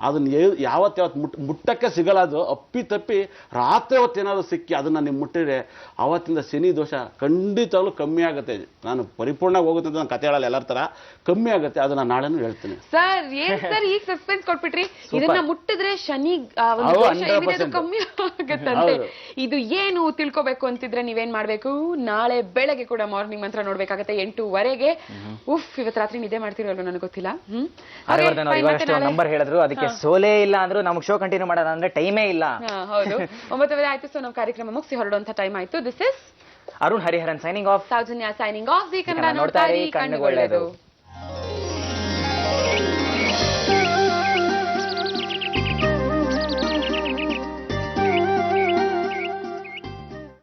S8: ಅದನ್ನು ಯಾವತ್ತು ಮುಟ್ಟಕ್ಕೆ ಸಿಗಲ್ಲ. ಅದು ಅಪ್ಪಿ ರಾತ್ರಿ ಹೊತ್ತೇನಾದ್ರು ಸಿಕ್ಕಿ ಅದನ್ನು ನೀವು ಮುಟ್ಟಿದ್ರೆ ಆವತ್ತಿಂದ ಶನಿ ದೋಷ ಖಂಡಿತವಾಗ್ಲೂ ಕಮ್ಮಿ ಆಗುತ್ತೆ. ನಾನು ಪರಿಪೂರ್ಣವಾಗಿ ಹೋಗುತ್ತೆ ಅಂತ ನಾನು ಕತೆ ಹೇಳಲ್ಲ, ಎಲ್ಲರ ಥರ ಕಮ್ಮಿ ಆಗುತ್ತೆ. ಅದನ್ನು ನಾಳೆನೂ ಹೇಳ್ತೀನಿ.
S2: ಸರ್ ಈಗ ಸಸ್ಪೆನ್ಸ್ ಕೊಟ್ಬಿಟ್ರಿ. ಇದನ್ನ ಮುಟ್ಟಿದ್ರೆ ಶನಿ ಕಮ್ಮಿ ಆಗುತ್ತಂತೆ. ಇದು ಏನು ತಿಳ್ಕೊಬೇಕು ಅಂತಿದ್ರೆ ನೀವೇನ್ ಮಾಡ್ಬೇಕು, ನಾಳೆ ಬೆಳಗ್ಗೆ ಕೂಡ ಮಾರ್ನಿಂಗ್ ಮಂತ್ರ ನೋಡ್ಬೇಕಾಗತ್ತೆ 8:30ಗೆ. ಇವತ್ತು ರಾತ್ರಿ ನಿದ್ದೆ ಮಾಡ್ತಿರೋಲ್ಲ ನನಗೆ ಗೊತ್ತಿಲ್ಲ.
S1: ನಂಬರ್ ಹೇಳಿದ್ರು, ಅದಕ್ಕೆ ಸೋಲೇ ಇಲ್ಲ ಅಂದ್ರು ನಮ್ಗೆ ಶೋ ಕಂಟಿನ್ಯೂ ಮಾಡೋಣ ಅಂದ್ರೆ ಟೈಮೇ ಇಲ್ಲ.
S2: ಹೌದು, 9 ಆಯ್ತು. ಸೊ ನಮ್ಮ ಕಾರ್ಯಕ್ರಮ ಮುಗಿಸಿ ಹೊರಡುವಂತ ಟೈಮ್ ಆಯ್ತು. This is
S1: Arun Hariharan signing off.
S2: Soujanya signing off. Zee Kannada ನೋಡ್ತಾ ಇರಿ, ಕಣ್ಣುಗೊಳ್ಳೆದು.